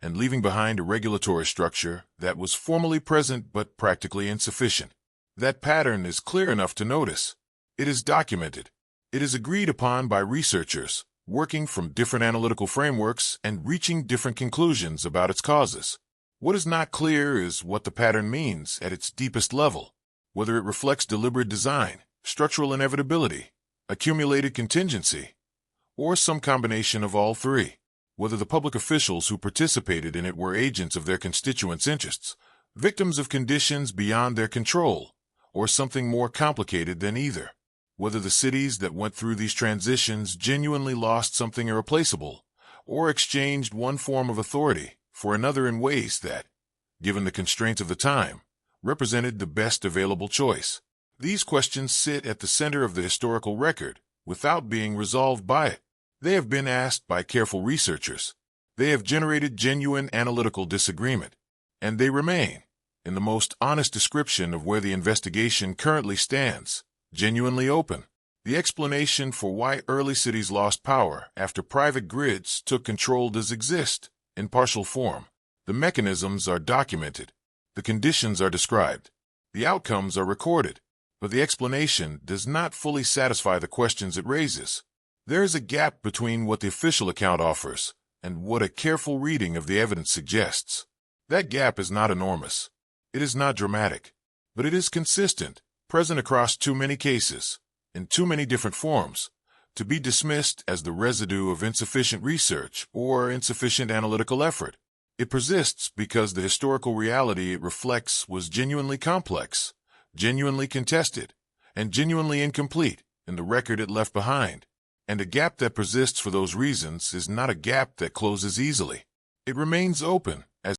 and leaving behind a regulatory structure that was formally present but practically insufficient. That pattern is clear enough to notice. It is documented. It is agreed upon by researchers, working from different analytical frameworks and reaching different conclusions about its causes. What is not clear is what the pattern means at its deepest level, whether it reflects deliberate design, structural inevitability, accumulated contingency, or some combination of all three. Whether the public officials who participated in it were agents of their constituents' interests, victims of conditions beyond their control, or something more complicated than either. Whether the cities that went through these transitions genuinely lost something irreplaceable, or exchanged one form of authority for another in ways that, given the constraints of the time, represented the best available choice. These questions sit at the center of the historical record without being resolved by it. They have been asked by careful researchers. They have generated genuine analytical disagreement, and they remain, in the most honest description of where the investigation currently stands, genuinely open. The explanation for why early cities lost power after private grids took control does exist, in partial form. The mechanisms are documented. The conditions are described. The outcomes are recorded. But the explanation does not fully satisfy the questions it raises. There is a gap between what the official account offers and what a careful reading of the evidence suggests. That gap is not enormous. It is not dramatic, but it is consistent, present across too many cases, in too many different forms, to be dismissed as the residue of insufficient research or insufficient analytical effort. It persists because the historical reality it reflects was genuinely complex, genuinely contested, and genuinely incomplete in the record it left behind. And a gap that persists for those reasons is not a gap that closes easily. It remains open,